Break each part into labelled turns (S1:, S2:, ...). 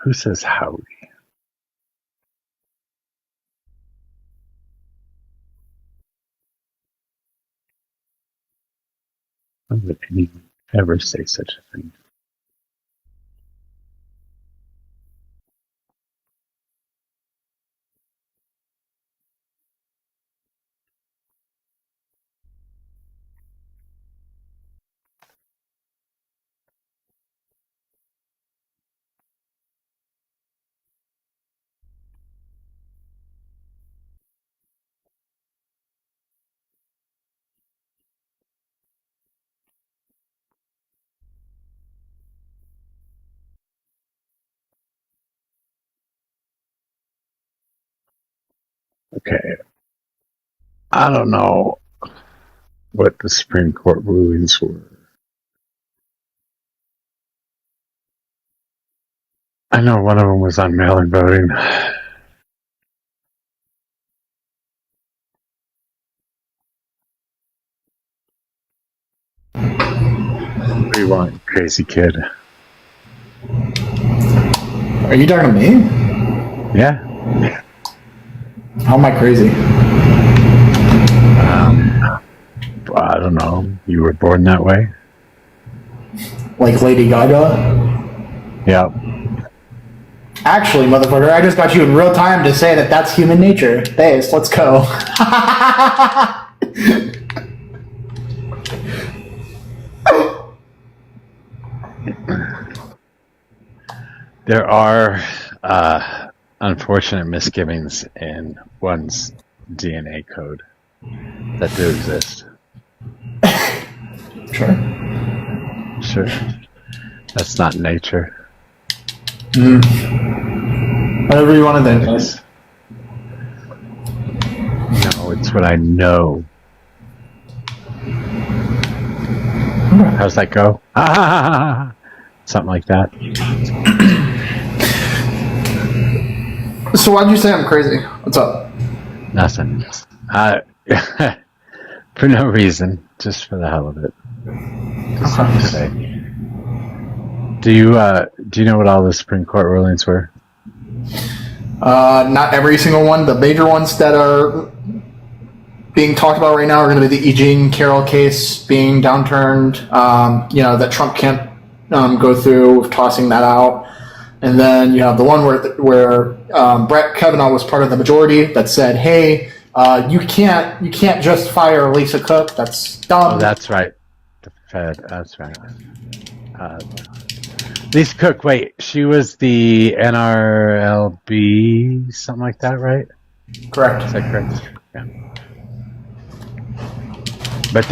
S1: Who says howdy? Why would anyone ever say such a thing? Okay. I don't know what the Supreme Court rulings were. I know one of them was on mail-in voting. What do you want, crazy kid?
S2: Are you talking to me?
S1: Yeah.
S2: How am I crazy?
S1: I don't know. You were born that way?
S2: Like Lady Gaga?
S1: Yeah.
S2: Actually, motherfucker, I just got you in real time to say that that's human nature. Thanks, let's go.
S1: There are unfortunate misgivings in one's DNA code that do exist.
S2: Sure.
S1: Sure. That's not nature.
S2: Whatever you want to think.
S1: No, it's what I know. How's that go? Something like that.
S2: So why'd you say I'm crazy? What's up?
S1: Nothing. For no reason, just for the hell of it. Something to say. Do you know what all the Supreme Court rulings were?
S2: Not every single one. The major ones that are being talked about right now are going to be the E. Jean Carroll case being downturned. That Trump can't go through with tossing that out. And then you have the one where Brett Kavanaugh was part of the majority that said, "Hey, you can't just fire Lisa Cook. That's dumb."
S1: Oh, that's right. The Fed. That's right. Lisa Cook. Wait, she was the NRLB, something like that, right?
S2: Correct.
S1: Is that correct? Yeah. But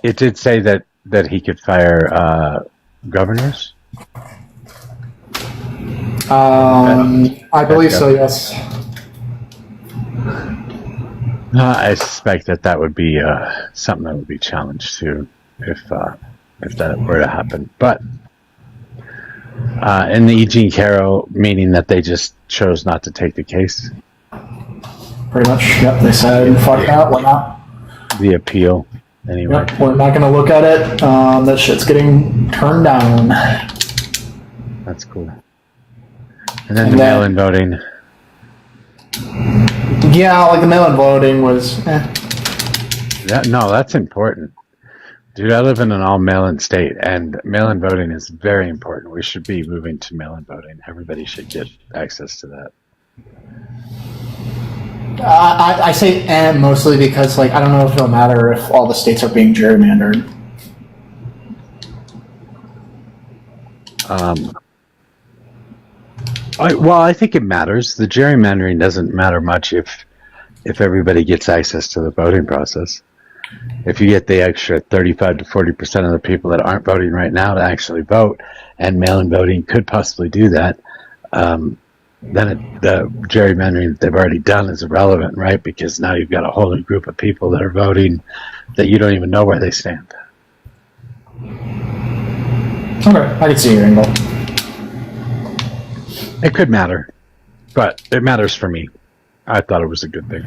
S1: it did say that he could fire governors.
S2: I believe so. Yes.
S1: I suspect that would be something that would be challenged too, if that were to happen. But in the E. Jean Carroll, meaning that they just chose not to take the case.
S2: Pretty much. Yep. They said, "Fuck that. We're not."
S1: The appeal, anyway.
S2: Yep, we're not going to look at it. That shit's getting turned down.
S1: That's cool. And then the mail-in voting.
S2: Yeah, like the mail-in voting was.
S1: That's important. Dude, I live in an all mail-in state, and mail-in voting is very important. We should be moving to mail-in voting. Everybody should get access to that.
S2: I say mostly because, I don't know if it'll matter if all the states are being gerrymandered.
S1: I think it matters. The gerrymandering doesn't matter much if everybody gets access to the voting process. If you get the extra 35 to 40% of the people that aren't voting right now to actually vote, and mail-in voting could possibly do that, then the gerrymandering that they've already done is irrelevant, right? Because now you've got a whole new group of people that are voting that you don't even know where they stand.
S2: Okay, I can see your angle.
S1: It could matter, but it matters for me. I thought it was a good thing.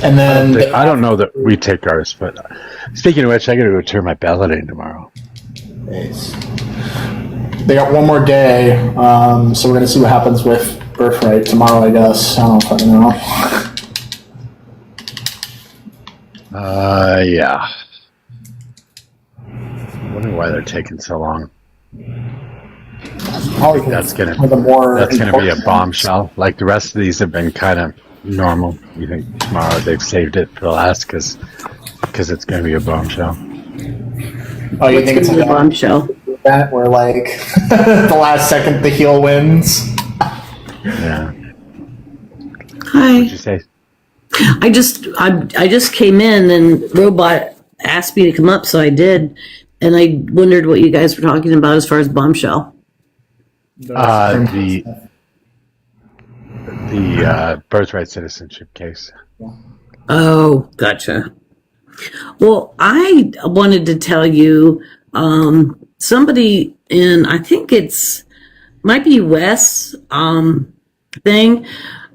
S2: And then
S1: I don't know that we take ours, but speaking of which, I got to go turn my ballot in tomorrow.
S2: Nice. they got one more day, so we're gonna see what happens with birthright tomorrow, I guess. I don't fucking know.
S1: Yeah. I wonder why they're taking so long.
S2: Probably
S1: That's gonna be a bombshell. Like the rest of these have been kind of normal. You think tomorrow they've saved it for the last because it's gonna be a bombshell.
S2: Oh, you think it's
S3: a bombshell?
S2: That where like the last second the heel wins.
S1: Yeah.
S3: Hi.
S1: What'd you say?
S3: I just came in and Robot asked me to come up, so I did, and I wondered what you guys were talking about as far as bombshell.
S1: The birthright citizenship case.
S3: Oh, gotcha. Well, I wanted to tell you, somebody in, I think might be Wes, thing.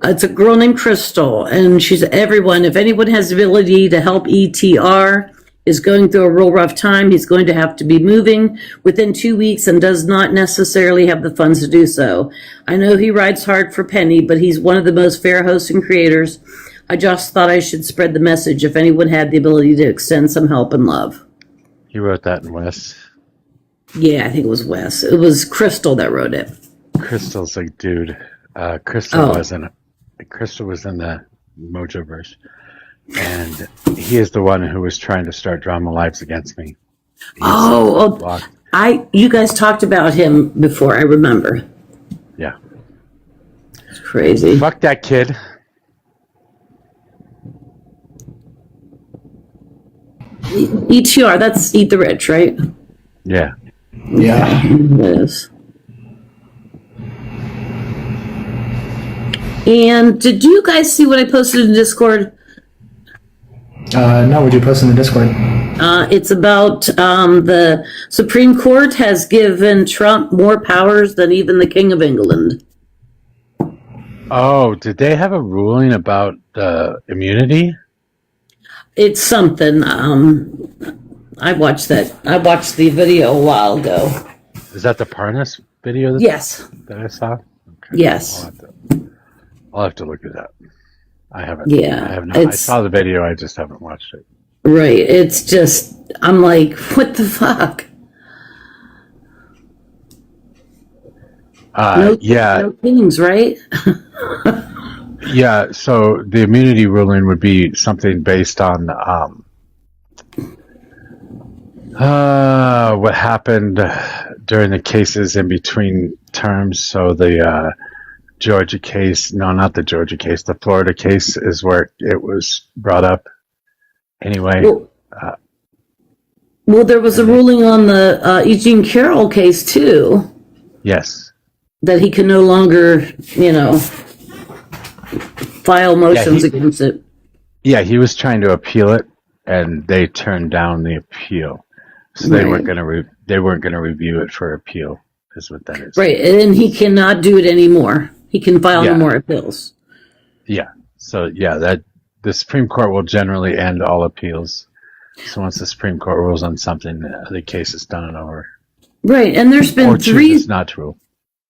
S3: It's a girl named Crystal, and she's everyone. If anyone has the ability to help ETR is going through a real rough time, he's going to have to be moving within 2 weeks and does not necessarily have the funds to do so. I know he rides hard for Penny, but he's one of the most fair hosts and creators. I just thought I should spread the message if anyone had the ability to extend some help and love.
S1: You wrote that in Wes?
S3: Yeah, I think it was Wes. It was Crystal that wrote it.
S1: Crystal's like, dude. Crystal was in the Mojoverse, and he is the one who was trying to start Drama Lives against me.
S3: You guys talked about him before. I remember.
S1: Yeah,
S3: it's crazy.
S1: Fuck that kid.
S3: ETR, that's Eat the Rich, right?
S1: Yeah.
S2: Yeah.
S3: It is. And did you guys see what I posted in Discord?
S2: No, would you post in the Discord?
S3: It's about the Supreme Court has given Trump more powers than even the King of England.
S1: Oh, did they have a ruling about immunity?
S3: It's something. I watched the video a while ago.
S1: Is that the Parnas video?
S3: Yes.
S1: That I saw? Okay.
S3: Yes.
S1: I'll have to look at that. I haven't.
S3: Yeah.
S1: I have not. I saw the video. I just haven't watched it.
S3: Right. It's just, I'm like, what the fuck? No kings, right?
S1: Yeah. So the immunity ruling would be something based on what happened during the cases in between terms. So the Georgia case, no, not the Georgia case, the Florida case is where it was brought up. Anyway.
S3: Well, there was a ruling on the Eugene Carroll case, too.
S1: Yes.
S3: That he can no longer, file motions against it.
S1: Yeah, he was trying to appeal it, and they turned down the appeal. So they weren't going to review it for appeal, is what that is.
S3: Right, and he cannot do it anymore. He can file no more appeals.
S1: Yeah. So that the Supreme Court will generally end all appeals. So once the Supreme Court rules on something, the case is done and over.
S3: Right, and there's been three.
S1: Chooses not to rule.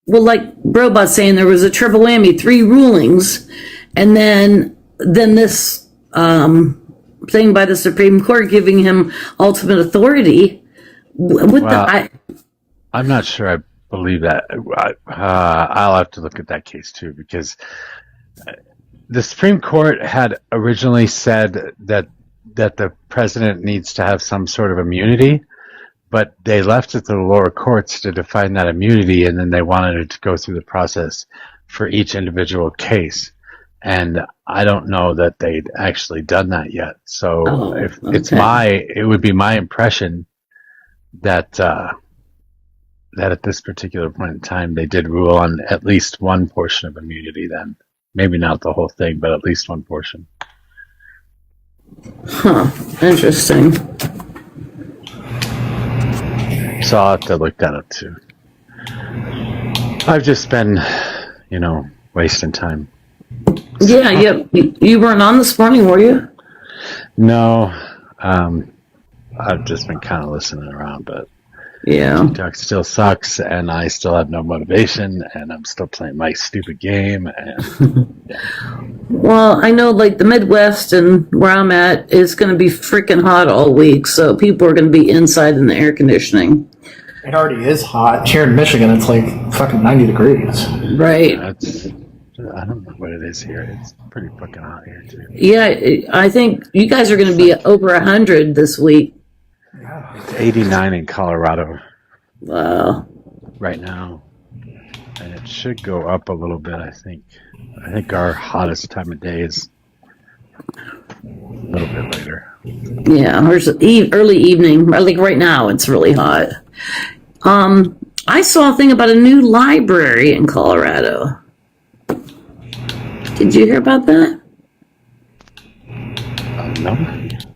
S3: Well, like Robot's saying, there was a triple whammy, 3 rulings, and then this thing by the Supreme Court giving him ultimate authority.
S1: I'm not sure I believe that. I'll have to look at that case too, because the Supreme Court had originally said that the president needs to have some sort of immunity, but they left it to the lower courts to define that immunity, and then they wanted it to go through the process for each individual case. And I don't know that they'd actually done that yet. So it would be my impression that at this particular point in time, they did rule on at least one portion of immunity then. Maybe not the whole thing, but at least one portion.
S3: Huh. Interesting.
S1: So I'll have to look that up too. I've just been, wasting time.
S3: Yeah, you weren't on this morning, were you?
S1: No. I've just been kind of listening around, but
S3: Yeah.
S1: TikTok still sucks, and I still have no motivation, and I'm still playing my stupid game. And
S3: Well, I know like the Midwest and where I'm at is going to be freaking hot all week, so people are going to be inside in the air conditioning.
S2: It already is hot. Here in Michigan, it's like fucking 90 degrees.
S3: Right.
S1: I don't know what it is here. It's pretty fucking hot here too.
S3: Yeah, I think you guys are going to be over 100 this week.
S1: It's 89 in Colorado
S3: Wow.
S1: right now, and it should go up a little bit. I think our hottest time of day is a little bit later.
S3: Yeah, there's early evening. Like right now, it's really hot. I saw a thing about a new library in Colorado. Did you hear about that?
S1: No.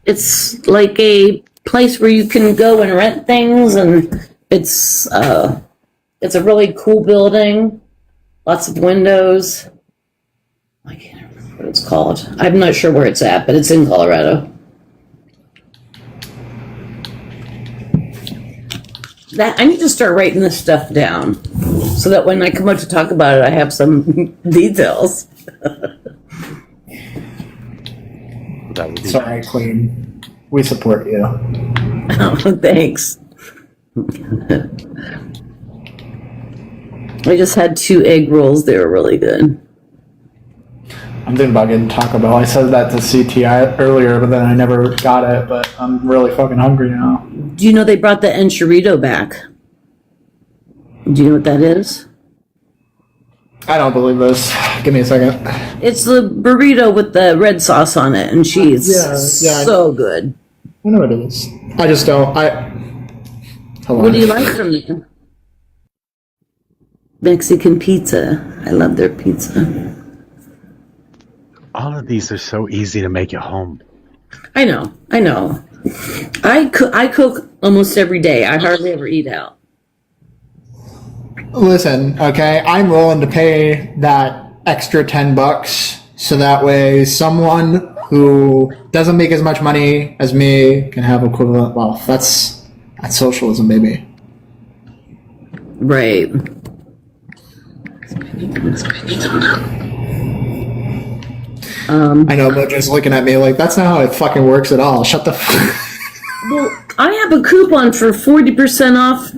S3: It's like a place where you can go and rent things, and it's a really cool building. Lots of windows. I can't remember what it's called. I'm not sure where it's at, but it's in Colorado. I need to start writing this stuff down so that when I come up to talk about it, I have some details.
S1: That would be
S2: Sorry,
S1: nice.
S2: Queen. We support you.
S3: Oh, thanks. I just had 2 egg rolls. They were really good.
S2: I'm thinking about getting Taco Bell. I said that to CTI earlier, but then I never got it. But I'm really fucking hungry now.
S3: Do you know they brought the enchilada back? Do you know what that is?
S2: I don't believe this. Give me a second.
S3: It's the burrito with the red sauce on it and cheese.
S2: Yeah.
S3: So good.
S2: I know what it is. I just don't. Hold on.
S3: What do you like from them? Mexican pizza. I love their pizza.
S1: All of these are so easy to make at home.
S3: I know. I cook almost every day. I hardly ever eat out.
S2: Listen, okay, I'm willing to pay that extra $10 so that way someone who doesn't make as much money as me can have equivalent wealth. That's socialism, baby.
S3: Right.
S2: I know, but just looking at me like that's not how it fucking works at all. Shut the.
S3: Well, I have a coupon for 40% off,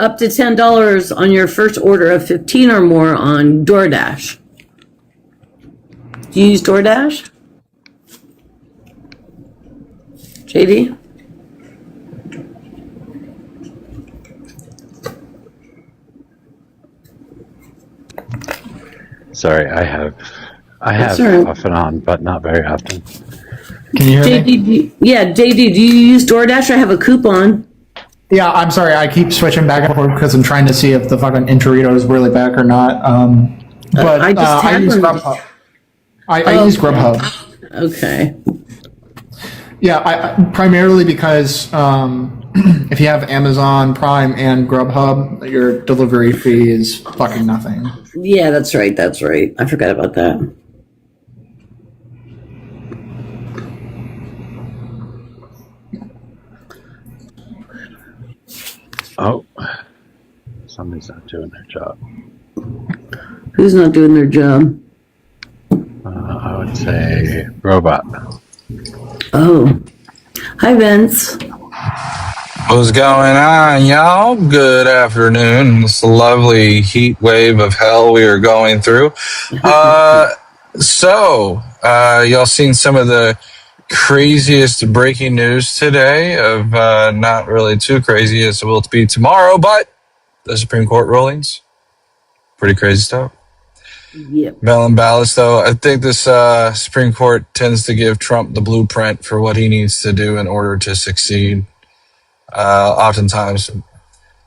S3: up to $10 on your first order of 15 or more on DoorDash. Do you use DoorDash? JD?
S1: Sorry, I have
S3: That's all right.
S1: off and on, but not very often.
S2: Can you hear me?
S3: JD, do you use DoorDash? I have a coupon.
S2: Yeah, I'm sorry. I keep switching back and forth because I'm trying to see if the fucking Enchilada is really back or not. But
S3: I just
S2: I
S3: had
S2: use
S3: one.
S2: Grubhub. I use Grubhub.
S3: Okay.
S2: Yeah, primarily because if you have Amazon Prime and Grubhub, your delivery fee is fucking nothing.
S3: Yeah, that's right. I forgot about that.
S1: Oh, somebody's not doing their job.
S3: Who's not doing their job?
S1: I would say robot.
S3: Oh. Hi, Vince.
S4: What's going on, y'all? Good afternoon. This lovely heat wave of hell we are going through. Y'all seen some of the craziest breaking news today of not really too crazy as it will be tomorrow, but the Supreme Court rulings. Pretty crazy stuff.
S3: Yep.
S4: Mail-in ballots, though. I think this Supreme Court tends to give Trump the blueprint for what he needs to do in order to succeed. Oftentimes,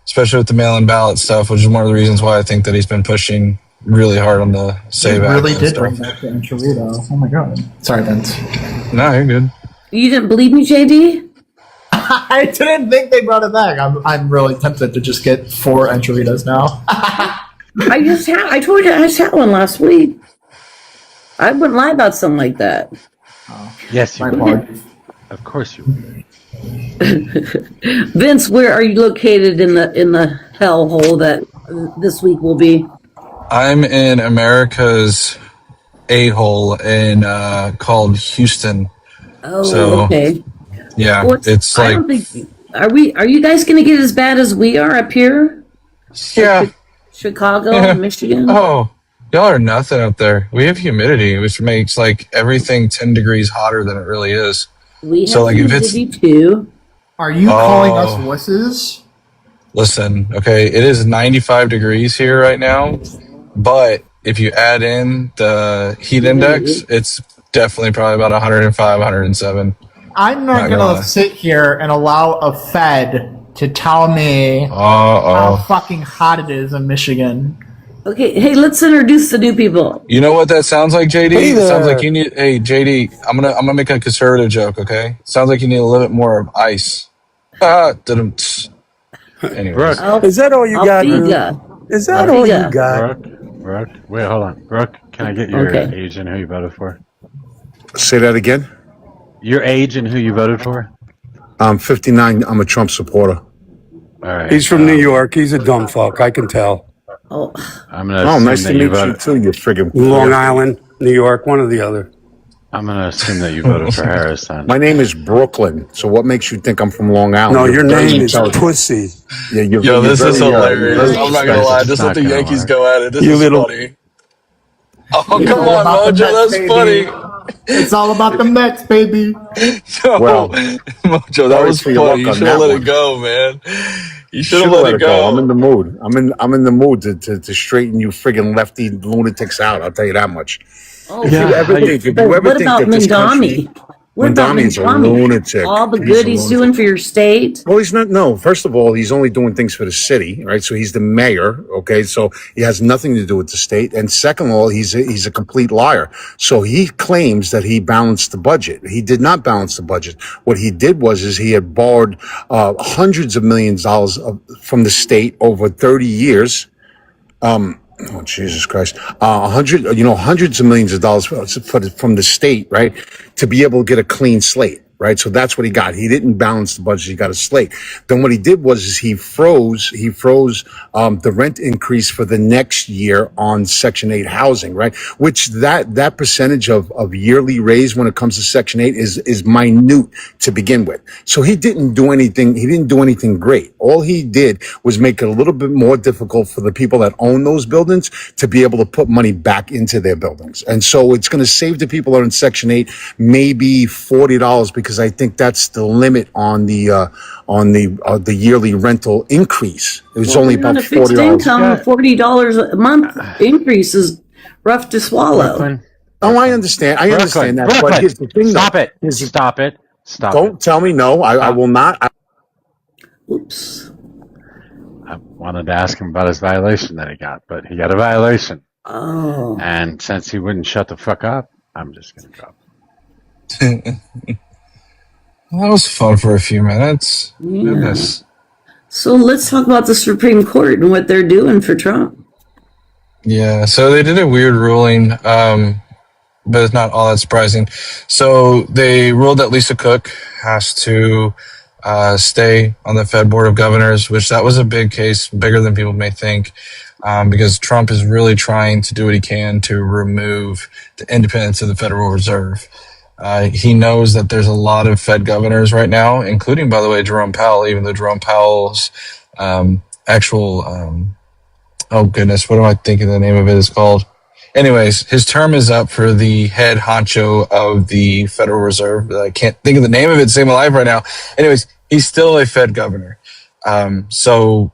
S4: especially with the mail-in ballot stuff, which is one of the reasons why I think that he's been pushing really hard on the SAVE Act.
S2: Really
S4: and
S2: did
S4: stuff.
S2: bring back the Enchilada. Oh my god. Sorry, Vince.
S4: No, you're good.
S3: You didn't believe me, JD?
S2: I didn't think they brought it back. I'm really tempted to just get 4 Enchiladas now.
S3: I told you I just had one last week. I wouldn't lie about something like that.
S1: Yes, you
S2: My
S1: would.
S2: apologies.
S1: Of course you would.
S3: Vince, where are you located in the hellhole that this week will be?
S4: I'm in America's a-hole in called Houston.
S3: Oh,
S4: So
S3: okay.
S4: yeah,
S3: Well,
S4: it's
S3: I
S4: like
S3: don't think are you guys going to get as bad as we are up here, like
S4: yeah.
S3: Chicago and Michigan?
S4: Oh, y'all are nothing up there. We have humidity, which makes like everything 10 degrees hotter than it really is.
S3: We
S4: So
S3: have
S4: like if it's
S3: humidity too.
S2: Are you calling us
S4: oh,
S2: wusses?
S4: listen, okay, it is 95 degrees here right now, but if you add in the heat index,
S3: Humidity.
S4: it's definitely probably about 105, 107.
S2: I'm not
S4: Not gonna
S2: gonna
S4: lie.
S2: sit here and allow a Fed to tell me how
S4: Uh-oh.
S2: fucking hot it is in Michigan.
S3: Okay, hey, let's introduce the new people.
S4: You know what that sounds like, JD?
S5: Hey
S4: It sounds like
S5: there.
S4: you need. Hey, JD, I'm gonna make a conservative joke. Okay, sounds like you need a little bit more of ice. Didn't.
S1: Brooke,
S4: Anyways,
S5: Is that all you got, dude?
S3: Alfiga.
S5: Is that all you
S3: Alfiga.
S5: got?
S1: Brooke, wait, hold on. Brooke, can I get your
S3: Okay.
S1: age and who you voted for?
S6: Say that again.
S1: Your age and who you voted for?
S6: I'm 59. I'm a Trump supporter.
S1: All right.
S5: He's from New York. He's a dumb fuck. I can tell.
S3: Oh,
S1: I'm gonna
S6: Oh,
S1: assume
S6: nice
S1: that
S6: to
S1: you
S6: meet you
S1: voted.
S6: too, you friggin'
S5: Long
S6: queer.
S5: Island, New York, one or the other.
S1: I'm gonna assume that you voted for Harris then.
S6: My name is Brooklyn. So what makes you think I'm from Long Island?
S5: No,
S6: You're
S5: your
S6: very
S5: name is
S6: intelligent.
S5: Pussy.
S6: Yeah,
S4: yo, this is
S6: you're
S4: hilarious.
S6: very
S4: I'm not gonna lie.
S6: suspicious.
S4: Just
S1: not
S4: let the
S1: gonna
S4: Yankees
S1: work.
S4: go at it. This
S5: You
S4: is
S5: little.
S4: funny. Oh,
S2: It's
S4: come
S2: all
S4: on,
S2: about the
S4: Mojo.
S2: Mets,
S4: That's
S2: baby.
S4: funny.
S2: It's all about the Mets, baby.
S4: No,
S6: Well,
S4: Mojo, that
S6: sorry
S4: was
S6: for your
S4: funny.
S6: luck
S4: You
S6: on
S4: should have
S6: that
S4: let
S6: one.
S4: it go, man. You should have
S6: Should have
S4: let
S6: let
S4: it
S6: it go. I'm in
S4: go.
S6: the mood. I'm in the mood to straighten you friggin' lefty lunatics out. I'll tell you that much.
S3: oh,
S6: If you
S1: Yeah,
S6: ever
S3: but,
S6: think, if
S3: but
S6: you ever
S3: what
S6: think
S3: about
S6: that this country,
S3: Mandami? What about
S6: Mondami's a
S3: Mandami?
S6: lunatic.
S3: All the
S6: He's
S3: good
S6: a
S3: he's
S6: lunatic.
S3: doing for your state?
S6: Well, he's not. No, first of all, he's only doing things for the city, right? So he's the mayor, okay? So he has nothing to do with the state. And second of all, he's a complete liar. So he claims that he balanced the budget. He did not balance the budget. What he did is he had borrowed hundreds of millions of dollars from the state over 30 years. Oh, Jesus Christ. Hundreds of millions of dollars from the state, right? To be able to get a clean slate, right? So that's what he got. He didn't balance the budget. He got a slate. Then what he did is he froze the rent increase for the next year on Section 8 housing, right? Which that percentage of yearly raise when it comes to Section 8 is minute to begin with. So he didn't do anything. He didn't do anything great. All he did was make it a little bit more difficult for the people that own those buildings to be able to put money back into their buildings. And so it's going to save the people that are in Section 8 maybe $40 because I think that's the limit on the yearly rental increase. It was only
S3: You're on
S6: about
S3: a fixed
S6: $40.
S3: income,
S1: got
S3: $40 a month increase is rough to swallow.
S1: Brooklyn.
S6: Oh, I understand. I understand that. But
S1: Brooklyn.
S6: here's the thing,
S1: Stop
S6: though.
S1: it. Stop it. Stop
S6: Don't
S1: it.
S6: tell me no. I will not.
S3: Oops.
S1: I wanted to ask him about his violation that he got, but he got a violation.
S3: Oh.
S1: And since he wouldn't shut the fuck up, I'm just gonna drop.
S4: That was fun for a few minutes.
S3: Yeah.
S4: Goodness.
S3: So let's talk about the Supreme Court and what they're doing for Trump.
S4: Yeah, so they did a weird ruling, but it's not all that surprising. So they ruled that Lisa Cook has to stay on the Fed Board of Governors, which that was a big case, bigger than people may think, because Trump is really trying to do what he can to remove the independence of the Federal Reserve. He knows that there's a lot of Fed governors right now, including, by the way, Jerome Powell, even though Jerome Powell's actual oh goodness, what am I thinking the name of it is called? Anyways, his term is up for the head honcho of the Federal Reserve. I can't think of the name of it to save my life right now. Anyways, he's still a Fed governor. So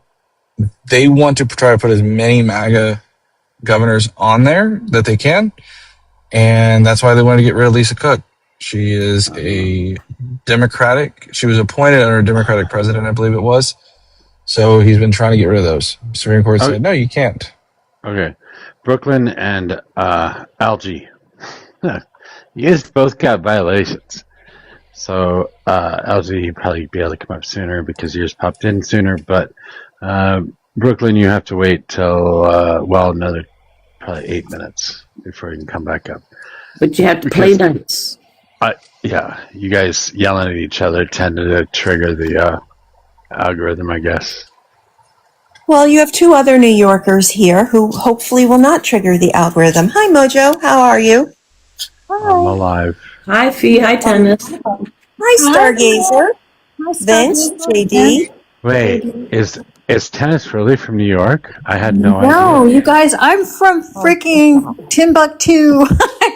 S4: they want to try to put as many MAGA governors on there that they can. And that's why they want to get rid of Lisa Cook. She is a Democratic. She was appointed under a Democratic president, I believe it was. So he's been trying to get rid of those. Supreme Court said, no, you can't.
S1: Okay. Brooklyn and Algie. You guys both got violations. So Algie, you'd probably be able to come up sooner because yours popped in sooner. But Brooklyn, you have to wait till, another probably 8 minutes before you can come back up.
S3: But you have to play nice.
S1: Yeah, you guys yelling at each other tended to trigger the algorithm, I guess.
S7: Well, you have two other New Yorkers here who hopefully will not trigger the algorithm. Hi, Mojo. How are you?
S1: I'm alive.
S3: Hi, Fee. Hi, Tennis.
S7: Hi,
S8: Hi,
S7: Stargazer.
S8: hi,
S7: Vince,
S8: Stargazer.
S7: JD.
S1: Wait, is tennis really from New York? I had no
S8: No,
S1: idea.
S8: you guys, I'm from freaking Timbuktu.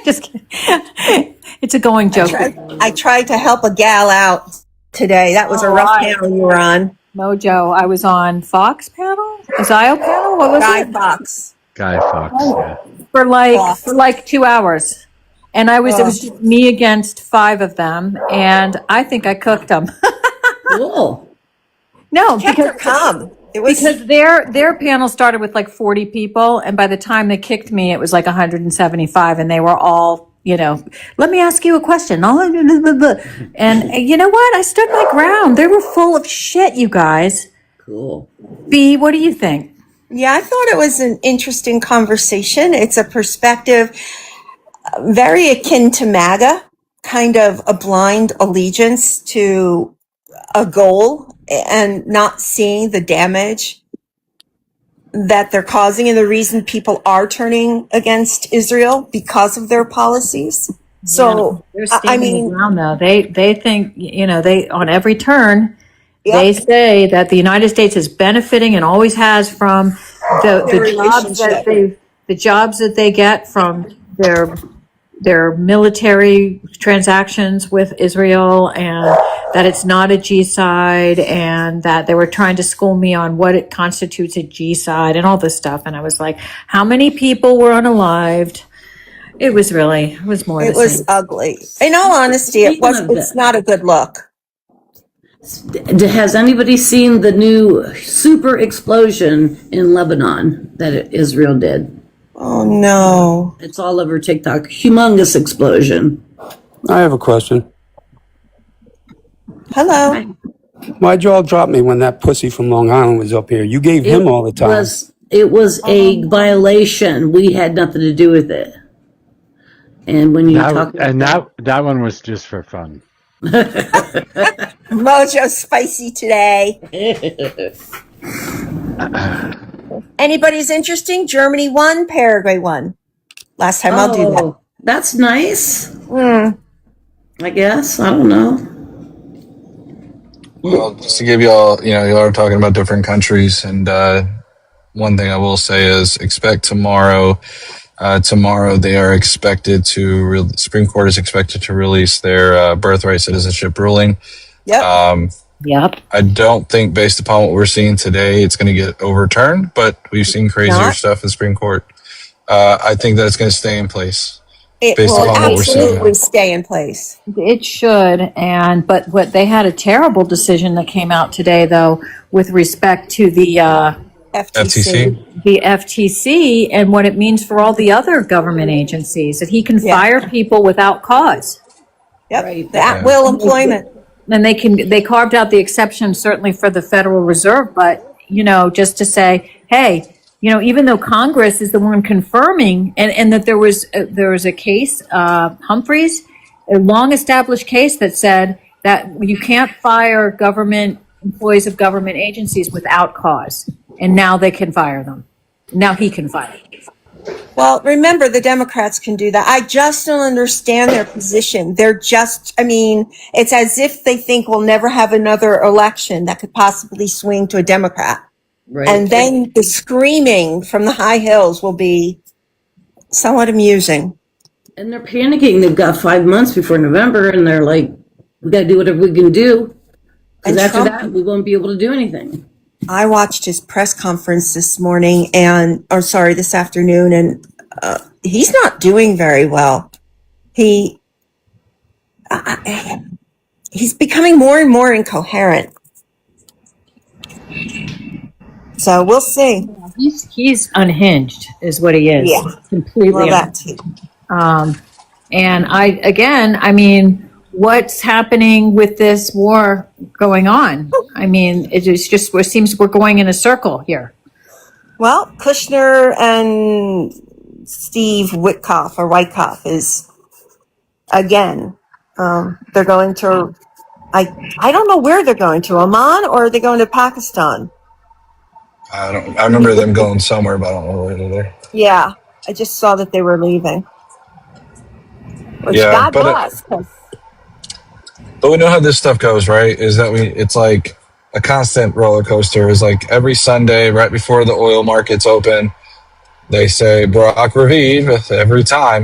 S8: Just kidding. It's a going joke.
S7: I tried to help a gal out today. That was a rough panel you were on.
S8: Mojo, I was on Fox panel, Zio panel. What was
S7: Guy
S8: it?
S7: Fox.
S1: Guy Fox, yeah.
S8: For
S7: Fox.
S8: like 2 hours, and it was just me against 5 of them, and I think I cooked them.
S3: Cool.
S8: No,
S7: Kept her calm. It was
S8: because their panel started with like 40 people, and by the time they kicked me, it was like 175, and they were all, let me ask you a question. And you know what? I stood my ground. They were full of shit, you guys.
S3: Cool.
S8: B, what do you think?
S7: Yeah, I thought it was an interesting conversation. It's a perspective very akin to MAGA, kind of a blind allegiance to a goal and not seeing the damage that they're causing and the reason people are turning against Israel because of their policies. So,
S8: They're
S7: I
S8: standing
S7: mean,
S8: their ground, though. They think, they on every turn,
S7: Yep.
S8: they say that the United States is benefiting and always has from the jobs that they get from their military transactions with Israel, and that it's not a G-side, and that they were trying to school me on what it constitutes a G-side and all this stuff. And I was like, how many people were unalived? It was more
S7: it
S8: the
S7: was
S8: same.
S7: ugly. In all honesty, it's not a good look.
S3: Has anybody seen the new super explosion in Lebanon that Israel did?
S7: Oh no.
S3: It's all over TikTok. Humongous explosion.
S5: I have a question.
S7: Hello.
S5: Why'd you all drop me when that pussy from Long Island was up here? You gave him all the time.
S3: It was a violation. We had nothing to do with it. And when you talk about
S1: that one was just for fun.
S7: Mojo's spicy today. Anybody's interesting? Germany won, Paraguay won. Last time I'll do that.
S3: That's nice. I guess. I don't know.
S4: Well, just to give y'all, y'all are talking about different countries, and one thing I will say is expect tomorrow. Tomorrow they are expected to. Supreme Court is expected to release their birthright citizenship ruling.
S7: Yep.
S8: Yep.
S4: I don't think, based upon what we're seeing today, it's going to get overturned. But we've seen crazier stuff in the Supreme Court. I think that it's going to stay in place.
S7: It
S4: Based
S7: will
S4: upon what we're seeing.
S7: absolutely stay in place.
S8: It should, but what they had a terrible decision that came out today, though, with respect to the
S7: FTC.
S8: the FTC and what it means for all the other government agencies, that he can fire people without cause.
S7: Yep.
S3: Right.
S7: That will employment.
S8: And they carved out the exception certainly for the Federal Reserve, but, just to say, hey, even though Congress is the one confirming, and that there was a case, Humphreys, a long established case that said that you can't fire government employees of government agencies without cause. And now they can fire them. Now he can fire them.
S7: Well, remember, the Democrats can do that. I just don't understand their position. They're it's as if they think we'll never have another election that could possibly swing to a Democrat.
S3: Right.
S7: And then the screaming from the high hills will be somewhat amusing.
S3: And they're panicking. They've got 5 months before November, and they're like, we got to do whatever we can do. Because after that, we won't be able to do anything.
S7: I watched his press conference this afternoon, and he's not doing very well. He's becoming more and more incoherent. So we'll see.
S8: He's unhinged, is what he is.
S7: Yeah.
S8: Completely.
S7: Well, that too.
S8: And what's happening with this war going on? It seems we're going in a circle here.
S7: Well, Kushner and Steve Witkoff is again They're going to, I don't know where they're going to, Oman, or are they going to Pakistan?
S4: I remember them going somewhere, but I don't know where they're.
S7: Yeah, I just saw that they were leaving. Which
S4: Yeah,
S7: God bless.
S4: but we know how this stuff goes, right? Is that it's like a constant roller coaster. Is like every Sunday, right before the oil markets open, they say Barack Raviv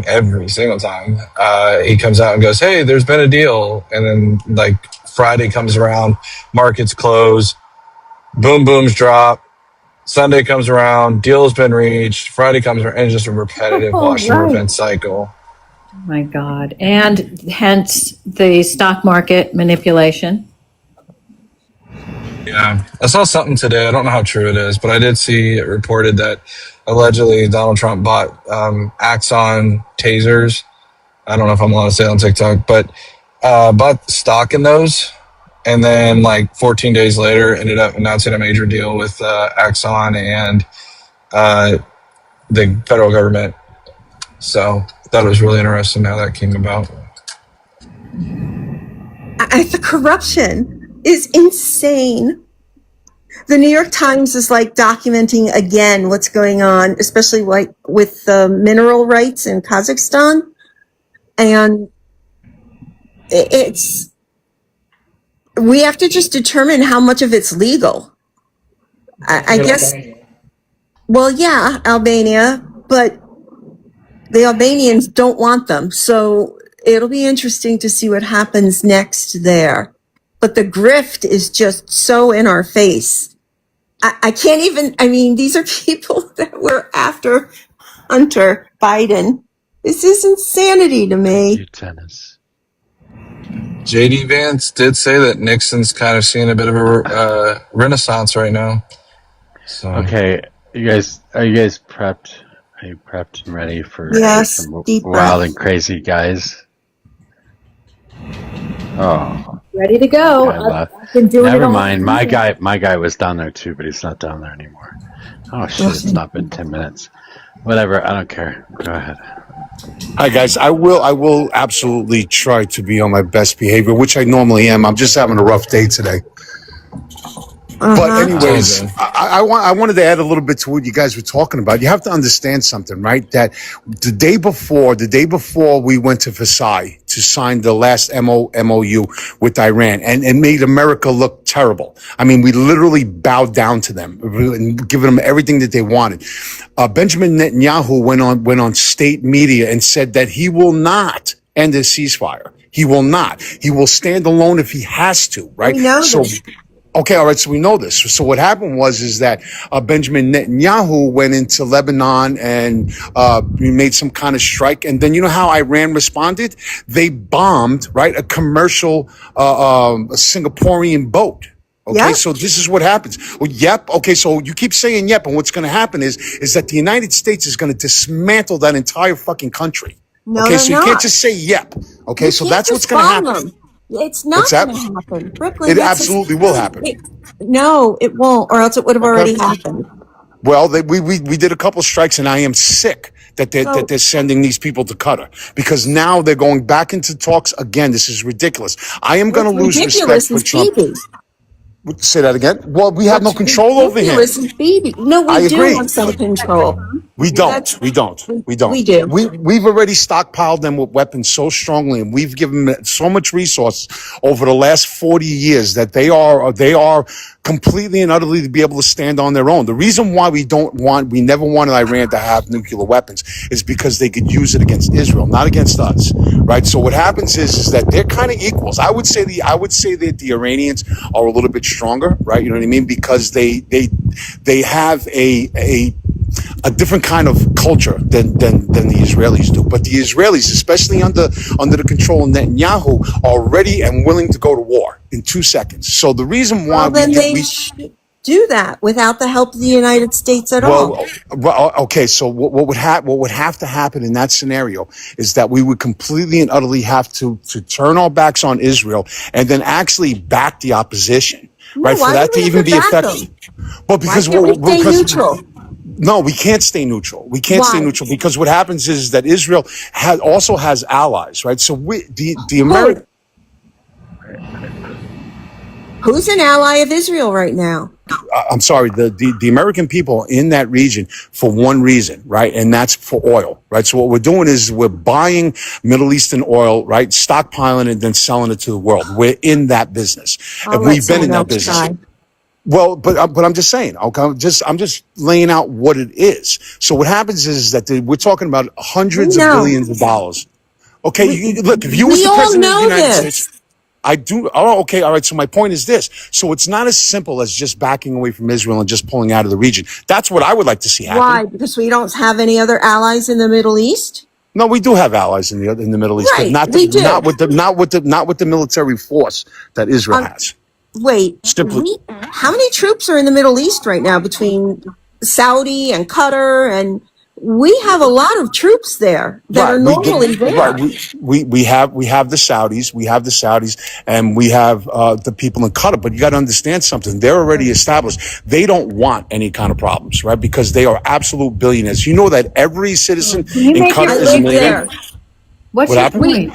S4: every single time. He comes out and goes, "Hey, there's been a deal," and then like Friday comes around, markets close, boom booms drop. Sunday comes around, deal has been reached. Friday comes around, and it's just a repetitive wash and repeat cycle.
S8: Oh my God. And hence the stock market manipulation.
S4: Yeah. I saw something today. I don't know how true it is, but I did see it reported that allegedly Donald Trump bought Axon tasers. I don't know if I'm allowed to say it on TikTok, but bought stock in those. And then like 14 days later ended up announcing a major deal with Axon and the federal government. So that was really interesting how that came about.
S7: The corruption is insane. The New York Times is like documenting again what's going on, especially like with the mineral rights in Kazakhstan. And we have to just determine how much of it's legal. I guess, well, yeah, Albania, but the Albanians don't want them. So it'll be interesting to see what happens next there. But the grift is just so in our face. I can't even, I mean, these are people that were after Hunter Biden. This is insanity to me.
S1: Tennis.
S4: JD Vance did say that Nixon's kind of seeing a bit of a renaissance right now. So.
S1: Okay, are you guys prepped? Are you prepped and ready for some
S7: deep
S1: wild
S7: breath.
S1: and crazy guys? Oh,
S8: Ready to go. I've been doing
S1: never
S8: it all
S1: mind.
S8: season.
S1: My guy was down there too, but he's not down there anymore. Oh shit! It's not been 10 minutes. Whatever. I don't care. Go ahead.
S6: Hi guys, I will absolutely try to be on my best behavior, which I normally am. I'm just having a rough day today. But anyways, I wanted to add a little bit to what you guys were talking about. You have to understand something, right? That the day before we went to Versailles to sign the last MOU with Iran, and it made America look terrible. I mean, we literally bowed down to them and given them everything that they wanted. Benjamin Netanyahu went on state media and said that he will not end the ceasefire. He will not. He will stand alone if he has to, right?
S7: We know this.
S6: Okay, all right, so we know this. So what happened is that Benjamin Netanyahu went into Lebanon and made some kind of strike. And then you know how Iran responded? They bombed, right, a commercial a Singaporean boat. Okay,
S7: Yep.
S6: so this is what happens. Well, yep. Okay, so you keep saying yep, and what's going to happen is that the United States is going to dismantle that entire fucking country.
S7: No,
S6: Okay,
S7: they're
S6: so you
S7: not.
S6: can't just say yep. Okay,
S7: You
S6: so
S7: can't
S6: that's what's
S7: just
S6: going to
S7: bomb
S6: happen.
S7: them. It's not
S6: What's that?
S7: going to happen. Brooklyn,
S6: It
S7: that's
S6: absolutely will happen.
S7: No, it won't, or else it would have already happened.
S6: Well, we did a couple strikes, and I am sick that they're sending these people to Qatar because now they're going back into talks again. This is ridiculous. I am going to lose respect for Trump.
S7: Bibi.
S6: Say that again. Well, we have no control over him.
S7: Ridiculous is Bibi. No,
S6: I
S7: we do
S6: agree.
S7: have some control.
S6: We don't. We don't.
S7: We do.
S6: We've already stockpiled them with weapons so strongly, and we've given them so much resource over the last 40 years that they are completely and utterly to be able to stand on their own. The reason why we never wanted Iran to have nuclear weapons is because they could use it against Israel, not against us, right? So what happens is that they're kind of equals. I would say that the Iranians are a little bit stronger, right? You know what I mean? Because they have a different kind of culture than the Israelis do. But the Israelis, especially under the control of Netanyahu, are ready and willing to go to war in 2 seconds. So the reason why
S7: they should do that without the help of the United States at all.
S6: Well, okay. So what would have to happen in that scenario is that we would completely and utterly have to turn our backs on Israel and then actually back the opposition, right? For that to even be effective. Well, because
S7: why can't we stay neutral?
S6: No, we can't stay neutral. We can't stay
S7: Why?
S6: neutral because what happens is that Israel also has allies, right? So the
S7: Who?
S6: American.
S7: Who's an ally of Israel right now?
S6: I'm sorry, the American people in that region for one reason, right? And that's for oil, right? So what we're doing is we're buying Middle Eastern oil, right? Stockpiling it and then selling it to the world. We're in that business.
S7: I'll
S6: And
S7: let
S6: we've been in
S7: someone
S6: that
S7: else
S6: business.
S7: try.
S6: Well, but I'm just saying, okay, I'm just laying out what it is. So what happens is that we're talking about hundreds of
S7: No,
S6: billions of dollars. Okay,
S7: we,
S6: look, if you was
S7: we
S6: the
S7: all
S6: president of the
S7: know
S6: United
S7: this.
S6: States, I do. Oh, okay. All right. So my point is this. So it's not as simple as just backing away from Israel and just pulling out of the region. That's what I would like to see happen.
S7: Why? Because we don't have any other allies in the Middle East?
S6: No, we do have allies in the Middle East, but
S7: Right, we do.
S6: not with the military force that Israel
S7: Um,
S6: has.
S7: wait,
S6: Simply,
S7: how many troops are in the Middle East right now between Saudi and Qatar? And we have a lot of troops there that are normally there.
S6: right. We have the Saudis, and we have the people in Qatar. But you got to understand something. They're already established. They don't want any kind of problems, right? Because they are absolute billionaires. You know that every citizen
S8: Can you
S6: in
S8: make your
S6: Qatar
S7: I
S6: is a
S7: live
S6: millionaire.
S7: there.
S8: What's
S6: What
S8: your
S6: happened?
S8: point?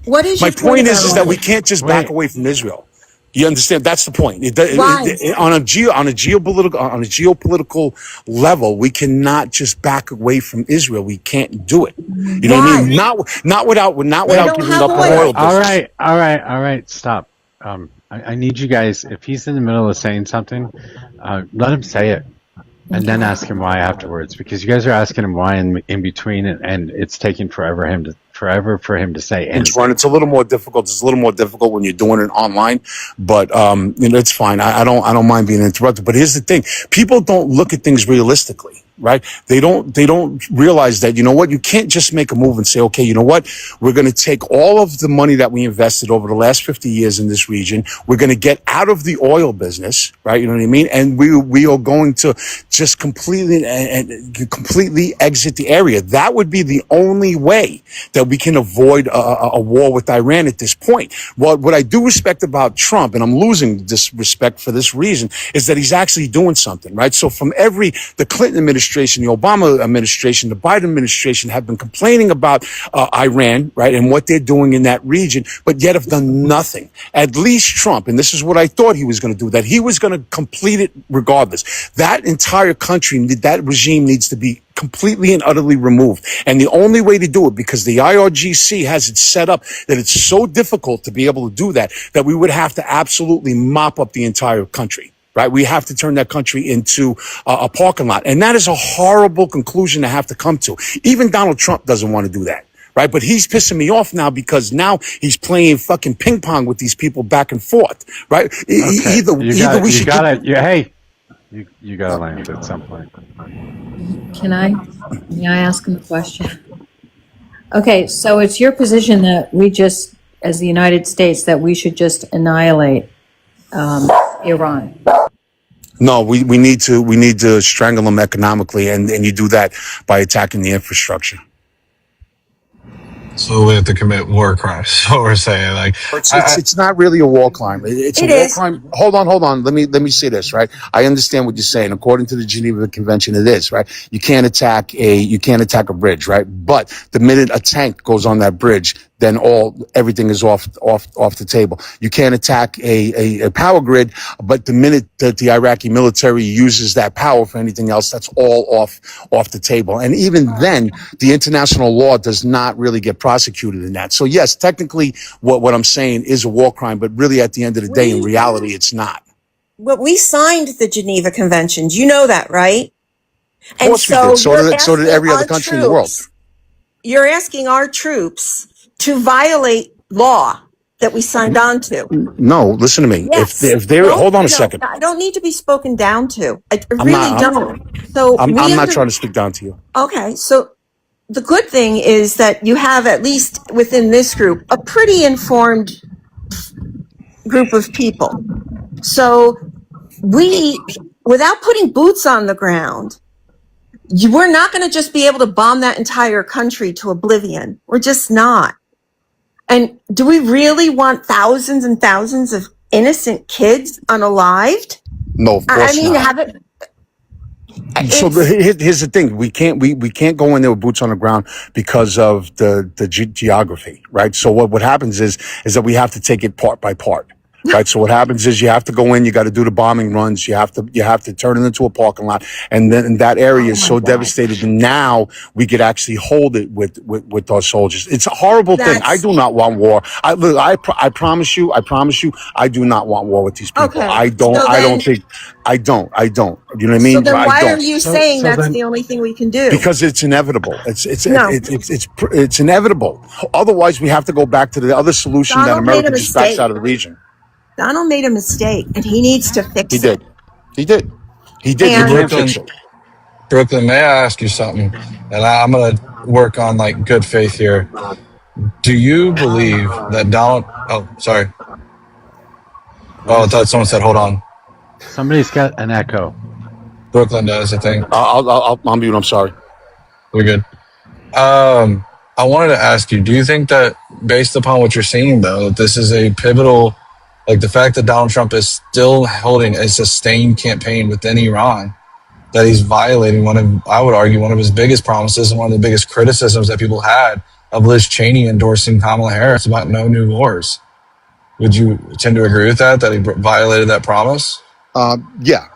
S7: What is
S6: My
S7: your
S6: point is
S7: about
S6: that we
S7: it?
S6: can't just back
S1: Wait,
S6: away from Israel. You understand? That's the point.
S7: Why?
S6: On a geopolitical level, we cannot just back away from Israel. We can't do it. You know what I
S7: Why?
S6: mean? Not
S7: They
S6: without
S7: don't
S6: giving
S7: have
S6: up our
S7: oil.
S6: oil business.
S1: all right. Stop. I need you guys. If he's in the middle of saying something, let him say it, and then ask him why afterwards. Because you guys are asking him why in between, and it's taking forever for him to say
S6: It's run.
S1: anything.
S6: It's a little more difficult. It's a little more difficult when you're doing it online, but it's fine. I don't mind being interrupted. But here's the thing: people don't look at things realistically, right? They don't realize that, you know what, you can't just make a move and say, okay, you know what, we're going to take all of the money that we invested over the last 50 years in this region. We're going to get out of the oil business, right? You know what I mean? And we are going to just completely exit the area. That would be the only way that we can avoid a war with Iran at this point. Well, what I do respect about Trump, and I'm losing this respect for this reason, is that he's actually doing something, right? So from the Clinton administration, the Obama administration, the Biden administration have been complaining about Iran, right, and what they're doing in that region, but yet have done nothing. At least Trump, and this is what I thought he was going to do, that he was going to complete it regardless. That entire country, that regime needs to be completely and utterly removed. And the only way to do it, because the IRGC has it set up that it's so difficult to be able to do that, that we would have to absolutely mop up the entire country. Right? We have to turn that country into a parking lot. And that is a horrible conclusion to have to come to. Even Donald Trump doesn't want to do that. Right? But he's pissing me off now because now he's playing fucking ping pong with these people back and forth. Right?
S1: Okay,
S6: Either we should
S1: hey, you gotta land at some point.
S8: May I ask him a question? Okay, so it's your position that we just, as the United States, that we should just annihilate Iran.
S6: No, we need to strangle them economically, and you do that by attacking the infrastructure.
S4: So we have to commit war crimes. So we're saying, like,
S6: It's not really a war crime. It's a war crime. Hold on. Let me say this, right? I understand what you're saying. According to the Geneva Convention, it is, right? You can't attack a bridge, right? But the minute a tank goes on that bridge, then everything is off the table. You can't attack a power grid, but the minute that the Iraqi military uses that power for anything else, that's all off the table. And even then, the international law does not really get prosecuted in that. So yes, technically what I'm saying is a war crime, but really at the end of the day, in reality, it's not.
S7: But we signed the Geneva Conventions. You know that, right?
S6: Of course we did. So did every other
S7: our
S6: country in the world.
S7: You're asking our troops to violate law that we signed on to.
S6: No, listen to me.
S7: Yes.
S6: If they're, hold on a second.
S7: I don't need to be spoken down to. I
S6: I'm
S7: really
S6: not-
S7: don't. So
S6: I'm not trying to speak down to you.
S7: Okay, so the good thing is that you have, at least within this group, a pretty informed group of people. So without putting boots on the ground, we're not going to just be able to bomb that entire country to oblivion. We're just not. And do we really want thousands and thousands of innocent kids unalived?
S6: No, of course not. So
S7: It's
S6: here's the thing: we can't go in there with boots on the ground because of the geography, right? So what happens is that we have to take it part by part, right? So what happens is you have to go in, you got to do the bombing runs, you have to turn it into a parking lot, and then that area is so devastated. And now we could actually hold it with our soldiers. It's a horrible thing. I
S7: that's
S6: do not want war. I promise you, I do not want war with these people.
S7: okay.
S6: I don't.
S7: So
S6: I don't
S7: then,
S6: think. I don't. You know what I
S7: so
S6: mean?
S7: then
S6: I
S7: why are
S6: don't.
S7: you
S1: So
S7: saying
S1: so
S7: that's
S1: then
S7: the only thing we can do?
S6: Because it's inevitable.
S7: No,
S6: It's inevitable. Otherwise, we have to go back to the other solution that
S7: Donald made a
S6: America just backs
S7: mistake.
S6: out of the region.
S7: Donald made a mistake and he needs to
S6: He
S7: fix it.
S6: did. He did. He did. He
S7: And
S6: can't fix
S4: Brooklyn,
S6: it.
S4: Brooklyn, may I ask you something? And I'm going to work on like good faith here. Do you believe that Donald? Oh, sorry.
S1: what
S4: Oh, I
S1: is
S4: thought
S1: it?
S4: someone said, hold on.
S1: Somebody's got an echo.
S4: Brooklyn does, I think.
S6: I'll mute. I'm sorry.
S4: We're good. I wanted to ask you, do you think that based upon what you're seeing though, that this is a pivotal, like the fact that Donald Trump is still holding a sustained campaign within Iran, that he's violating I would argue, one of his biggest promises and one of the biggest criticisms that people had of Liz Cheney endorsing Kamala Harris about no new wars? Would you tend to agree with that he violated that promise?
S6: Yeah.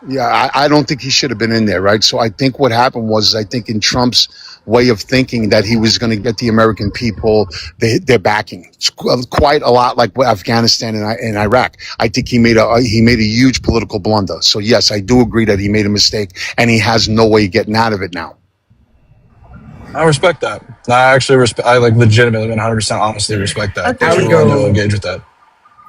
S6: I don't think he should have been in there, right? So I think what happened was, I think in Trump's way of thinking that he was going to get the American people their backing. It's quite a lot like Afghanistan and Iraq. I think he made a huge political blunder. So yes, I do agree that he made a mistake, and he has no way of getting out of it now.
S4: I respect that. I actually I like legitimately 100% honestly respect that.
S7: Okay.
S4: Thanks for willing to engage with that.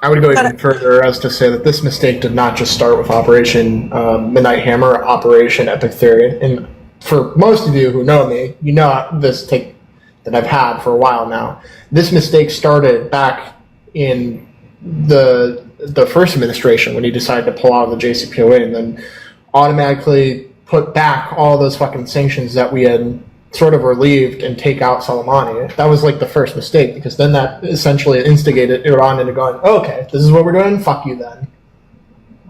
S2: I would go even further as to say that this mistake did not just start with Operation Midnight Hammer, Operation Epic Theory. And for most of you who know me, you know this take that I've had for a while now. This mistake started back in the first administration when he decided to pull out of the JCPOA and then automatically put back all those fucking sanctions that we had sort of relieved and take out Soleimani. That was like the first mistake, because then that essentially instigated Iran into going, oh, okay, this is what we're doing, fuck you then.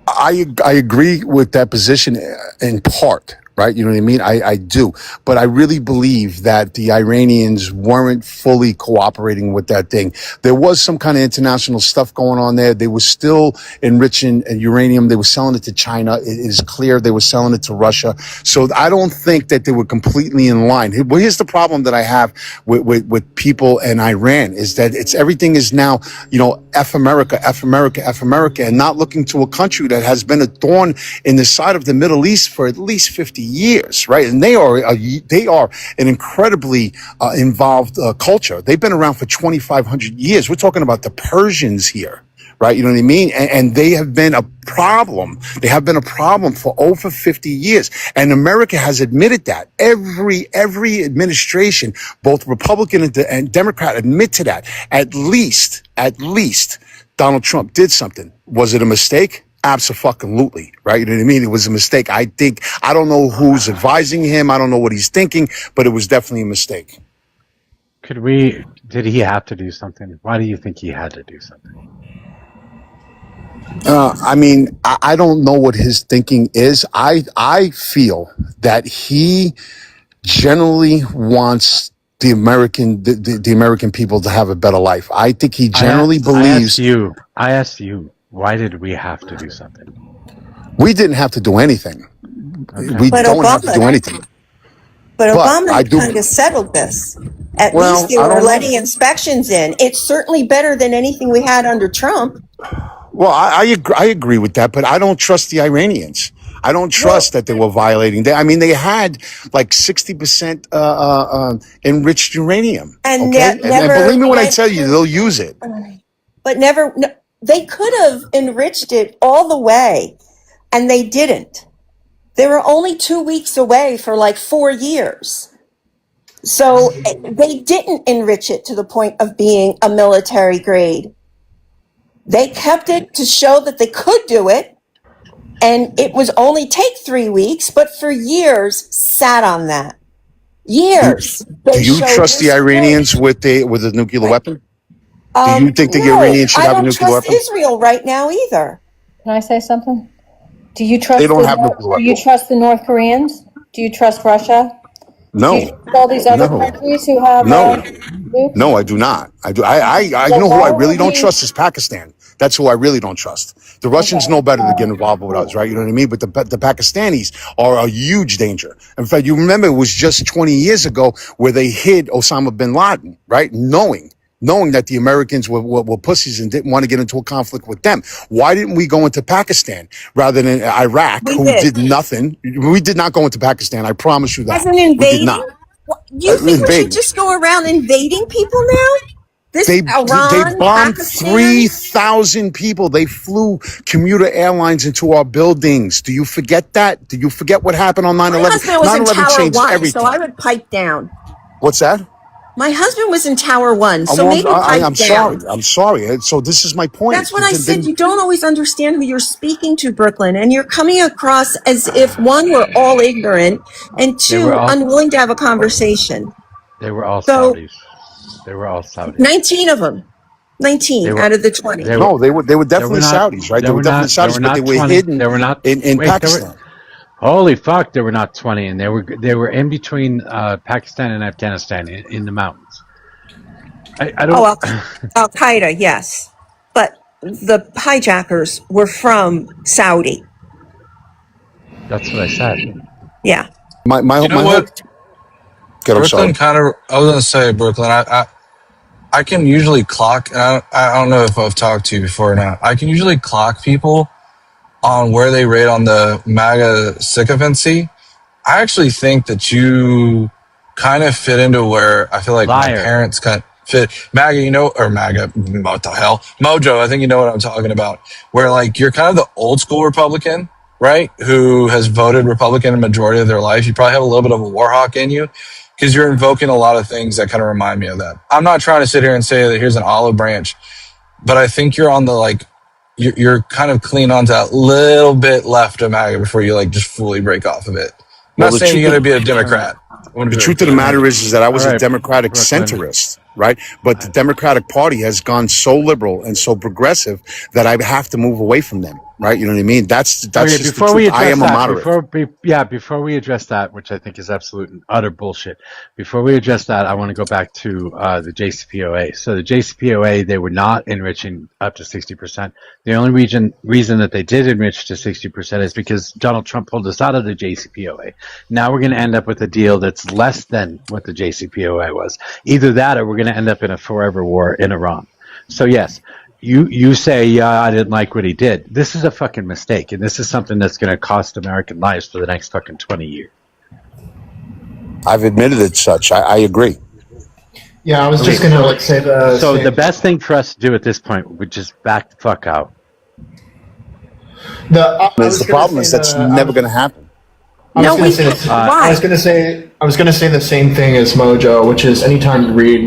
S6: I agree with that position in part, right? You know what I mean? I do. But I really believe that the Iranians weren't fully cooperating with that thing. There was some kind of international stuff going on there. They were still enriching uranium. They were selling it to China. It is clear they were selling it to Russia. So I don't think that they were completely in line. Well, here's the problem that I have with people in Iran is that everything is now, F America, F America, F America, and not looking to a country that has been a thorn in the side of the Middle East for at least 50 years, right? And they are an incredibly involved culture. They've been around for 2,500 years. We're talking about the Persians here, right? You know what I mean? And they have been a problem. They have been a problem for over 50 years. And America has admitted that. Every administration, both Republican and Democrat, admit to that. At least Donald Trump did something. Was it a mistake? Absolutely, right? You know what I mean? It was a mistake. I don't know who's advising him. I don't know what he's thinking, but it was definitely a mistake.
S1: Did he have to do something? Why do you think he had to do something?
S6: I don't know what his thinking is. I feel that he generally wants the American people to have a better life. I think he generally believes.
S1: I asked you, why did we have to do something?
S6: We didn't have to do anything.
S1: Okay.
S6: We
S7: But
S6: don't have to do
S7: Obama,
S6: anything.
S7: but
S6: But I
S7: Obama
S6: do.
S7: kind of settled this. At
S6: Well,
S7: least they
S6: I
S7: were
S6: don't know.
S7: letting inspections in. It's certainly better than anything we had under Trump.
S6: Well, I agree with that, but I don't trust the Iranians. I don't trust that they were violating. They had like 60% enriched uranium.
S7: And
S6: Okay, and
S7: never
S6: believe me when I
S7: went
S6: tell you, they'll use it.
S7: but never, no, they could have enriched it all the way, and they didn't. They were only 2 weeks away for like 4 years. So they didn't enrich it to the point of being a military grade. They kept it to show that they could do it, and it was only take 3 weeks, but for years sat on that. Years.
S6: Do you trust the Iranians with a nuclear weapon? Do you think the Iranians should
S7: I
S6: have a
S7: don't
S6: nuclear
S7: trust
S6: weapon?
S7: Israel right now either.
S8: Can I say something? Do you trust
S6: They don't have nuclear
S8: do you
S6: weapons.
S8: trust the North Koreans? Do you trust Russia? Do you
S6: No,
S8: trust all these other
S6: no,
S8: countries who have
S6: no,
S8: nukes?
S6: no, I do not. I do. You
S8: Well,
S6: know who I
S8: why
S6: really
S8: would
S6: don't
S8: we?
S6: trust is Pakistan. That's who I really don't trust. The Russians
S8: Okay.
S6: know better to get involved with us, right? You know what I mean? But the Pakistanis are a huge danger. In fact, you remember it was just 20 years ago where they hid Osama bin Laden, right? Knowing that the Americans were pussies and didn't want to get into a conflict with them. Why didn't we go into Pakistan rather than Iraq,
S7: We
S6: who
S7: did.
S6: did nothing? We did not go into Pakistan. I promise you that.
S7: As an
S6: We did
S7: invading?
S6: not.
S7: You think we should
S6: Invading.
S7: just go around invading people now? This
S6: They
S7: Iran,
S6: bombed
S7: Pakistan?
S6: 3,000 people. They flew commuter airlines into our buildings. Do you forget that? Do you forget what happened on
S7: My
S6: 9/11?
S7: husband was in
S6: 9/11
S7: Tower
S6: changed
S7: 1, so
S6: everything.
S7: I would pipe down.
S6: What's that?
S7: My husband was in Tower 1,
S6: Oh,
S7: so
S6: well,
S7: maybe pipe
S6: I'm sorry.
S7: down.
S6: I'm sorry. So this is my point.
S7: That's what I said. You don't always understand who you're speaking to, Brooklyn, and you're coming across as if, one, we're all ignorant, and
S1: They were
S7: two,
S1: all
S7: unwilling to have a conversation.
S1: they were all
S7: So,
S1: Saudis. They were all Saudis.
S7: 19 of them.
S1: They
S7: 19
S1: were
S7: out of the 20.
S1: they were
S6: No, they were
S1: they were
S6: definitely
S1: not
S6: Saudis, right? They were definitely
S1: they were
S6: Saudis, but they
S1: not
S6: were
S1: 20.
S6: hidden
S1: They were not
S6: in
S1: wait, they were
S6: Pakistan.
S1: holy fuck, they were not 20, and they were in between Pakistan and Afghanistan in the mountains. I
S7: Oh,
S1: don't
S7: Al Qaeda, yes. But the hijackers were from Saudi.
S1: that's what I said.
S7: Yeah.
S6: My
S4: You know
S6: whole.
S4: what?
S6: God, I'm sorry.
S4: Brooklyn kind of. I was gonna say Brooklyn. I can usually clock. And I don't know if I've talked to you before or not. I can usually clock people on where they rate on the MAGA sycophancy. I actually think that you kind of fit into where I feel like my
S1: Liar.
S4: parents kind of fit. MAGA, or MAGA, what the hell? Mojo, I think you know what I'm talking about. Where like you're kind of the old school Republican, right? Who has voted Republican a majority of their life. You probably have a little bit of a war hawk in you because you're invoking a lot of things that kind of remind me of that. I'm not trying to sit here and say that here's an olive branch, but I think you're on the like, you're kind of clean onto that little bit left of MAGA before you like just fully break off of it. I'm
S6: Well,
S4: not saying you're going to be a Democrat.
S6: the truth of the matter is that I was
S1: All
S6: a
S1: right,
S6: Democratic
S1: Brooklyn.
S6: centrist, right? But the Democratic Party has gone so liberal and so progressive that I have to move away from them, right? You know what I mean? That's
S1: Okay,
S6: just the
S1: before we
S6: truth. I
S1: address
S6: am a
S1: that,
S6: moderate.
S1: before we address that, which I think is absolute and utter bullshit. Before we address that, I want to go back to the JCPOA. So the JCPOA, they were not enriching up to 60%. The only reason that they did enrich to 60% is because Donald Trump pulled us out of the JCPOA. Now we're going to end up with a deal that's less than what the JCPOA was. Either that, or we're going to end up in a forever war in Iran. So yes. You say, yeah, I didn't like what he did. This is a fucking mistake, and this is something that's going to cost American lives for the next fucking 20 years.
S6: I've admitted it such. I agree.
S2: Yeah, I was just
S1: Okay,
S2: gonna
S1: so
S2: like say the
S1: so
S2: same.
S1: the best thing for us to do at this point would just back the fuck out.
S2: I was
S6: The
S2: gonna
S6: problem
S2: say
S6: is that's
S2: the
S6: never going to happen.
S2: I was
S7: No,
S2: gonna
S7: we
S2: say
S7: can't.
S2: this.
S7: Why?
S2: I was gonna say the same thing as Mojo, which is anytime you read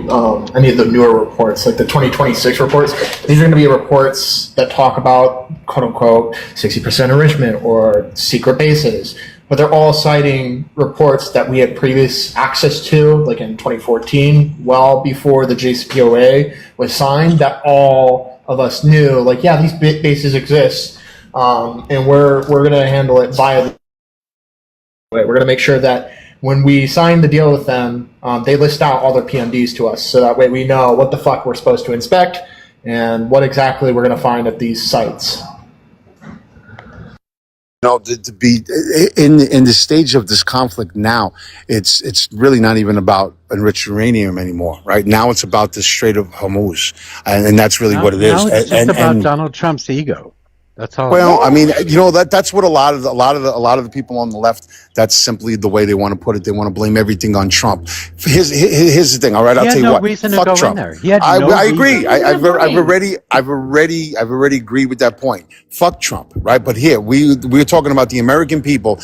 S2: any of the newer reports, like the 2026 reports, these are gonna be reports that talk about quote unquote 60% enrichment or secret bases, but they're all citing reports that we had previous access to, like in 2014, well before the JCPOA was signed. That all of us knew, like, yeah, these bases exist, and we're gonna handle it via. We're going to make sure that when we sign the deal with them, they list out all their PMDs to us, so that way we know what the fuck we're supposed to inspect and what exactly we're going to find at these sites.
S6: No, to be in the stage of this conflict now, it's really not even about enriched uranium anymore, right? Now it's about the Strait of Hormuz, and that's really what it is.
S1: Now it's just about
S6: And
S1: Donald Trump's ego. That's all.
S6: well, I mean, that's what a lot of the people on the left. That's simply the way they want to put it. They want to blame everything on Trump. Here's the thing. All right, I'll
S1: He had
S6: tell you
S1: no
S6: what.
S1: reason to
S6: Fuck
S1: go in
S6: Trump.
S1: there. He had no
S6: I
S1: reason.
S6: agree. I've
S8: Right.
S6: already agreed with that point. Fuck Trump, right? But here we're talking about the American people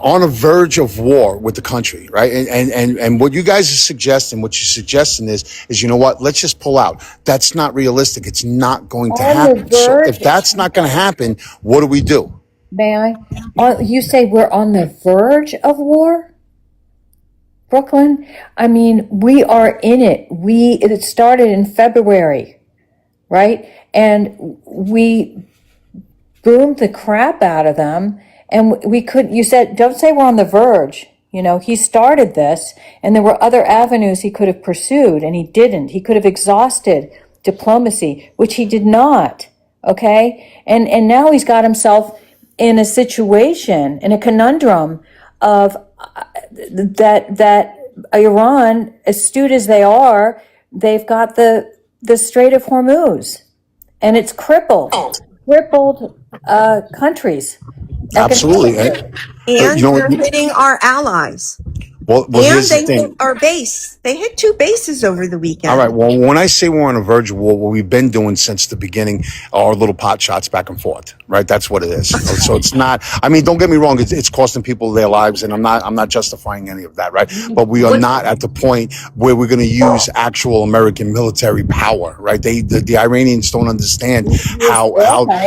S6: on a verge of war with the country, right? And what you guys are suggesting, what you're suggesting is you know what? Let's just pull out. That's not realistic. It's not going to
S8: On the
S6: happen. So if
S8: verge,
S6: that's not going to happen, what do we do?
S8: may I? You say we're on the verge of war, Brooklyn? I mean, we are in it. It started in February, right? And we boomed the crap out of them, And you said, don't say we're on the verge. He started this, and there were other avenues he could have pursued, and he didn't. He could have exhausted diplomacy, which he did not. Okay? And now he's got himself in a situation, in a conundrum of that Iran, astute as they are, they've got the Strait of Hormuz, and it's crippled countries.
S6: Absolutely.
S7: And
S6: You know,
S7: they're hitting our allies.
S6: well,
S7: And
S6: here's the
S7: they
S6: thing.
S7: hit our base. They hit 2 bases over the weekend.
S6: All right. Well, when I say we're on a verge of war, what we've been doing since the beginning are little pot shots back and forth, right? That's what it is. So it's not. I mean, don't get me wrong. It's costing people their lives, and I'm not justifying any of that, right? But we are not at the point where we're going to use actual American military power, right? The Iranians don't understand how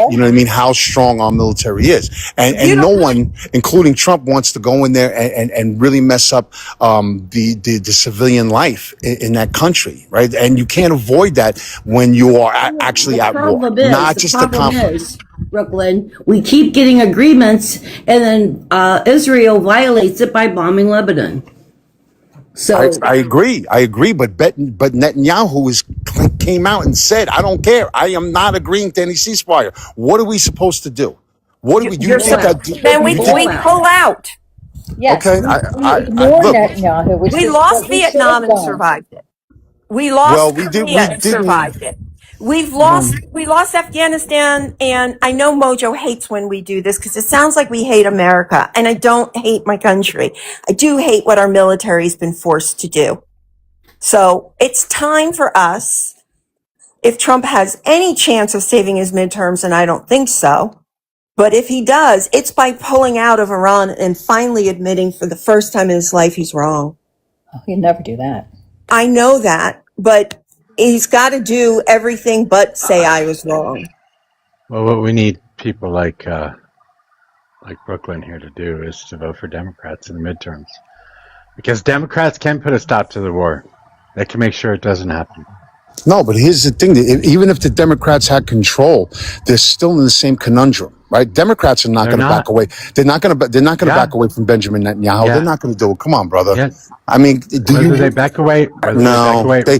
S6: you know what I mean, how strong our military is, and no one, including Trump, wants to go in there and really mess up the civilian life in that country, right? And you can't avoid that when you are actually at war, not just the conflict.
S9: Brooklyn, we keep getting agreements, and then Israel violates it by bombing Lebanon. So
S6: I agree, but Netanyahu came out and said, "I don't care. I am not agreeing to any ceasefire." What are we supposed to do? What do we do?
S7: Then we pull out.
S8: Yes,
S6: Okay,
S8: we ignore Netanyahu.
S7: We lost Vietnam and survived it. We lost
S6: we
S7: Korea and survived it. We lost Afghanistan, and I know Mojo hates when we do this because it sounds like we hate America, and I don't hate my country. I do hate what our military's been forced to do. So it's time for us, if Trump has any chance of saving his midterms, and I don't think so, but if he does, it's by pulling out of Iran and finally admitting for the first time in his life he's wrong.
S8: Oh, he'd never do that.
S7: I know that, but he's got to do everything but say I was wrong.
S1: Well, what we need people like Brooklyn here to do is to vote for Democrats in the midterms, because Democrats can put a stop to the war. They can make sure it doesn't happen.
S6: No, but here's the thing: even if the Democrats had control, they're still in the same conundrum, right? Democrats are not going to back away. They're not going to. They're not going to back away from Benjamin Netanyahu. They're not going to do it. Come on, brother.
S1: Yes.
S6: I mean,
S1: they back away?
S6: No, they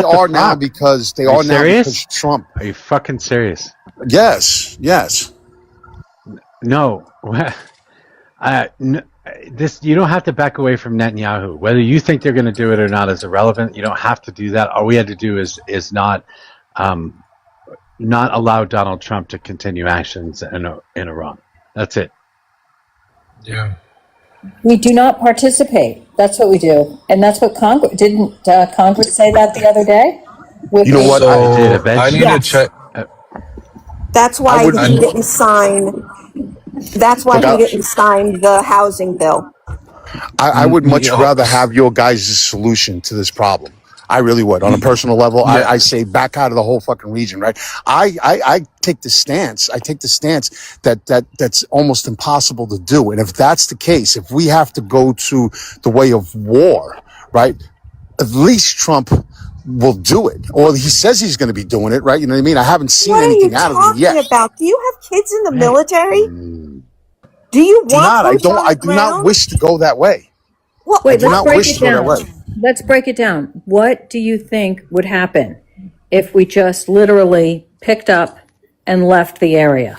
S6: are now because Trump.
S1: Are you fucking serious?
S6: Yes.
S1: No. This, you don't have to back away from Netanyahu. Whether you think they're going to do it or not is irrelevant. You don't have to do that. All we had to do is not allow Donald Trump to continue actions in Iran. That's it.
S4: Yeah.
S8: We do not participate. That's what we do, and that's what Congress didn't. Congress say that the other day.
S6: You know what?
S4: I need to check.
S7: That's why he didn't sign. That's why he didn't sign the housing bill.
S6: I would much rather have your guys' solution to this problem. I really would. On a personal level, I say back out of the whole fucking region, right? I take the stance. That's almost impossible to do. And if that's the case, if we have to go to the way of war, right? At least Trump will do it, or he says he's going to be doing it, right? You know what I mean? I haven't seen anything out of him yet.
S7: What are you talking about? Do you have kids in the military? Do you want?
S6: I do not wish to go that way.
S7: Well,
S8: wait, let's break it down. Let's break it down. What do you think would happen if we just literally picked up and left the area?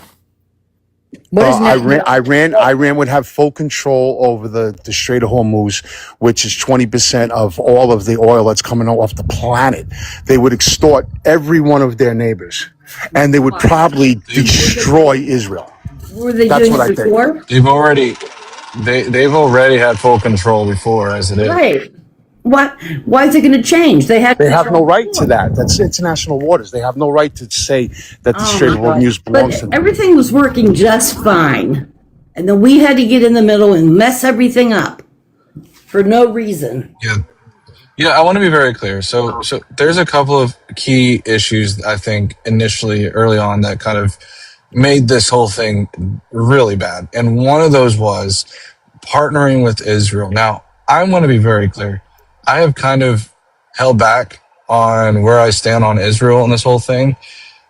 S6: Iran would have full control over the Strait of Hormuz, which is 20% of all of the oil that's coming off the planet. They would extort every one of their neighbors, and they would probably destroy Israel.
S9: Were they doing it before?
S4: They've already had full control before, as it is.
S9: Right. What? Why is it going to change? They have
S6: no right to that. That's international waters. They have no right to say that the Strait of Hormuz belongs to them.
S9: Everything was working just fine, and then we had to get in the middle and mess everything up for no reason.
S4: Yeah. I want to be very clear. So there's a couple of key issues I think initially early on that kind of made this whole thing really bad, and one of those was partnering with Israel. Now, I want to be very clear. I have kind of held back on where I stand on Israel in this whole thing,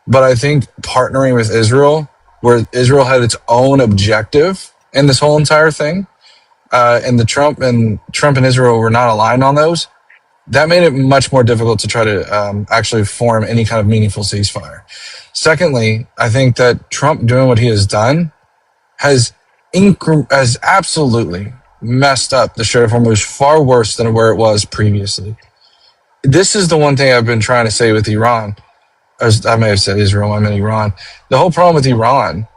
S4: but I think partnering with Israel where Israel had its own objective in this whole entire thing, and Trump and Israel were not aligned on those, that made it much more difficult to try to actually form any kind of meaningful ceasefire. Secondly, I think that Trump doing what he has done has absolutely messed up the Strait of Hormuz far worse than where it was previously. This is the one thing I've been trying to say with Iran. I may have said Israel, I meant Iran. The whole problem with Iran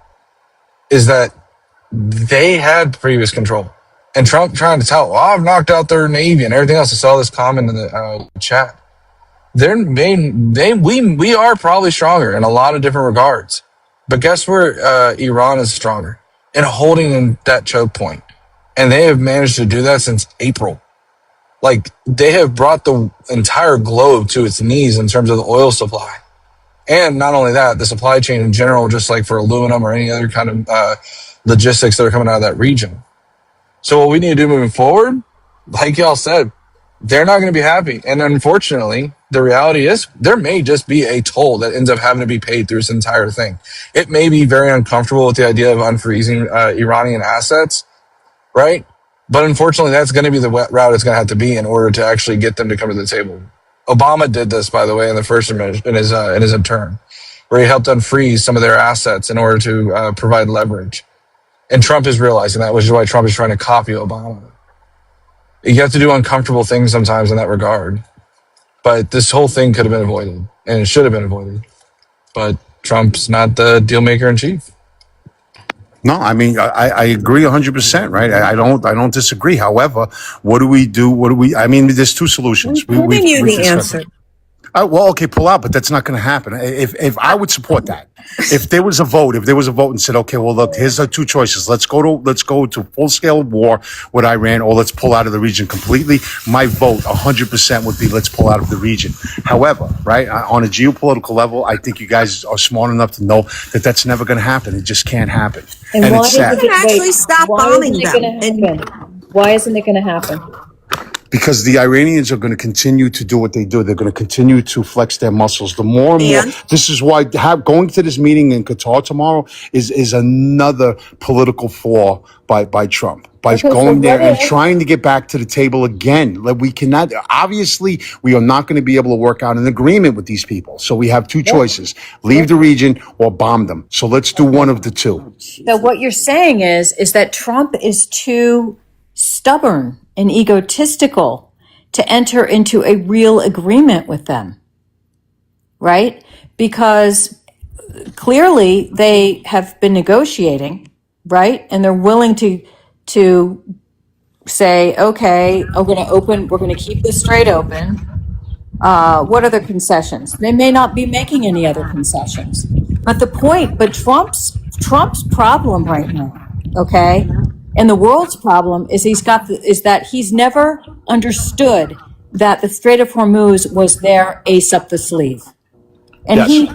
S4: is that they had previous control. And Trump trying to tell, I've knocked out their Navy and everything else. I saw this comment in the chat. We are probably stronger in a lot of different regards. But guess where Iran is stronger? In holding in that choke point. And they have managed to do that since April. Like, they have brought the entire globe to its knees in terms of the oil supply. And not only that, the supply chain in general, just like for aluminum or any other kind of logistics that are coming out of that region. So what we need to do moving forward, like y'all said, they're not going to be happy. And unfortunately, the reality is there may just be a toll that ends up having to be paid through this entire thing. It may be very uncomfortable with the idea of unfreezing Iranian assets, right? But unfortunately, that's going to be the route it's going to have to be in order to actually get them to come to the table. Obama did this, by the way, in the first in his term, where he helped unfreeze some of their assets in order to provide leverage. And Trump is realizing that, which is why Trump is trying to copy Obama. You have to do uncomfortable things sometimes in that regard. But this whole thing could have been avoided, and it should have been avoided. But Trump's not the deal maker in chief.
S6: No, I mean, I agree 100%, right? I don't disagree. However, what do we do? I mean, there's two solutions.
S7: I'm giving you the answer.
S6: Well, okay, pull out, but that's not going to happen. If I would support that, if there was a vote and said, okay, well, look, here's the two choices. Let's go to full scale war with Iran, or let's pull out of the region completely. My vote 100% would be let's pull out of the region. However, right, on a geopolitical level, I think you guys are smart enough to know that that's never going to happen. It just can't happen.
S8: And why
S6: it's sad.
S7: You can actually stop bombing them.
S8: Why isn't it going to happen?
S6: Because the Iranians are going to continue to do what they do. They're going to continue to flex their muscles. The more and more, this is why going to this meeting in Qatar tomorrow is another political flaw by Trump. By going there and trying to get back to the table again. Like, we cannot, obviously, we are not going to be able to work out an agreement with these people. So we have two choices, leave the region or bomb them. So let's do one of the two.
S8: So what you're saying is that Trump is too stubborn and egotistical to enter into a real agreement with them, right? Because clearly they have been negotiating, right? And they're willing to say, okay, we're going to keep this strait open. What other concessions? They may not be making any other concessions. But Trump's problem right now, okay? And the world's problem is that he's never understood that the Strait of Hormuz was their ace up the sleeve. And he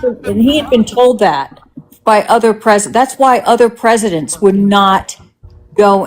S8: had been told that by other presidents. That's why other presidents would not go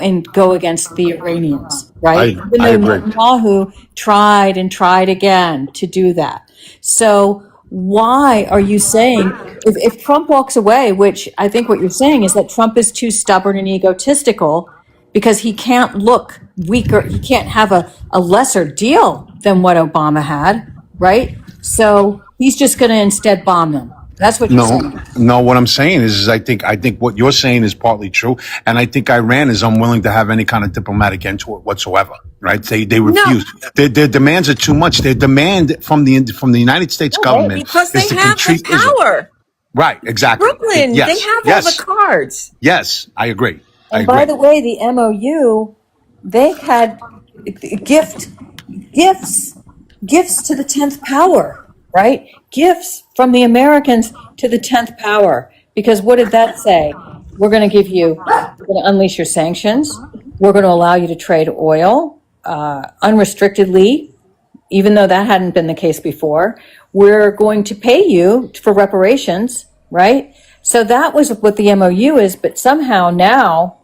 S8: against the Iranians, right? Even though Netanyahu tried and tried again to do that. So why are you saying, if Trump walks away, which I think what you're saying is that Trump is too stubborn and egotistical because he can't look weaker, he can't have a lesser deal than what Obama had, right? So he's just going to instead bomb them. That's what you're saying.
S6: No, what I'm saying is I think what you're saying is partly true, and I think Iran is unwilling to have any kind of diplomatic end to it whatsoever. Right? They refuse. No. Their demands are too much. Their demand from the United States government
S7: because they have the power.
S6: Israel. Right? Exactly.
S7: Brooklyn. Yes. They have all the cards.
S6: Yes, I agree.
S8: And by the way, the MOU, they had gifts to the 10th power, right? Gifts from the Americans to the 10th power. Because what did that say? We're going to we're going to unleash your sanctions. We're going to allow you to trade oil unrestrictedly, even though that hadn't been the case before. We're going to pay you for reparations, right? So that was what the MOU is, but somehow now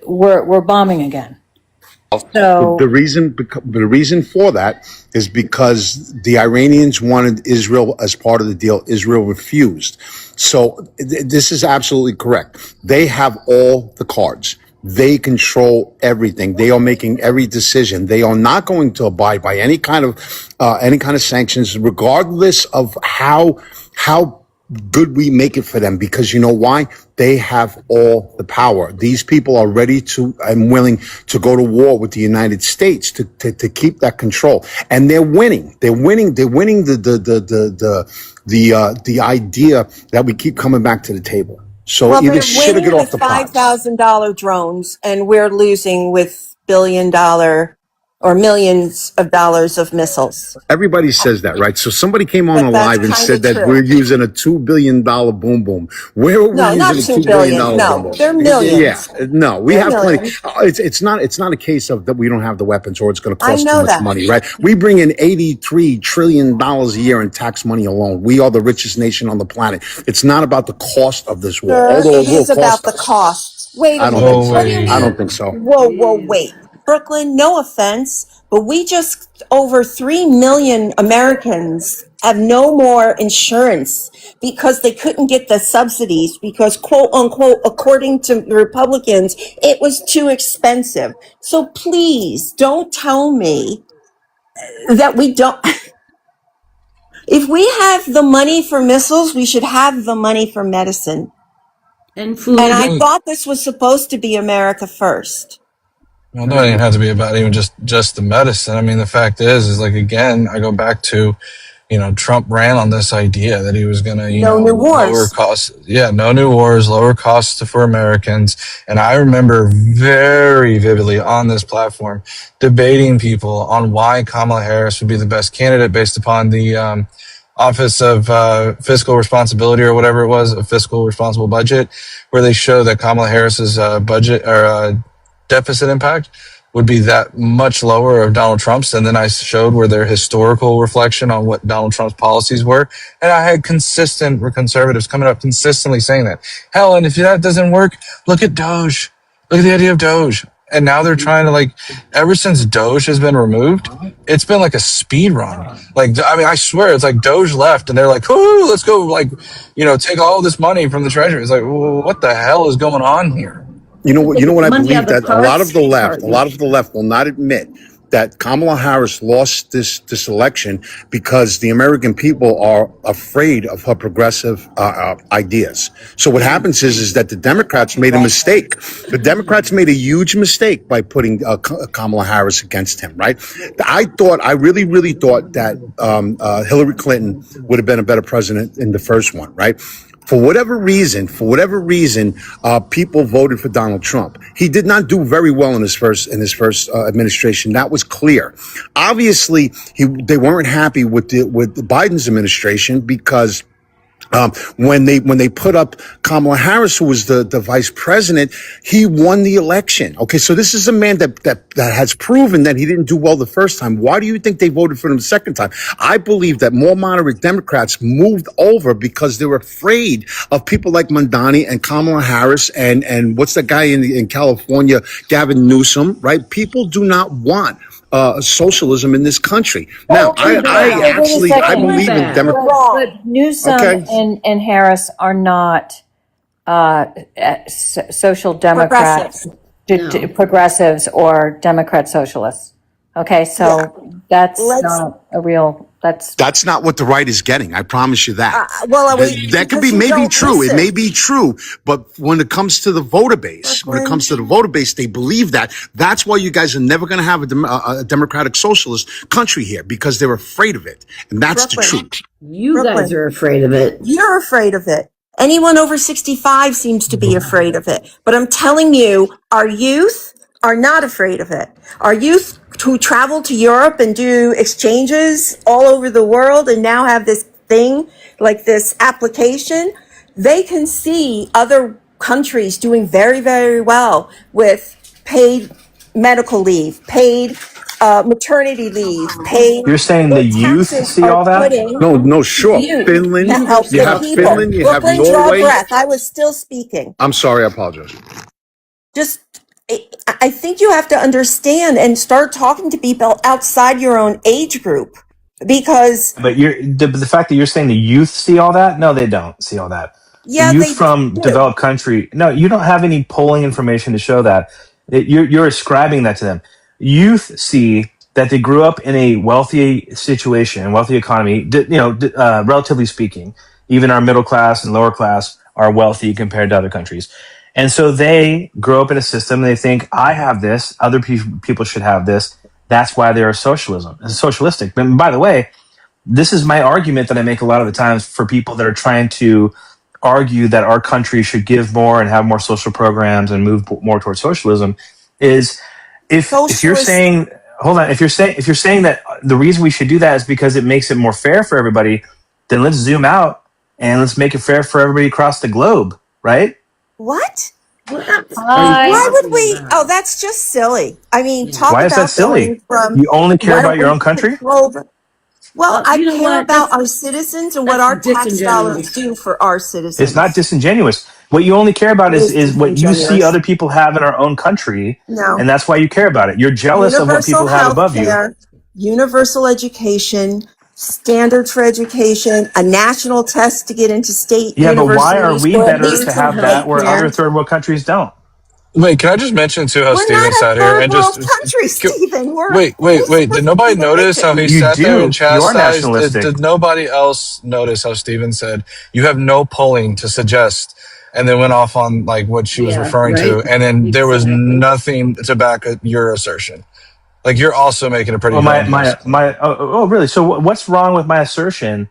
S8: we're bombing again. So
S6: The reason for that is because the Iranians wanted Israel as part of the deal. Israel refused. So this is absolutely correct. They have all the cards. They control everything. They are making every decision. They are not going to abide by any kind of sanctions, regardless of how good we make it for them, because you know why? They have all the power. These people are ready to and willing to go to war with the United States to keep that control. And they're winning. They're winning the idea that we keep coming back to the table. So
S7: Well,
S6: either
S7: they're
S6: shit or
S7: winning
S6: get off
S7: with
S6: the pot.
S7: $5,000 drones, and we're losing with $1 billion or millions of dollars of missiles.
S6: Everybody says that, right? So somebody came on
S7: But
S6: a
S7: that's
S6: live and
S7: kind of
S6: said that
S7: true.
S6: we're using a $2 billion boom boom. Where are we
S7: No, not
S6: using a
S7: $2
S6: $2 billion
S7: billion.
S6: boom
S7: No,
S6: boom?
S7: they're
S6: Yeah,
S7: millions.
S6: no, we
S7: They're
S6: have plenty.
S7: millions.
S6: It's not a case of that we don't have the weapons or it's going to
S7: I
S6: cost too
S7: know
S6: much
S7: that.
S6: money, right? We bring in $83 trillion a year in tax money alone. We are the richest nation on the planet. It's not about the cost of this war,
S7: Sir,
S6: although
S7: it
S6: it will
S7: is about
S6: cost
S7: the
S6: us.
S7: cost. Wait a
S6: I don't
S7: minute.
S6: think
S4: No
S6: so.
S7: What do you
S6: I
S4: way.
S6: don't
S7: mean?
S6: think so.
S7: Whoa, wait. Brooklyn, no offense, but we just over 3 million Americans have no more insurance because they couldn't get the subsidies because, quote unquote, according to the Republicans, it was too expensive. So please don't tell me that we don't. If we have the money for missiles, we should have the money for medicine.
S9: And
S7: And
S9: food.
S7: I
S4: Well,
S7: thought this was supposed to be America first.
S4: it don't even have to be about even just the medicine. I mean, the fact is like, again, I go back to, Trump ran on this idea that he was going to,
S7: No new
S4: lower
S7: wars.
S4: costs. Yeah, no new wars, lower costs for Americans. And I remember very vividly on this platform debating people on why Kamala Harris would be the best candidate based upon the Office of Fiscal Responsibility or whatever it was, a fiscal responsible budget, where they show that Kamala Harris's budget or deficit impact would be that much lower of Donald Trump's. And then I showed where their historical reflection on what Donald Trump's policies were. And I had consistent conservatives coming up consistently saying that. Hell, and if that doesn't work, look at Doge. Look at the idea of Doge. And now they're trying to, like, ever since Doge has been removed, it's been like a speed run. Like, I mean, I swear it's like Doge left and they're like, "Ooh, let's go, like, take all this money from the treasury." It's like, well, what the hell is going on here?
S6: You know what I
S9: Money
S6: believe
S9: out of
S6: that a lot of
S9: parts.
S6: the left will not admit that Kamala Harris lost this election because the American people are afraid of her progressive ideas. So what happens is that the Democrats made a mistake. The Democrats made a huge mistake by putting Kamala Harris against him. Right? I really thought that Hillary Clinton would have been a better president in the first one. Right? For whatever reason, people voted for Donald Trump. He did not do very well in his first administration. That was clear. Obviously, they weren't happy with Biden's administration because when they put up Kamala Harris, who was the vice president, he won the election. Okay, so this is a man that has proven that he didn't do well the first time. Why do you think they voted for him the second time? I believe that more moderate Democrats moved over because they were afraid of people like Mondani and Kamala Harris and what's that guy in California, Gavin Newsom, right? People do not want socialism in this country. Now,
S8: wait a
S6: I
S8: second.
S6: believe in
S9: Bad.
S6: Democrats.
S8: But Newsom
S6: Okay.
S8: and Harris are not social democrats, progressives, or Democrat socialists. Okay, so that's
S7: Let's-
S8: not a real.
S6: That's not what the right is getting. I promise you that. That could be
S7: because you
S6: maybe
S7: don't
S6: true.
S7: listen.
S6: It may be true, but when it comes to the voter base, they believe that. That's why you guys are never going to have a democratic socialist country here because they're afraid of it, and that's the
S7: Brooklyn.
S6: truth.
S9: You guys are afraid of it.
S7: You're afraid of it. Anyone over 65 seems to be afraid of it. But I'm telling you, our youth are not afraid of it. Our youth who travel to Europe and do exchanges all over the world and now have this thing like this application, they can see other countries doing very, very well with paid medical leave, paid maternity leave, paid.
S10: You're saying the
S7: their
S10: youth
S7: taxes
S10: see
S7: are
S10: all that?
S7: putting
S6: No, sure.
S7: youth
S6: Finland,
S7: to help
S6: you
S7: the
S6: have
S7: people.
S6: Finland, you have
S7: Brooklyn, draw
S6: Norway.
S7: breath. I was still speaking.
S6: I'm sorry, I apologize.
S7: Just, I think you have to understand and start talking to people outside your own age group, because
S10: But the fact that you're saying the youth see all that, no, they don't see all that. The
S7: yeah,
S10: youth
S7: they
S10: from
S7: do.
S10: developed country, no, you don't have any polling information to show that. You're ascribing that to them. Youth see that they grew up in a wealthy situation, wealthy economy. Relatively speaking, even our middle class and lower class are wealthy compared to other countries. And so they grow up in a system. They think, I have this. Other people should have this. That's why they are socialistic. And by the way, this is my argument that I make a lot of the times for people that are trying to argue that our country should give more and have more social programs and move more towards socialism. Is if you're
S7: Socialist.
S10: saying, hold on, if you're saying that the reason we should do that is because it makes it more fair for everybody, then let's zoom out and let's make it fair for everybody across the globe, right?
S7: What?
S3: What
S8: I-
S7: Why would we? Oh, that's just silly. I mean, talk
S10: Why is that
S7: about
S10: silly?
S7: going from.
S10: You only care
S7: why
S10: about
S7: don't
S10: your
S7: we
S10: own country?
S7: control the- Well, I
S3: you know
S7: care
S3: what?
S7: about our citizens and what
S3: that's
S7: our tax
S3: disingenuous.
S7: dollars do for our citizens.
S10: It's not disingenuous. What you only care about
S7: It
S10: is what you see
S7: disingenuous.
S10: other people have in our own country,
S7: No.
S10: and that's why you care about it. You're jealous of what people have above you.
S7: Healthcare, universal education, standards for education, a national test to get into state
S10: Yeah, but
S7: universities.
S10: why are we
S7: or
S10: better
S7: need
S10: to
S7: some
S10: have that where
S7: healthcare.
S10: other third world countries don't?
S4: Wait, can I just mention too how
S7: We're
S4: Steven
S7: not a
S4: sat here
S7: third
S4: and
S7: world
S4: just
S7: country, Stephen.
S4: wait. Did nobody notice how he
S10: You
S4: sat there
S10: do.
S4: and
S10: You are
S4: chastised?
S10: nationalistic.
S4: Did nobody else notice how Steven said you have no polling to suggest, and then went off on like what she was
S3: Yeah,
S4: referring to,
S3: right.
S4: and then there was
S3: Exactly.
S4: nothing to back your assertion. Like you're also making a pretty
S10: Well,
S4: grandiose.
S10: really? So what's wrong with my assertion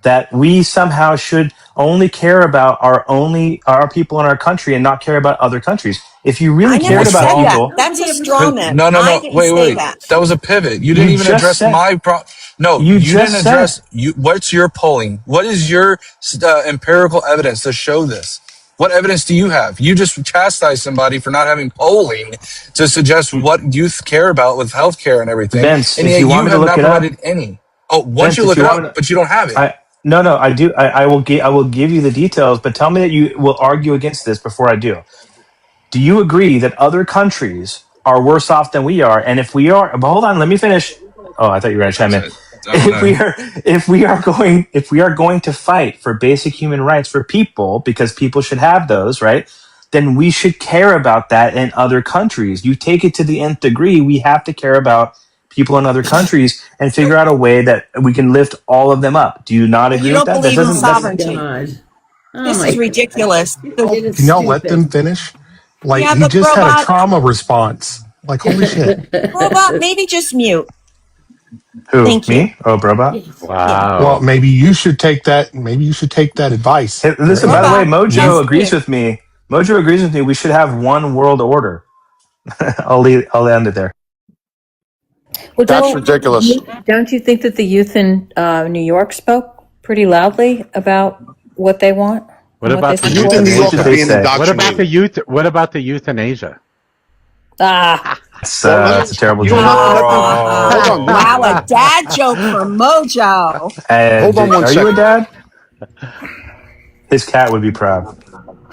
S10: that we somehow should only care about our people in our country and not care about other countries? If you really
S7: I never
S10: cared
S7: said
S10: about
S7: that.
S10: people,
S7: That's a straw man.
S4: No.
S7: I didn't say
S4: Wait.
S7: that.
S4: That was a pivot. You didn't even
S10: just
S4: address
S10: said-
S4: my No,
S10: You
S4: you
S10: just
S4: didn't
S10: said-
S4: address. What's your polling? What is your empirical evidence to show this? What evidence do you have? You just chastised somebody for not having polling to suggest what youth care about with healthcare and everything.
S10: Vince,
S4: and
S10: if
S4: yet
S10: you want me to
S4: have
S10: look
S4: not
S10: it up-
S4: provided any. Oh, once
S10: Vince,
S4: you
S10: if
S4: look
S10: you
S4: it
S10: want me
S4: up,
S10: to-
S4: but you don't have it.
S10: No, I do. I will give you the details, but tell me that you will argue against this before I do. Do you agree that other countries are worse off than we are? And if we are, but hold on, let me finish. Oh, I thought you were going to chime in. If we are going to fight for basic human rights for people, because people should have those, right? Then we should care about that in other countries. You take it to the nth degree. We have to care about people in other countries and figure out a way that we can lift all of them up. Do you not agree
S7: You
S10: with
S7: don't
S10: that?
S7: believe in sovereignty.
S3: God. Oh
S7: This
S3: my
S7: is ridiculous.
S3: God. It is
S11: Can y'all let
S3: stupid.
S11: them finish? Like
S7: Yeah,
S11: he
S7: but
S11: just had a
S7: Robot-
S11: trauma response. Like holy shit.
S7: Robot, maybe just mute.
S10: Who?
S7: Thank you.
S10: Me? Oh, Brobot?
S1: Wow.
S11: Well, maybe you should take that. Maybe you should take that advice.
S10: Hey, listen, by the way,
S7: Brobot,
S10: Mojo
S7: yes,
S10: agrees
S7: please.
S10: with me. Mojo agrees with me. We should have one world order. I'll end it there.
S8: Well,
S6: That's ridiculous.
S8: Don't you think that the youth in New York spoke pretty loudly about what they want?
S1: What
S8: and
S1: about
S8: they
S1: the
S6: Youth
S8: support?
S6: in New
S10: What
S6: York
S10: did
S6: are
S10: they
S6: being
S10: say?
S1: What about the
S6: indoctrinated.
S1: youth? What about the youth in Asia?
S10: That's a terrible
S6: You
S10: joke.
S6: don't have to let them. Hold on.
S7: Wow, a dad joke for Mojo.
S10: And
S6: Hold on one
S10: are you a
S6: second.
S10: dad? His cat would be proud.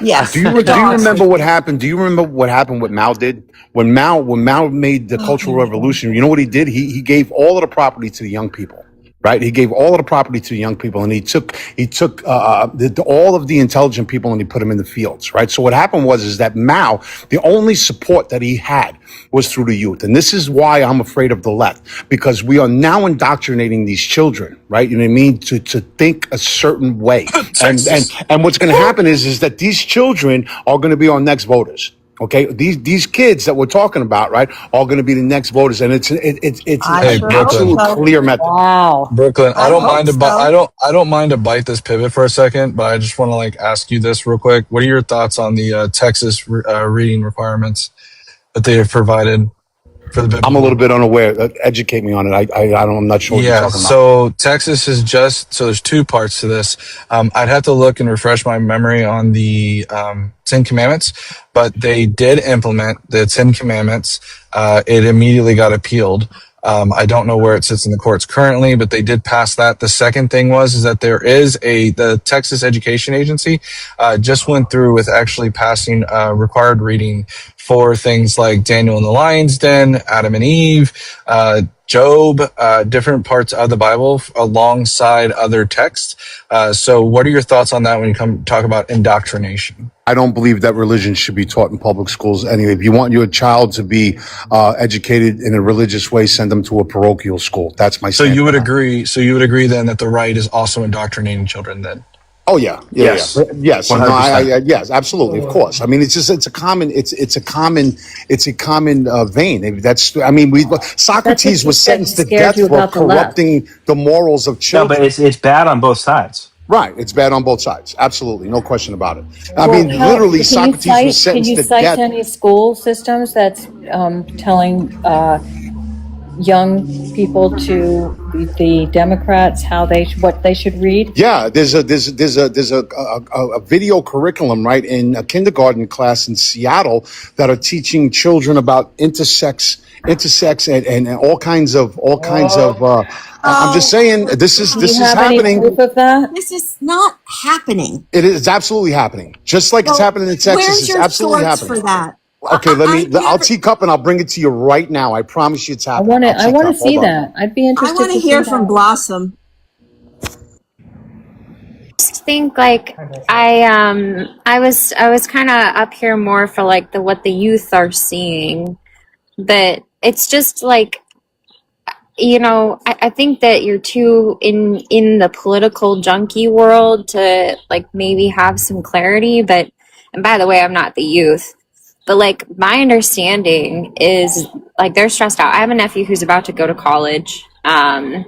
S7: Yes.
S6: Do you remember what happened? Do you remember what happened? What Mao did when Mao made the Cultural Revolution? You know what he did? He gave all of the property to the young people. Right, he gave all of the property to the young people, and he took all of the intelligent people and he put them in the fields. Right. So what happened is that Mao, the only support that he had was through the youth, and this is why I'm afraid of the left, because we are now indoctrinating these children. Right, you know what I mean, to think a certain way, and what's going to happen is that these children are going to be our next voters. Okay, these kids that we're talking about, right, are going to be the next voters, and it's
S7: I
S4: Hey,
S7: sure
S4: Brooklyn.
S7: hope
S6: absolute
S7: so.
S6: clear method.
S8: Wow.
S4: Brooklyn, I
S7: I
S4: don't
S7: hope
S4: mind to
S7: so.
S4: I don't mind to bite this pivot for a second, but I just want to like ask you this real quick. What are your thoughts on the Texas reading requirements that they have provided for the?
S6: I'm a little bit unaware. Educate me on it. I'm not sure what you're
S4: Yeah,
S6: talking about.
S4: so Texas is so there's two parts to this. I'd have to look and refresh my memory on the 10 Commandments, but they did implement the 10 Commandments. It immediately got appealed. I don't know where it sits in the courts currently, but they did pass that. The second thing is that there is the Texas Education Agency just went through with actually passing required reading for things like Daniel in the Lion's Den, Adam and Eve, Job, different parts of the Bible alongside other texts. So what are your thoughts on that when you talk about indoctrination?
S6: I don't believe that religion should be taught in public schools anyway. If you want your child to be educated in a religious way, send them to a parochial school. That's my
S4: So
S6: stance.
S4: you would agree then that the right is also indoctrinating children then?
S6: Oh yeah.
S10: Yes.
S6: Yes. No,
S10: 100%.
S6: yes, absolutely. Of course. I mean, it's a common vein. That's, I mean, Socrates was sentenced to death for corrupting the morals of
S10: No,
S6: children.
S10: but it's bad on both sides.
S6: Right. It's bad on both sides. Absolutely. No question about it. I mean, literally, Socrates was sentenced to death.
S8: Can you cite any school systems that's telling young people to the Democrats what they should read?
S6: Yeah, there's a video curriculum, right, in a kindergarten class in Seattle that are teaching children about intersex and all kinds of I'm just saying this is happening.
S8: Any proof of that?
S7: This is not happening.
S6: It is absolutely happening. Just like it's happening in Texas,
S7: Where's
S6: it's
S7: your
S6: absolutely
S7: source
S6: happening.
S7: for that?
S6: Okay, I'll teak up and I'll bring it to you right now. I promise you it's happening.
S8: I want to see that. I'd be interested.
S7: I want to hear from Blossom.
S12: Think like I was kind of up here more for like what the youth are seeing, but it's just like, you know, I think that you're too in the political junkie world to like maybe have some clarity. But, and by the way, I'm not the youth, but like my understanding is like they're stressed out. I have a nephew who's about to go to college. And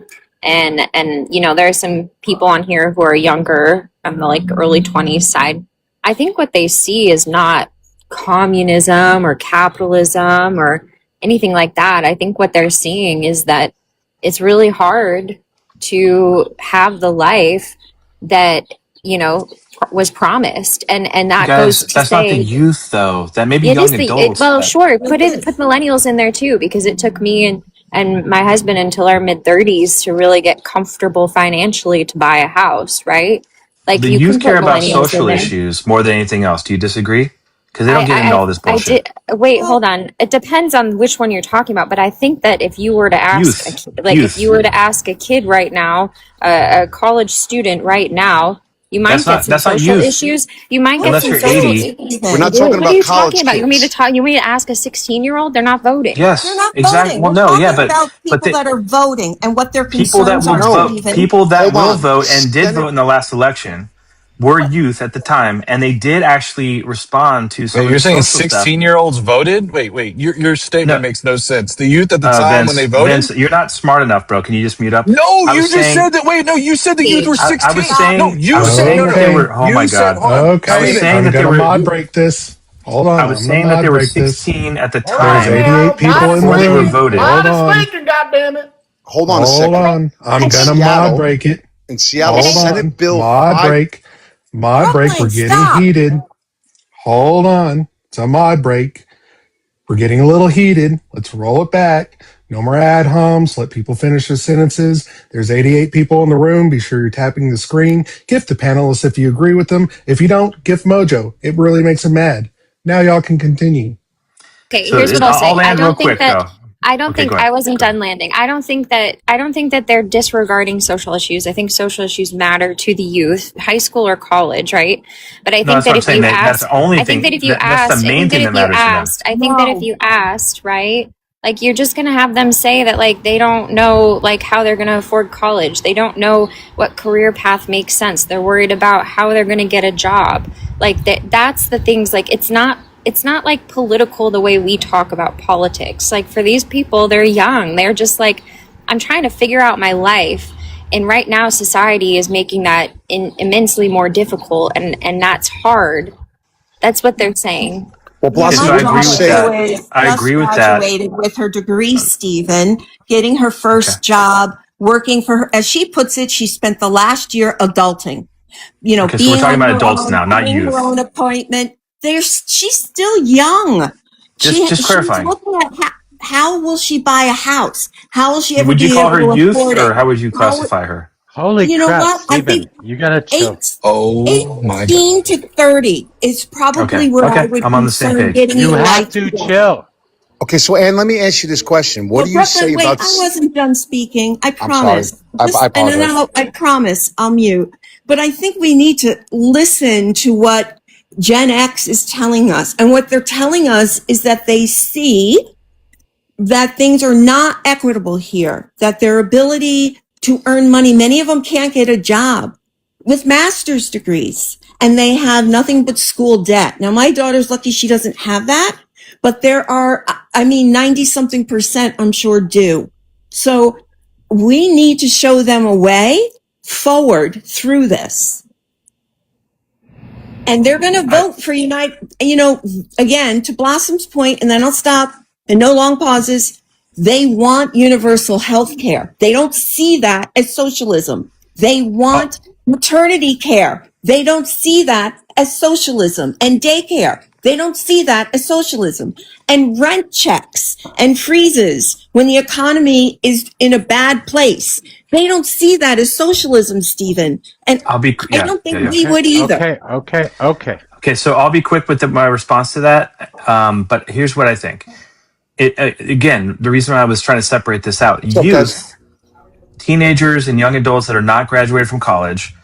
S12: you know, there are some people on here who are younger, on the like early 20s side. I think what they see is not communism or capitalism or anything like that. I think what they're seeing is that it's really hard to have the life that, you know, was promised, and that
S10: Guys,
S12: goes to
S10: that's
S12: say,
S10: not the youth though. That may be
S12: it
S10: young
S12: is
S10: adults.
S12: well, sure, put millennials in there too, because it took me and my husband until our mid-30s to really get comfortable financially to buy a house, right? Like
S10: The
S12: you
S10: youth
S12: can
S10: care
S12: put
S10: about
S12: millennials
S10: social
S12: in there.
S10: issues more than anything else. Do you disagree? Because they don't get into all this bullshit.
S12: Wait, hold on. It depends on which one you're talking about, but I think that if you were to ask, if you were to ask a kid right now, a college student right now, you might get some social issues. You might get some social issues.
S6: We're not talking about college kids.
S12: You want me to talk? You want me to ask a 16-year-old? They're not voting.
S10: Yes,
S7: They're not
S10: exactly.
S7: voting.
S10: Well,
S7: We're
S10: no, yeah,
S7: talking
S10: but
S7: about people that are voting and what their
S10: people that
S7: concerns
S10: will
S7: are.
S10: vote,
S7: Stephen.
S10: people that
S6: Hold
S10: will
S6: on.
S10: vote and did vote in the last election were youth at the time, and they did actually respond to some.
S4: Wait,
S10: of
S4: you're
S10: the
S4: saying
S10: social stuff.
S4: 16-year-olds voted? Wait, your statement makes no sense. The youth at the time
S10: Vince,
S4: when they voted?
S10: Vince, you're not smart enough, bro. Can you just mute up?
S4: No, you just said that. Wait, no, you said the youth were 16.
S10: I was saying,
S4: no, you
S10: I was
S4: said
S10: saying
S4: no,
S10: that
S4: no.
S10: they were. Oh
S4: You
S10: my
S4: said,
S10: god.
S4: hold on.
S11: Okay,
S10: I was saying
S11: I'm
S10: that they
S11: gonna
S10: were.
S11: mod break this. Hold on.
S10: I was saying that they were 16 at the time.
S11: There's 88 people in the
S10: before they were
S11: room.
S10: voted.
S11: Hold on.
S6: Hold on a
S11: Hold
S6: second.
S11: on. I'm
S6: In
S11: gonna
S6: Seattle-
S11: mod break it.
S6: In Seattle,
S11: Hold
S6: Senate
S11: on.
S6: Bill
S11: Mod
S6: 5.
S11: break. Mod break. We're
S7: Brooklyn,
S11: getting
S7: stop.
S11: heated. Hold on. It's a mod break. We're getting a little heated. Let's roll it back. No more ad homs. Let people finish their sentences. There's 88 people in the room. Be sure you're tapping the screen. Gift the panelists if you agree with them. If you don't, gift Mojo. It really makes them mad. Now y'all can continue.
S12: Okay,
S10: So
S12: here's what I'll say.
S10: I'll land
S12: I don't
S10: real
S12: think
S10: quick,
S12: that
S10: though.
S12: I don't
S10: Okay,
S12: think
S10: go ahead.
S12: I wasn't done landing. I don't think that they're disregarding social issues. I think social issues matter to the youth, high school or college, right? But I think
S10: that's
S12: that
S10: what I'm
S12: if
S10: saying.
S12: you
S10: That's
S12: ask,
S10: the only
S12: I think
S10: thing.
S12: that if you
S10: That's
S12: asked,
S10: the
S12: I
S10: main
S12: think that
S10: thing
S12: if
S10: that
S12: you
S10: matters to them.
S12: asked, I think that if you asked, right? Like you're just gonna have them say that like they don't know like how they're gonna afford college. They don't know what career path makes sense. They're worried about how they're gonna get a job. Like that's the things. Like it's not like political the way we talk about politics. Like for these people, they're young. They're just like, I'm trying to figure out my life. And right now society is making that immensely more difficult. And that's hard. That's what they're saying.
S6: Well, Blossom,
S10: I agree with that. I agree with that.
S7: Graduated with her degree, Stephen, getting her first job, working for her. As she puts it, she spent the last year adulting. You know,
S10: Okay, so
S7: being
S10: we're talking
S7: on
S10: about
S7: her
S10: adults
S7: own,
S10: now, not
S7: having
S10: youth.
S7: her own appointment. She's still young.
S10: Just clarifying.
S7: She's looking at how will she buy a house? How will she ever
S10: Would you
S7: be
S10: call
S7: able
S10: her
S7: to
S10: youth,
S7: afford
S10: or
S7: it?
S10: how would you classify her?
S1: Holy
S7: You know
S1: crap,
S7: what? I think
S1: Stephen, you gotta chill.
S7: eight,
S4: Oh my God.
S7: 18 to 30 is probably
S10: Okay.
S7: where I
S10: Okay.
S7: would
S10: I'm on the same
S7: concern
S10: page.
S7: getting
S1: You
S7: your
S1: have
S7: life
S1: to
S7: together.
S1: chill.
S6: Okay, so Anne, let me ask you this question. What
S7: Well,
S6: do you say
S7: Brooklyn, wait,
S6: about?
S7: I wasn't done speaking. I
S6: I'm sorry.
S7: promise.
S6: I
S7: Just, and then
S6: apologize.
S7: I promise I'll mute. But I think we need to listen to what Gen X is telling us. And what they're telling us is that they see that things are not equitable here, that their ability to earn money, many of them can't get a job with master's degrees and they have nothing but school debt. Now, my daughter's lucky she doesn't have that, but there are, 90 something percent, I'm sure do. So we need to show them a way forward through this. And they're going to vote for again, to Blossom's point, and then I'll stop, and no long pauses. They want universal health care. They don't see that as socialism. They want maternity care. They don't see that as socialism. And daycare. They don't see that as socialism. And rent checks and freezes when the economy is in a bad place. They don't see that as socialism, Stephen. And I don't think we would either.
S10: Okay, so I'll be quick with my response to that. But here's what I think. Again, the reason I was trying to separate this out: youth, teenagers, and young adults that are not graduated from college,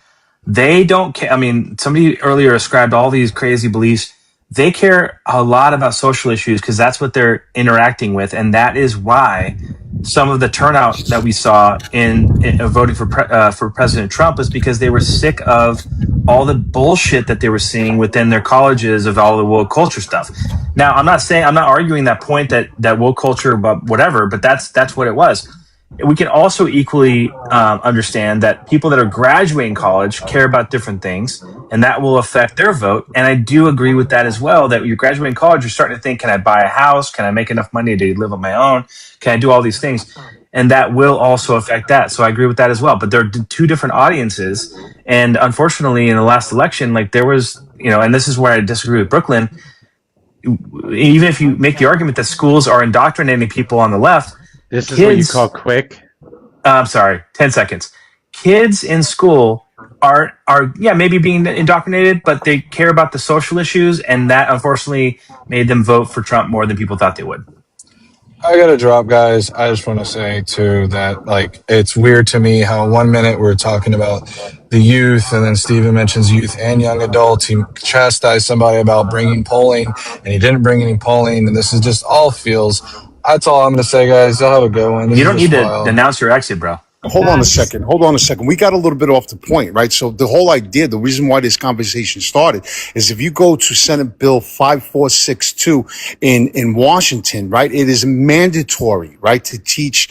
S10: they don't care. I mean, somebody earlier ascribed all these crazy beliefs. They care a lot about social issues because that's what they're interacting with, and that is why some of the turnout that we saw in voting for President Trump is because they were sick of all the bullshit that they were seeing within their colleges of all the woke culture stuff. Now, I'm not arguing that point that woke culture, but whatever, but that's what it was. We can also equally understand that people that are graduating college care about different things, and that will affect their vote. And I do agree with that as well, that you're graduating college, you're starting to think, can I buy a house? Can I make enough money to live on my own? Can I do all these things? And that will also affect that. So I agree with that as well. But there are two different audiences. And unfortunately, in the last election, like there was, and this is where I disagree with Brooklyn, even if you make the argument that schools are indoctrinating people on the left,
S1: this is what you call quick.
S10: I'm sorry, 10 seconds. Kids in school are maybe being indoctrinated, but they care about the social issues, and that unfortunately made them vote for Trump more than people thought they would.
S4: I gotta drop, guys. I just want to say too that it's weird to me how 1 minute we're talking about the youth, and then Steven mentions youth and young adults. He chastised somebody about bringing polling, and he didn't bring any polling, and this is just all feels. That's all I'm gonna say, guys. Y'all have a good one.
S10: You don't need to announce your exit, bro.
S6: Hold on a second. We got a little bit off the point, right? So the whole idea, the reason why this conversation started is if you go to Senate Bill 5462 in Washington, right, it is mandatory, right, to teach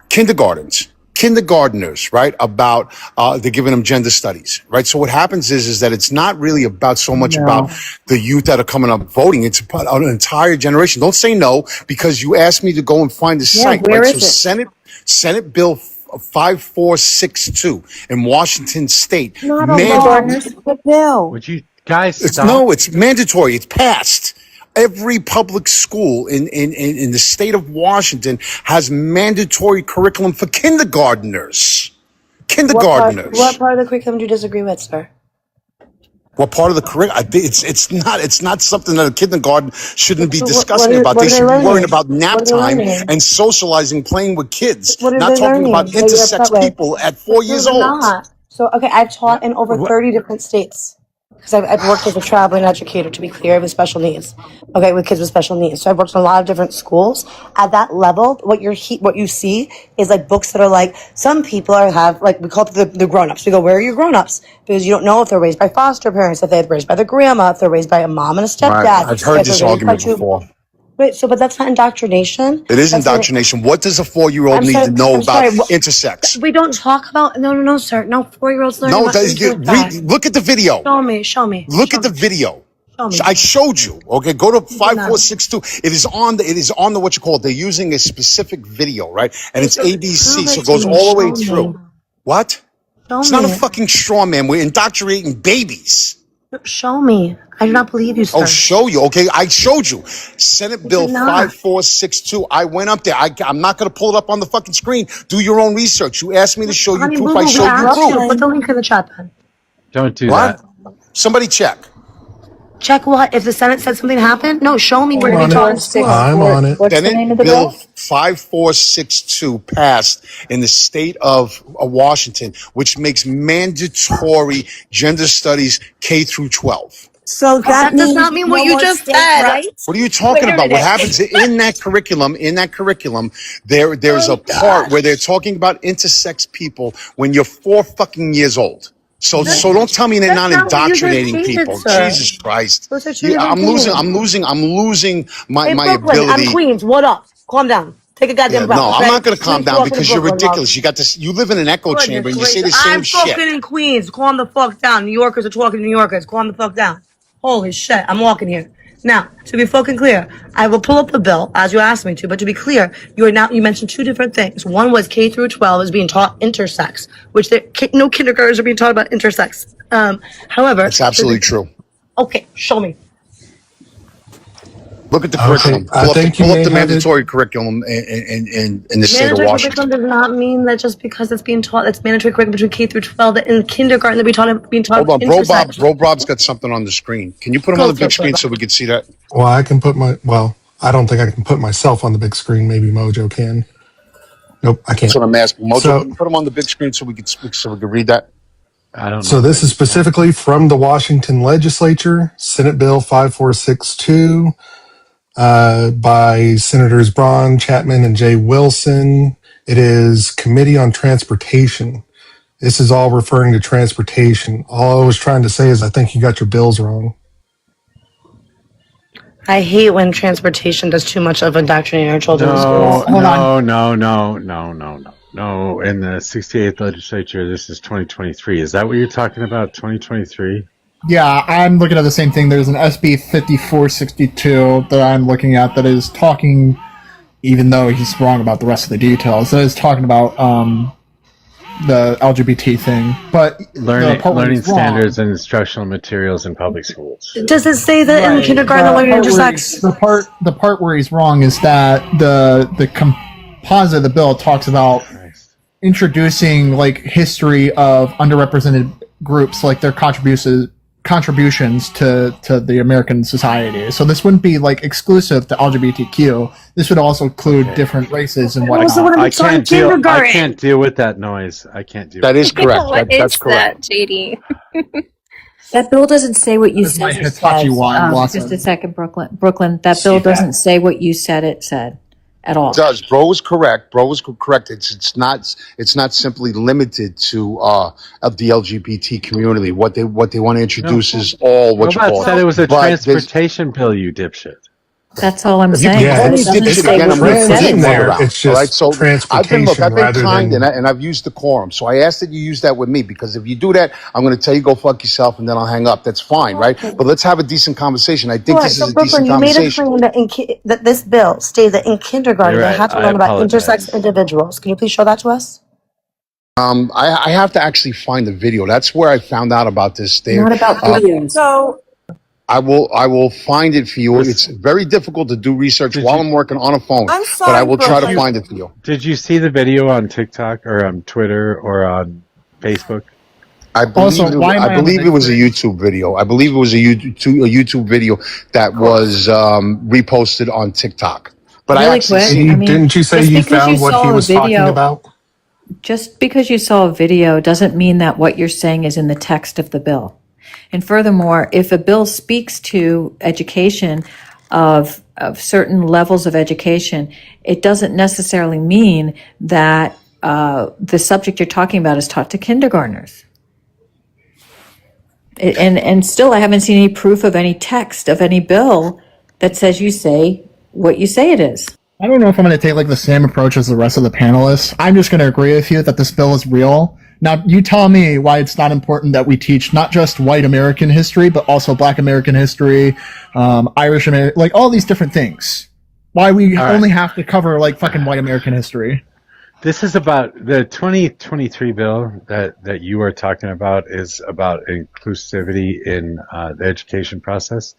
S6: kindergartners, right, about they're giving them gender studies, right? So what happens is that it's not really about so much about the youth that are coming up voting. It's about an entire generation. Don't say no, because you asked me to go and find the site,
S8: where
S6: right?
S8: is
S6: So Senate Bill 5462 in Washington State.
S7: Not a law, it's a bill.
S1: Would you guys stop?
S6: No, it's mandatory. It's passed. Every public school in the state of Washington has mandatory curriculum for kindergartners.
S13: What part of the curriculum do you disagree with, sir?
S6: What part of the curriculum? It's not something that a kindergarten shouldn't be discussing about. They should be worrying about nap time and socializing, playing with kids, not talking about intersex people at 4 years old.
S13: So, okay, I've taught in over 30 different states. Because I've worked as a traveling educator, to be clear, with special needs. Okay, with kids with special needs. So I've worked in a lot of different schools. At that level, what you see is like books that are like, some people have, like, we call it the grown-ups. We go, where are your grown-ups? Because you don't know if they're raised by foster parents, if they're raised by their grandma, if they're raised by a mom and a stepdad.
S6: Right. I've heard this argument before.
S13: Wait, but that's not indoctrination.
S6: It is indoctrination. What does a 4-year-old need to know about intersex?
S13: We don't talk about. No, sir. No 4-year-olds learning.
S6: No, look at the video.
S13: Show me.
S6: Look at the video.
S13: Show me.
S6: I showed you. Okay, go to 5462. It is on the what you call it. They're using a specific video, right? And it's ABC, so it goes all the way through. What? It's not a fucking straw man. We're indoctrinating babies.
S13: Show me. I do not believe you, sir.
S6: Oh, show you. Okay, I showed you. Senate Bill 5462. I went up there. I'm not going to pull it up on the fucking screen. Do your own research. You asked me to show you proof. I showed you proof.
S13: Put the link in the chat then.
S1: Don't do
S6: What?
S1: that.
S6: Somebody check.
S13: Check what? If the Senate said something happened? No, show me where you're talking.
S11: I'm on it.
S8: What's the name of
S6: Senate
S8: the
S6: Bill
S8: bill?
S6: 5462 passed in the state of Washington, which makes mandatory gender studies K through 12.
S13: So that does not mean what you just said. Right?
S6: What are you talking about? What happens in that curriculum? There's a part where they're talking about intersex people when you're 4 fucking years old. So don't tell me they're not indoctrinating people. Jesus Christ. I'm losing my ability.
S13: I'm Queens. What up? Calm down. Take a goddamn breath.
S6: No,
S13: okay?
S6: I'm not going to calm down because you're ridiculous. You got this. You live in an echo chamber and you say the same shit.
S13: I'm fucking in Queens. Calm the fuck down. New Yorkers are talking to New Yorkers. Calm the fuck down. Holy shit. I'm walking here. Now, to be fucking clear, I will pull up the bill as you asked me to, but to be clear, you mentioned 2 different things. One was K through 12 is being taught intersex, which no kindergartners are being taught about intersex. However,
S6: it's absolutely true.
S13: Okay, show me.
S6: Look at the curriculum. Pull up the mandatory curriculum in the state of Washington.
S13: Mandatory curriculum does not mean that just because it's being taught, that's mandatory curriculum between K through 12, that in kindergarten they're being taught
S6: Hold on,
S13: intersex.
S6: Bro Bob's got something on the screen. Can you put him on the big screen so we can see that?
S11: Well, I can put I don't think I can put myself on the big screen. Maybe Mojo can. Nope, I can't.
S6: That's what I'm asking. Mojo, can you put him on the big screen so we can read that?
S1: I don't know.
S11: So this is specifically from the Washington legislature, Senate Bill 5462. By Senators Braun, Chapman, and Jay Wilson. It is Committee on Transportation. This is all referring to transportation. All I was trying to say is I think you got your bills wrong.
S13: I hate when transportation does too much of indoctrinating our children in schools.
S1: No. In the 68th legislature, this is 2023. Is that what you're talking about, 2023?
S2: Yeah, I'm looking at the same thing. There's an SB 5462 that I'm looking at that is talking, even though he's wrong about the rest of the details, that is talking about the LGBT thing. But
S1: learning standards and instructional materials in public schools.
S13: Does it say that in kindergarten they're learning intersex?
S2: The part where he's wrong is that the composite of the bill talks about introducing like history of underrepresented groups, like their contributions to the American society. So this wouldn't be like exclusive to LGBTQ. This would also include different races and whatnot.
S1: I can't deal with that noise. I can't deal.
S6: That is correct.
S12: What
S6: That's
S12: is
S6: correct.
S12: that, JD?
S8: That bill doesn't say what you said it said. Just a second, Brooklyn. That bill doesn't say what you said it said at all.
S6: It does. Bro was correct. It's not simply limited to the LGBT community. What they want to introduce is all what you call it.
S1: Said it was a transportation bill, you dipshit.
S8: That's all I'm saying.
S11: Yeah,
S8: It doesn't say what you said it said.
S11: It's just transportation
S6: I've been kind and I've used decorum. So I ask that you use that with me, because if you do that, I'm going to tell you go fuck yourself and then I'll hang up. That's fine, right? But let's have a decent conversation. I think this is a decent conversation.
S13: You made a claim that this bill states that in kindergarten they have to learn about intersex individuals. Can you please show that to us?
S6: I have to actually find the video. That's where I found out about this.
S8: Not about videos.
S13: So
S6: I will find it for you. It's very difficult to do research while I'm working on a phone,
S7: I'm sorry,
S6: but I will try to find it for you.
S1: Did you see the video on TikTok or on Twitter or on Facebook?
S6: I believe it was a YouTube video. I believe it was a YouTube video that was reposted on TikTok. But
S8: Really
S6: I actually
S8: quick,
S11: didn't you say
S8: just
S11: you
S8: because
S11: found what
S8: saw
S11: he
S8: a
S11: was talking
S8: video-
S11: about?
S8: Just because you saw a video doesn't mean that what you're saying is in the text of the bill. And furthermore, if a bill speaks to education of certain levels of education, it doesn't necessarily mean that the subject you're talking about is taught to kindergartners. And still, I haven't seen any proof of any text of any bill that says you say what you say it is.
S2: I don't know if I'm going to take like the same approach as the rest of the panelists. I'm just going to agree with you that this bill is real. Now, you tell me why it's not important that we teach not just white American history, but also Black American history, Irish American, like all these different things. Why we only have to cover like fucking white American history.
S1: This is about the 2023 bill that you are talking about is about inclusivity in the education process.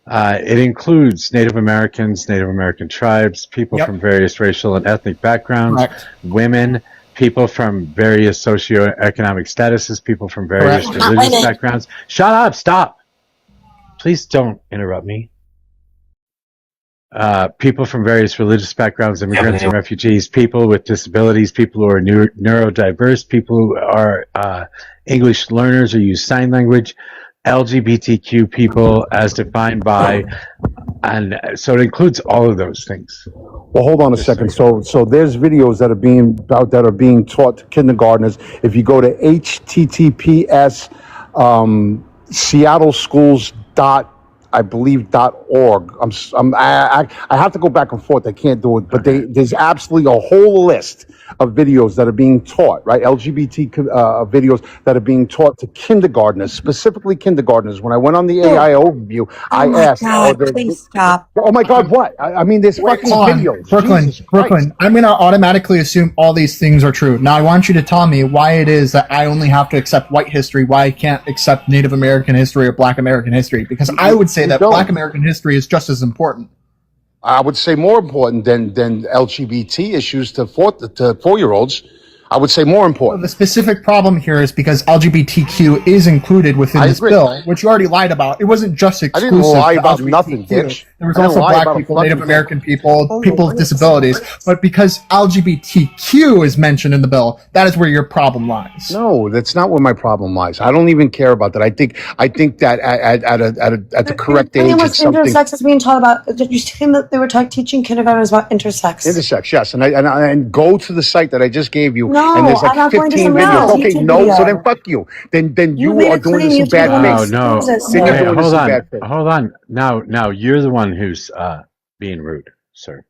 S1: It includes Native Americans, Native American tribes, people from various racial and ethnic backgrounds, women, people from various socioeconomic statuses, people from various religious backgrounds. Shut up! Stop! Please don't interrupt me. People from various religious backgrounds, immigrants and refugees, people with disabilities, people who are neurodiverse, people who are English learners or use sign language, LGBTQ people as defined by, and so it includes all of those things.
S6: Well, hold on a second. So there's videos that are being taught to kindergartners. If you go to https Seattle Schools .org. I have to go back and forth. I can't do it, but there's absolutely a whole list of videos that are being taught, right? LGBT videos that are being taught to kindergartners, specifically kindergartners. When I went on the AI overview, I asked,
S7: please stop.
S6: oh my God, what? I mean, there's fucking videos.
S2: Brooklyn, I'm going to automatically assume all these things are true. Now, I want you to tell me why it is that I only have to accept white history, why I can't accept Native American history or Black American history, because I would say that Black American history is just as important.
S6: I would say more important than LGBT issues to 4-year-olds. I would say more important.
S2: Well, the specific problem here is because LGBTQ is included within this bill, which you already lied about. It wasn't just exclusive.
S6: I didn't lie about
S2: LGBTQ.
S6: nothing, bitch.
S2: There was also Black people, Native American people, people with disabilities. But because LGBTQ is mentioned in the bill, that is where your problem lies.
S6: No, that's not where my problem lies. I don't even care about that. I think that at the correct age, it's something.
S13: Intersex is being taught about. Did you see that they were teaching kindergartners about intersex?
S6: Intersex, yes, and go to the site that I just gave you.
S13: No,
S6: and there's like
S13: I'm not going to
S6: 15
S13: some
S6: videos. Okay,
S13: YouTube
S6: no,
S13: video.
S6: so then fuck you. Then you
S13: made
S6: are
S13: it
S6: doing
S13: clean
S6: this in
S13: YouTube
S6: bad
S13: video.
S6: faith.
S1: No.
S6: Then you're doing this in bad faith.
S1: Hold on. Now you're the one who's being rude, sir.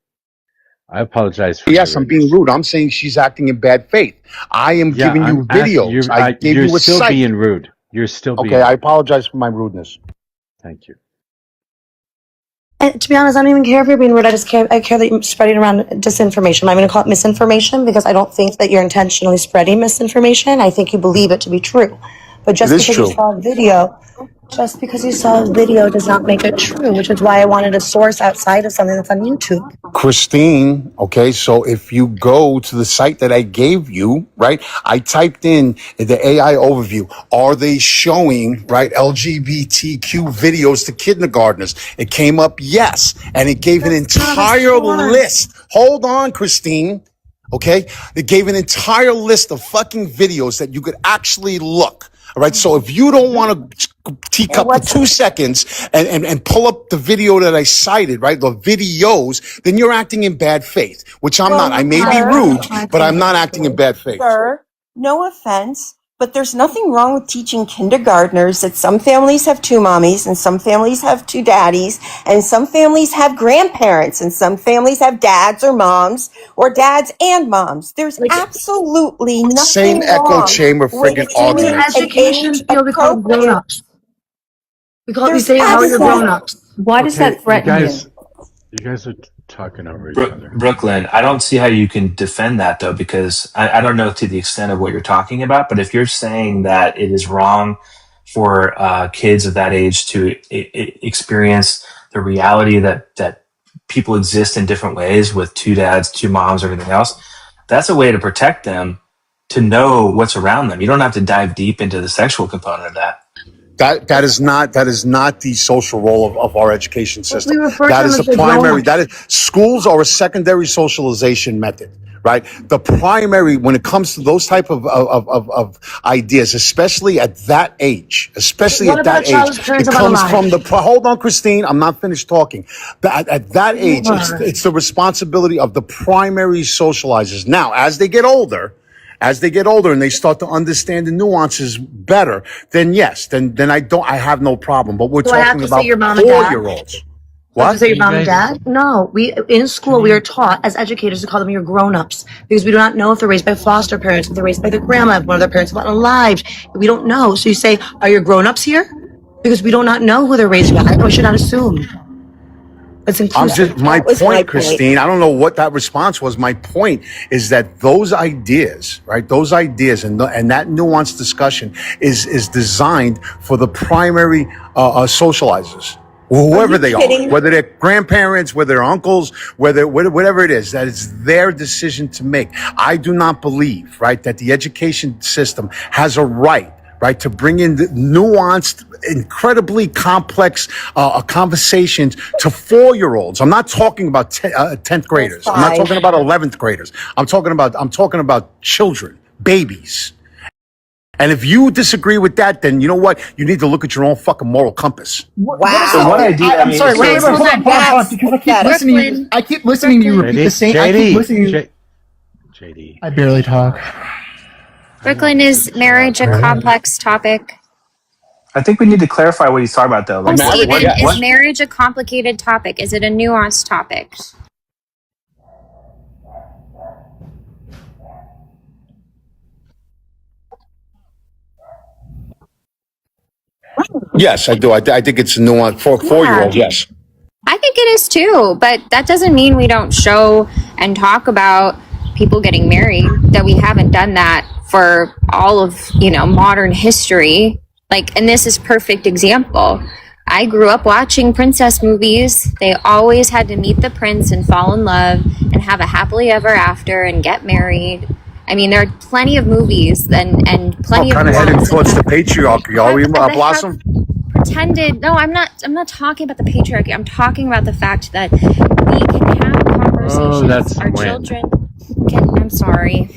S1: I apologize for
S6: Yes, I'm being rude. I'm saying she's acting in bad faith. I am giving you videos. I gave you a
S1: You're still
S6: site.
S1: being rude. You're still being
S6: Okay, I
S1: rude.
S6: apologize for my rudeness.
S1: Thank you.
S13: And to be honest, I don't even care if you're being rude. I care that you're spreading around disinformation. I'm going to call it misinformation because I don't think that you're intentionally spreading misinformation. I think you believe it to be true. But just because you saw a video, does not make it true, which is why I wanted a source outside of something that's on YouTube.
S6: Christine, okay, so if you go to the site that I gave you, right, I typed in the AI overview, are they showing, right, LGBTQ videos to kindergartners? It came up yes, and it gave an entire list. Hold on, Christine, okay? It gave an entire list of fucking videos that you could actually look. All right, so if you don't want to teacup for 2 seconds and pull up the video that I cited, right, the videos, then you're acting in bad faith, which I'm not. I may be rude, but I'm not acting in bad faith.
S7: Sir, no offense, but there's nothing wrong with teaching kindergartners that some families have 2 mommies and some families have 2 daddies and some families have grandparents and some families have dads or moms or dads and moms. There's absolutely nothing
S6: Same
S7: wrong
S6: echo chamber friggin' argument.
S13: Education field, we call them grown-ups. We say how you're grown-ups.
S8: Why does that threaten you?
S1: You guys are talking over each other.
S10: Brooklyn, I don't see how you can defend that though, because I don't know to the extent of what you're talking about, but if you're saying that it is wrong for kids of that age to experience the reality that people exist in different ways with 2 dads, 2 moms, everything else, that's a way to protect them, to know what's around them. You don't have to dive deep into the sexual component of that.
S6: That is not the social role of our education system.
S13: We refer to
S6: That
S13: them
S6: is
S13: as
S6: the
S13: the
S6: primary.
S13: grown-ups.
S6: Schools are a secondary socialization method, right? The primary, when it comes to those type of ideas, especially at that age, it comes from the. Hold on, Christine, I'm not finished talking. At that age, it's the responsibility of the primary socializers. Now, as they get older and they start to understand the nuances better, then yes, then I have no problem. But we're talking about 4-year-olds. What?
S13: Say your mom and dad? No, in school we are taught as educators to call them your grown-ups because we do not know if they're raised by foster parents, if they're raised by their grandma, if one of their parents is not alive. We don't know. So you say, are your grown-ups here? Because we do not know who they're raised by. We should not assume. It's
S6: I'm
S13: inclusive.
S6: just, my
S7: That was my
S6: point, Christine, I don't know what that response was. My point is that those ideas, right? Those ideas and that nuanced discussion is designed for the primary socializers, whoever they are,
S7: kidding?
S6: whether they're grandparents, whether they're uncles, whatever it is, that it's their decision to make. I do not believe, right, that the education system has a right to bring in the nuanced, incredibly complex conversations to 4-year-olds. I'm not talking about 10th graders. I'm not talking about 11th graders. I'm talking about children, babies. And if you disagree with that, then you know what? You need to look at your own fucking moral compass.
S7: Wow.
S10: So one idea, I
S2: I'm
S10: mean,
S2: sorry.
S10: so-
S2: Wait, hold on,
S7: That's
S2: because I keep
S7: pathetic.
S2: listening. I keep listening to you repeat the same. I keep listening.
S1: JD.
S2: I barely talk.
S12: Brooklyn, is marriage a complex topic?
S10: I think we need to clarify what he's talking about, though. Like,
S12: Stephen,
S10: what-
S12: is marriage a complicated topic? Is it a nuanced topic?
S6: Yes, I do. I think it's a nuance for 4-year-old. Yes.
S12: I think it is too, but that doesn't mean we don't show and talk about people getting married, that we haven't done that for all of, modern history. Like, and this is perfect example. I grew up watching princess movies. They always had to meet the prince and fall in love and have a happily ever after and get married. I mean, there are plenty of movies and plenty
S6: Kind
S12: of
S6: of heading
S12: ones
S6: towards
S12: that
S6: the patriarchy, are we,
S12: have
S6: Blossom?
S12: pretended. No, I'm not talking about the patriarchy. I'm talking about the fact that we can have conversations.
S1: that's
S12: Our
S1: when.
S12: children can, I'm sorry.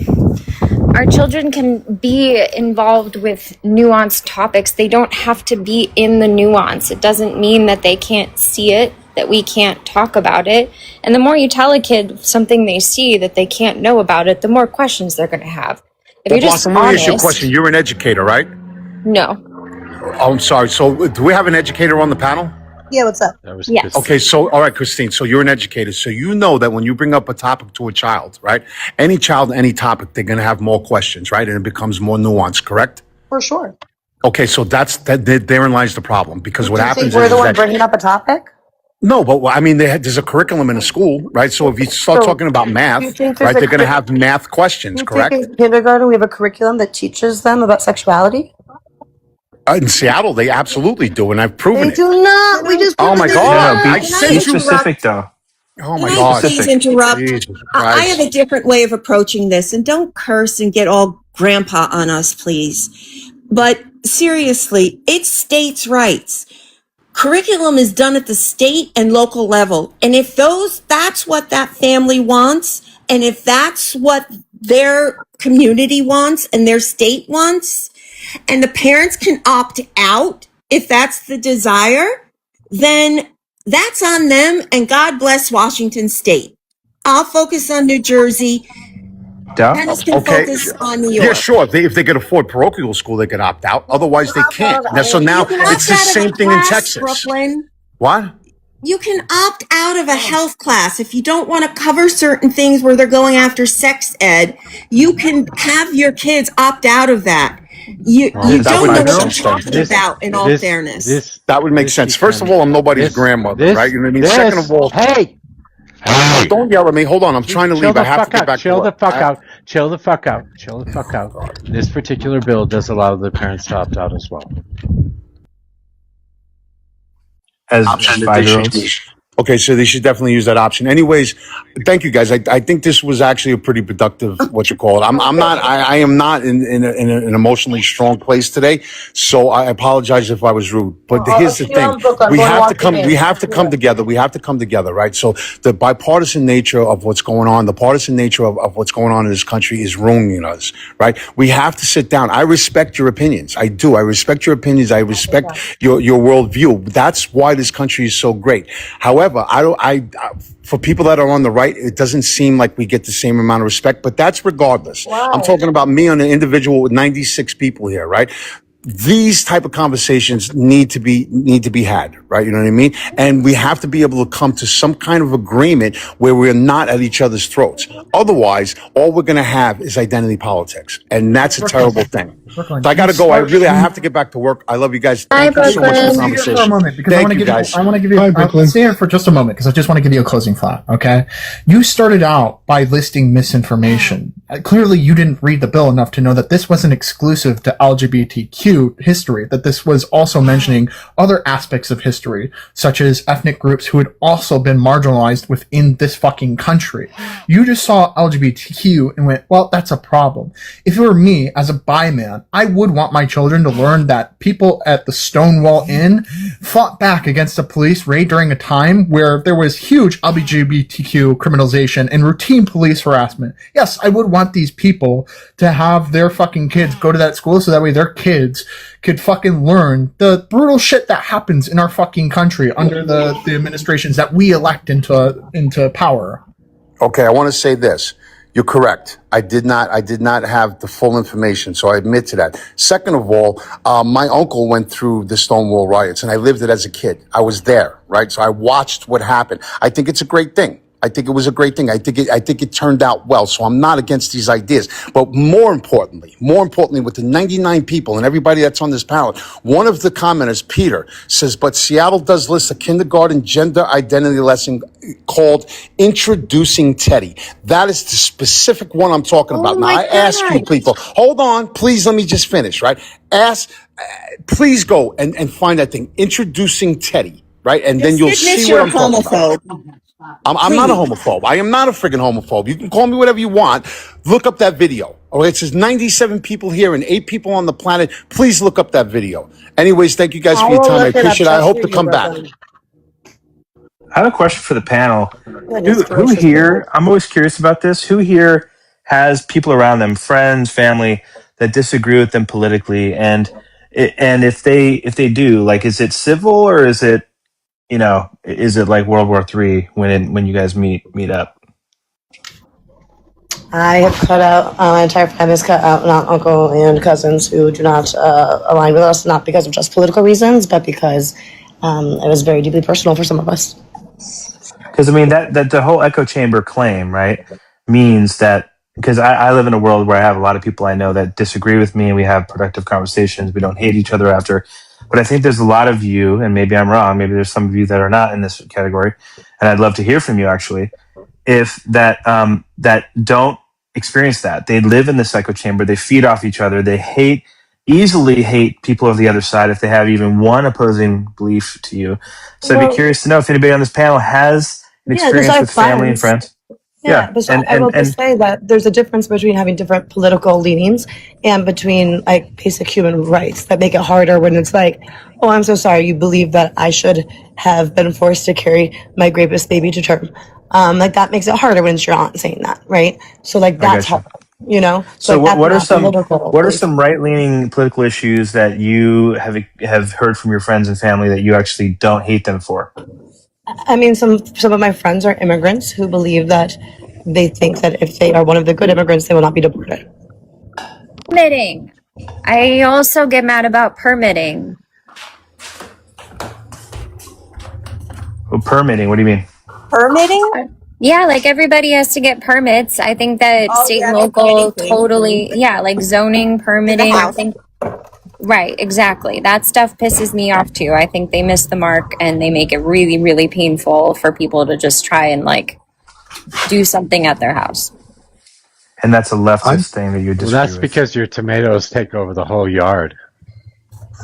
S12: Our children can be involved with nuanced topics. They don't have to be in the nuance. It doesn't mean that they can't see it, that we can't talk about it. And the more you tell a kid something they see that they can't know about it, the more questions they're going to have. If you're just
S6: Blossom, let me ask you a
S12: honest,
S6: question. You're an educator, right?
S12: no.
S6: Oh, I'm sorry. So do we have an educator on the panel?
S13: Yeah, what's up?
S1: That was
S12: Yes.
S6: Okay, so all right, Christine. So you're an educator, so you know that when you bring up a topic to a child, right? Any child, any topic, they're going to have more questions, right? And it becomes more nuanced, correct?
S13: For sure.
S6: Okay, so therein lies the problem, because what
S13: Do you
S6: happens
S13: think we're
S6: is
S13: the one
S6: that
S13: bringing up a topic?
S6: no, but I mean, there's a curriculum in a school, right? So if you start
S13: So,
S6: talking about math,
S13: do you think there's
S6: right,
S13: a
S6: they're going to
S13: cur-
S6: have math questions,
S13: You
S6: correct?
S13: think in kindergarten we have a curriculum that teaches them about sexuality?
S6: In Seattle, they absolutely do, and I've proven
S13: They
S6: it.
S13: do not. We just
S6: Oh my
S13: put it in
S6: God!
S10: No,
S13: there.
S6: I
S10: be
S6: sent you.
S10: specific, though.
S6: Oh my
S7: Can I
S6: God!
S7: please interrupt?
S6: Jesus
S7: I have
S6: Christ!
S7: a different way of approaching this, and don't curse and get all grandpa on us, please. But seriously, it's states' rights. Curriculum is done at the state and local level. And if that's what that family wants, and if that's what their community wants and their state wants, and the parents can opt out if that's the desire, then that's on them, and God bless Washington State. I'll focus on New Jersey. Dennis can
S6: Okay.
S7: focus on New
S6: Yeah,
S7: York.
S6: sure. If they could afford parochial school, they could opt out. Otherwise, they can't. Now, so now
S7: You can opt
S6: it's the
S7: out of
S6: same
S7: a
S6: thing in
S7: class,
S6: Texas.
S7: Brooklyn.
S6: What?
S7: You can opt out of a health class if you don't want to cover certain things where they're going after sex ed. You can have your kids opt out of that. You
S6: that
S7: don't
S6: would
S7: know
S6: make
S7: what you're
S6: sense then.
S7: talking about. In all fairness,
S6: That would make sense. First of all, I'm nobody's grandmother, right? You know what I mean? Second of all,
S1: hey,
S6: don't yell at me. Hold on, I'm trying to
S1: chill
S6: leave.
S1: the
S6: I have
S1: fuck
S6: to get
S1: out.
S6: back
S1: Chill
S6: to
S1: the
S6: work.
S1: fuck out. Chill the fuck out. Chill the fuck out. This particular bill does allow the parents to opt out as well.
S10: As
S6: Option that they
S10: 5-year-olds.
S6: should- Okay, so they should definitely use that option. Anyways, thank you guys. I think this was actually a pretty productive, what you call it. I am not in an emotionally strong place today. So I apologize if I was rude. But here's the thing. We have to come together. We have to come together, right? So the bipartisan nature of what's going on, the partisan nature of what's going on in this country is ruining us, right? We have to sit down. I respect your opinions. I do. I respect your opinions. I respect your worldview. That's why this country is so great. However, for people that are on the right, it doesn't seem like we get the same amount of respect, but that's regardless.
S13: Wow.
S6: I'm talking about me on an individual with 96 people here, right? These type of conversations need to be had, right? You know what I mean? And we have to be able to come to some kind of agreement where we're not at each other's throats. Otherwise, all we're going to have is identity politics. And that's a terrible thing.
S2: Brooklyn,
S6: So I got to go. I have to get back to work. I love you guys.
S12: Bye,
S6: Thank you so much for the
S12: Brooklyn.
S2: Stay here for a
S6: conversation.
S2: moment because I
S6: Thank
S2: want to
S6: you,
S2: give
S6: guys.
S2: I want to give you.
S11: Bye, Brooklyn.
S2: Stay here for just a moment because I just want to give you a closing thought. Okay, you started out by listing misinformation. Clearly, you didn't read the bill enough to know that this wasn't exclusive to LGBTQ history. That this was also mentioning other aspects of history, such as ethnic groups who had also been marginalized within this fucking country. You just saw LGBTQ and went, "Well, that's a problem." If it were me as a bi man, I would want my children to learn that people at the Stonewall Inn fought back against a police raid during a time where there was huge LGBTQ criminalization and routine police harassment. Yes, I would want these people to have their fucking kids go to that school so that way their kids could fucking learn the brutal shit that happens in our fucking country under the administrations that we elect into power.
S6: Okay, I want to say this. You're correct. I did not have the full information, so I admit to that. Second of all, my uncle went through the Stonewall riots, and I lived it as a kid. I was there, right? So I watched what happened. I think it's a great thing. I think it was a great thing. I think it turned out well. So I'm not against these ideas. But more importantly, with the 99 people and everybody that's on this panel, one of the commenters, Peter, says, but Seattle does list a kindergarten gender identity lesson called Introducing Teddy. That is the specific one I'm talking about. Now, I ask you people, hold on, please let me just finish, right? Please go and find that thing, Introducing Teddy, right? And then you'll see what I'm talking about. I'm not a homophobe. I am not a friggin' homophobe. You can call me whatever you want. Look up that video. Oh, it says 97 people here and 8 people on the planet. Please look up that video. Anyways, thank you guys for your time. I appreciate it. I hope to come back.
S10: I have a question for the panel.
S13: Goodness
S10: Who
S13: gracious,
S10: here, I'm always curious about this, who here has people around them, friends, family, that disagree with them politically? And if they do, like, is it civil or is it, is it like World War III when you guys meet up?
S13: I have cut out, my entire family has cut out an uncle and cousins who do not align with us, not because of just political reasons, but because it was very deeply personal for some of us.
S10: Because, I mean, that the whole echo chamber claim, right, means that, because I live in a world where I have a lot of people I know that disagree with me and we have productive conversations. We don't hate each other after. But I think there's a lot of you, and maybe I'm wrong, maybe there's some of you that are not in this category, and I'd love to hear from you, actually, if that don't experience that. They live in this echo chamber. They feed off each other. They easily hate people of the other side if they have even one opposing belief to you. So I'd be curious to know if anybody on this panel has an experience with family and friends.
S13: Yeah, but I will just say that there's a difference between having different political leanings and between like basic human rights that make it harder when it's like, oh, I'm so sorry, you believe that I should have been forced to carry my rapist baby to term. Like that makes it harder when it's your aunt saying that, right? So like that's hard,
S10: So
S13: like,
S10: what are some right-leaning political issues that you have heard from your friends and family that you actually don't hate them for?
S13: I mean, some of my friends are immigrants who believe that they think that if they are one of the good immigrants, they will not be deported.
S12: Permitting. I also get mad about permitting.
S10: Well, permitting, what do you mean?
S7: Permitting?
S12: Yeah, like everybody has to get permits. I think that state and local totally, like zoning, permitting. I think, right, exactly. That stuff pisses me off too. I think they miss the mark and they make it really, really painful for people to just try and like do something at their house.
S10: And that's a leftist thing that you disagree
S1: Well, that's
S10: with.
S1: because your tomatoes take over the whole yard.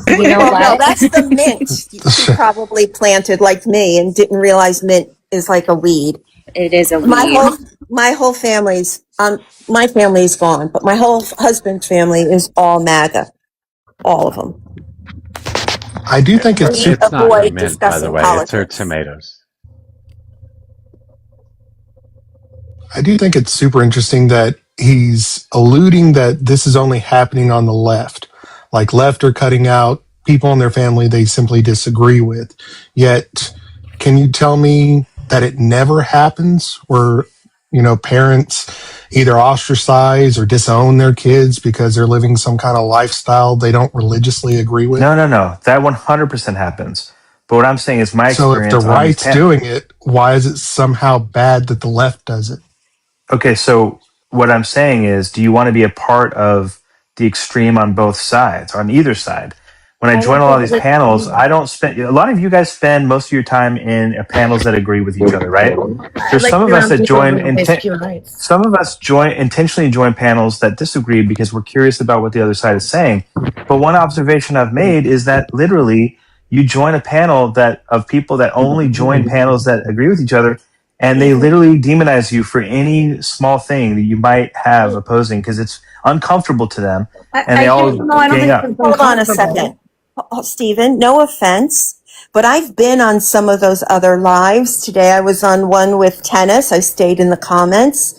S12: You know what?
S7: No, that's the mint you probably planted like me and didn't realize mint is like a weed.
S12: It is a weed.
S7: My whole family's my family's gone, but my whole husband's family is all MAGA, all of them.
S11: I do think it's
S1: It's not her
S7: Avoid
S1: mint, by the
S7: discussing
S1: way. It's her
S7: politics.
S1: tomatoes.
S11: I do think it's super interesting that he's alluding that this is only happening on the left. Like left are cutting out people in their family they simply disagree with. Yet, can you tell me that it never happens where, parents either ostracize or disown their kids because they're living some kind of lifestyle they don't religiously agree with?
S10: No. That 100% happens. But what I'm saying is my
S11: So if
S10: experience.
S11: the right's doing it, why is it somehow bad that the left does it?
S10: Okay, so what I'm saying is, do you want to be a part of the extreme on both sides, on either side. When I
S13: I
S10: join
S13: don't
S10: a lot of
S13: think
S10: these panels,
S13: that.
S10: I don't spend, a lot of you guys spend most of your time in panels that agree with each other, right?
S13: I
S10: There's
S13: like
S10: some
S13: to
S10: of
S13: be
S10: us
S13: around
S10: that
S13: people
S10: join,
S13: who base human rights.
S10: some of us intentionally join panels that disagree because we're curious about what the other side is saying. But one observation I've made is that literally you join a panel of people that only join panels that agree with each other, and they literally demonize you for any small thing that you might have opposing because it's uncomfortable to them, and they all
S13: No, I don't
S10: gang
S13: think
S10: up.
S13: it's
S7: Hold on a
S13: uncomfortable.
S7: second. Stephen, no offense, but I've been on some of those other lives. Today I was on one with tennis. I stayed in the comments.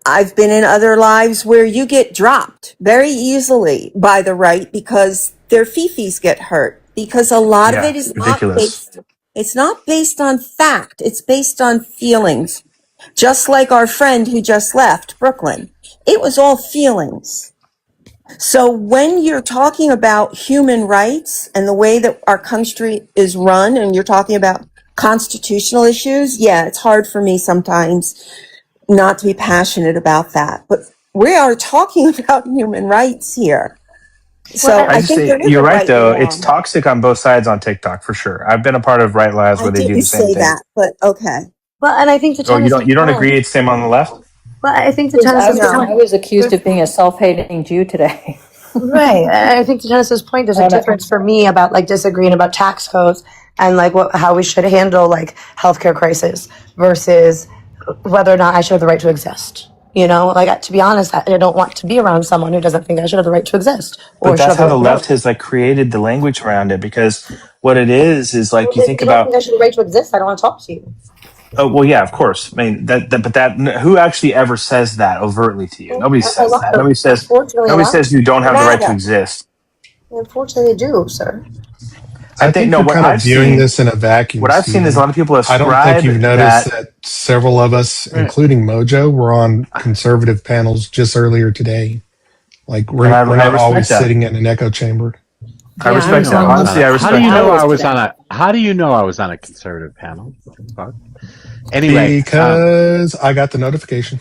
S7: I've been in other lives where you get dropped very easily by the right because their fifis get hurt. Because a lot of
S10: Yeah,
S7: it is
S10: ridiculous.
S7: it's not based on fact. It's based on feelings. Just like our friend who just left Brooklyn. It was all feelings. So when you're talking about human rights and the way that our country is run and you're talking about constitutional issues, yeah, it's hard for me sometimes not to be passionate about that. But we are talking about human rights here. So
S10: I
S7: I
S10: just
S7: think
S10: say
S7: there is
S10: you're
S7: a
S10: right
S7: right and
S10: though. It's
S7: wrong.
S10: toxic on both sides on TikTok for sure. I've been a part of right lives
S7: I
S10: where they do
S7: didn't
S10: the same
S7: say
S10: thing.
S7: that, but okay.
S13: But and I think to
S10: Oh, you
S13: Tennis's
S10: don't agree?
S13: point.
S10: It's same on the left.
S13: But I think to
S8: I
S13: Tennis's
S8: was,
S7: No.
S8: I
S13: point.
S8: was accused of being a self-hating Jew today.
S13: Right. And I think to Genesis' point, there's a
S8: And I,
S13: difference for me about like disagreeing about tax codes and like how we should handle like healthcare crisis versus whether or not I should have the right to exist. You know, like to be honest, I don't want to be around someone who doesn't think I should have the right to exist
S10: But
S13: or should
S10: that's
S13: have the
S10: how
S13: right
S10: the
S13: to
S10: left
S13: vote.
S10: has like created the language around it because what it is like
S13: Well,
S10: you
S13: if
S10: think
S13: you don't
S10: about.
S13: think I should have the right to exist, I don't want to talk to you.
S10: Oh well, yeah, of course. I mean but who actually ever says that overtly to you? Nobody
S13: A
S10: says
S13: lot
S10: that.
S13: of, unfortunately, a
S10: Nobody
S13: lot of
S10: says you don't have the right to
S7: MAGA.
S10: exist.
S13: unfortunately, they do, sir.
S10: I
S11: I
S10: think
S11: think
S10: no.
S11: you're
S10: What
S11: kind of
S10: I've
S11: viewing
S10: seen,
S11: this in a vacuum,
S10: what I've seen is a
S11: Stephen.
S10: lot of people
S11: I don't think
S10: ascribe
S11: you've noticed
S10: that.
S11: that several of us, including Mojo, were on conservative panels just earlier today. Like
S10: And
S11: we're
S10: I
S11: not
S10: respect
S11: always
S10: that.
S11: sitting in an echo chamber.
S10: I
S3: Yeah,
S1: How do
S3: I
S1: you
S10: respect
S3: was
S1: know
S10: that.
S1: I was
S3: on
S1: on
S10: Honestly,
S1: a?
S10: I
S1: How do
S10: respect
S1: you
S10: that.
S1: know I
S3: panels
S1: was on
S3: today.
S1: a? How do you know I was on a conservative panel? What the fuck? Anyway,
S11: Because I got the notification.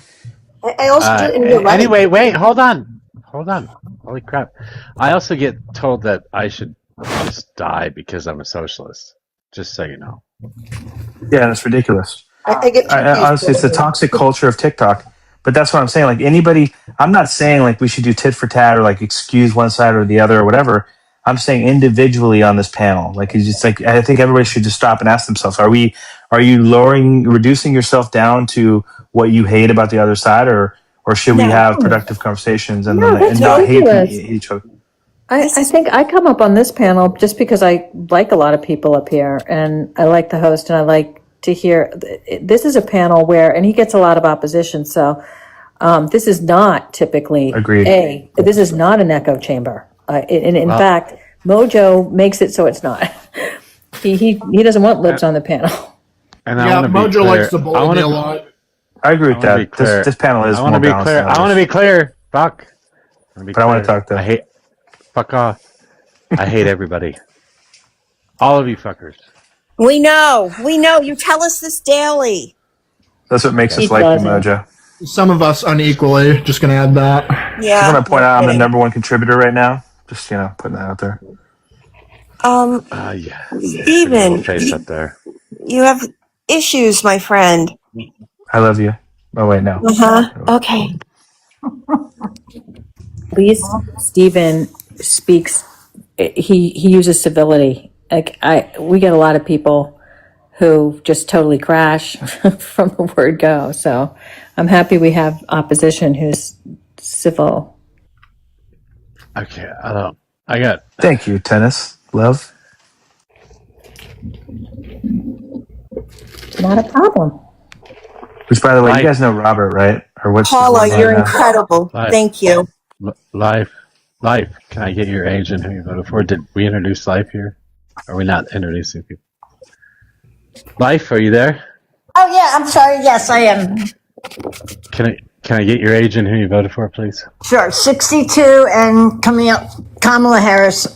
S13: I also do, and you're right.
S1: anyway, wait, hold on, hold on. Holy crap! I also get told that I should just die because I'm a socialist. Just so you know.
S10: Yeah, that's ridiculous.
S13: I get confused.
S10: Honestly, it's the toxic culture of TikTok. But that's what I'm saying. Like anybody, I'm not saying like we should do tit for tat or like excuse one side or the other or whatever. I'm saying individually on this panel, like it's just like I think everybody should just stop and ask themselves: are you reducing yourself down to what you hate about the other side, or should we
S7: No,
S10: have productive conversations and
S8: no, that's
S10: not hate
S8: ridiculous.
S10: each other?
S7: this
S8: I
S7: is
S8: think I come up on this panel just because I like a lot of people up here and I like the host and I like to hear. This is a panel where, and he gets a lot of opposition. So this is not typically
S10: Agreed.
S8: this is not an echo chamber. And in
S1: Well,
S8: fact, Mojo makes it so it's not. He doesn't want libs on the panel.
S1: and I
S2: Yeah,
S1: want to be
S2: Mojo likes
S1: clear.
S2: to bully me a lot.
S10: I agree
S1: I
S10: with
S1: want to be
S10: that.
S1: clear.
S10: This panel
S1: I
S10: is
S1: want
S10: more
S1: to be
S10: balanced
S1: clear.
S10: than
S1: I want to
S10: others.
S1: be clear. Fuck. I want to be
S10: But I want to
S1: clear.
S10: talk though.
S1: I hate. Fuck off. I hate everybody. All of you fuckers.
S7: we know. We know. You tell us this daily.
S10: That's what makes
S1: Okay.
S10: us
S8: He
S10: like you,
S8: doesn't.
S10: Mojo.
S2: Some of us unequally. Just gonna add that.
S10: Just
S7: Yeah,
S10: want to point
S7: no
S10: out I'm the
S7: kidding.
S10: number one contributor right now. Just putting that out there.
S7: Um,
S1: Yeah. Pretty little
S7: Stephen,
S1: face up there.
S7: you have issues, my friend.
S10: I love you. Oh wait, no.
S7: Uh-huh. Okay.
S8: At least Stephen speaks. He uses civility. Like we get a lot of people who just totally crash from the word go. So I'm happy we have opposition who's civil.
S1: Okay. I don't. I got.
S10: Thank you, tennis love.
S8: Not a problem.
S10: Which, by the way, you
S1: Life.
S10: guys know Robert, right? Or what's his
S7: Paula,
S10: name
S7: you're
S10: right now?
S7: incredible.
S1: Life.
S7: Thank you.
S1: Life. Life. Can I get your age and who you voted for? Did we introduce Life here? Are we not introducing people? Life, are you there?
S14: Oh yeah, I'm sorry. Yes, I am.
S1: Can I get your age and who you voted for, please?
S14: Sure. 62 and Kamala Harris.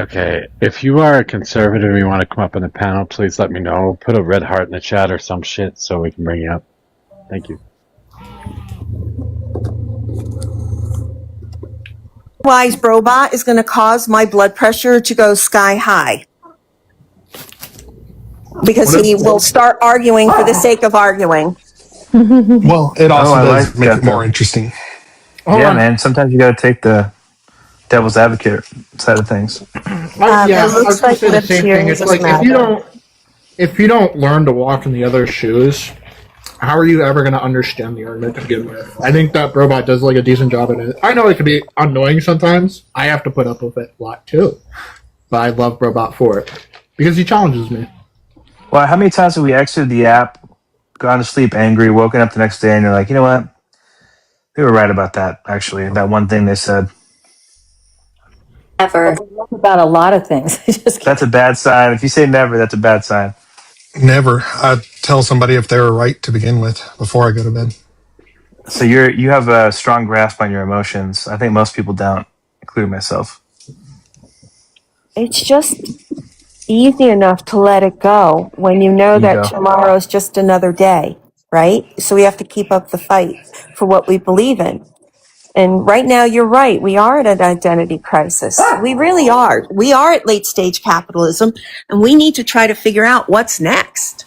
S1: Okay. If you are a conservative and you want to come up on the panel, please let me know. Put a red heart in the chat or some shit so we can bring you up. Thank you.
S7: Wise robot is going to cause my blood pressure to go sky high because he will start arguing for the sake of arguing.
S11: Well, it also
S10: I
S11: does
S10: like
S11: make
S10: that
S11: it more
S10: though.
S11: interesting.
S10: Yeah, man. Sometimes you got to take the devil's advocate side of things.
S2: I
S13: It
S2: was
S13: looks
S2: gonna
S13: like
S2: say the
S13: lift
S2: same
S13: here
S2: thing. It's
S13: just
S2: like if you don't learn to walk in the other shoes, how are you ever going to understand the argument to begin with? I think that robot does like a decent job at it. I know it can be annoying sometimes. I have to put up with it a lot too, but I love Robot for it because he challenges me.
S10: Well, how many times have we exited the app, gone to sleep angry, woken up the next day, and you're like, you know what? They were right about that, actually. That one thing they said.
S8: Never. About a lot of things.
S10: That's a bad sign. If you say never, that's a bad sign.
S11: Never. I tell somebody if they were right to begin with before I go to bed.
S10: So you have a strong grasp on your emotions. I think most people don't, including myself.
S7: It's just easy enough to let it go when you know that tomorrow's just another day, right? So we have to keep up the fight for what we believe in. And right now, you're right. We are at an identity crisis. We really are. We are at late stage capitalism, and we need to try to figure out what's next.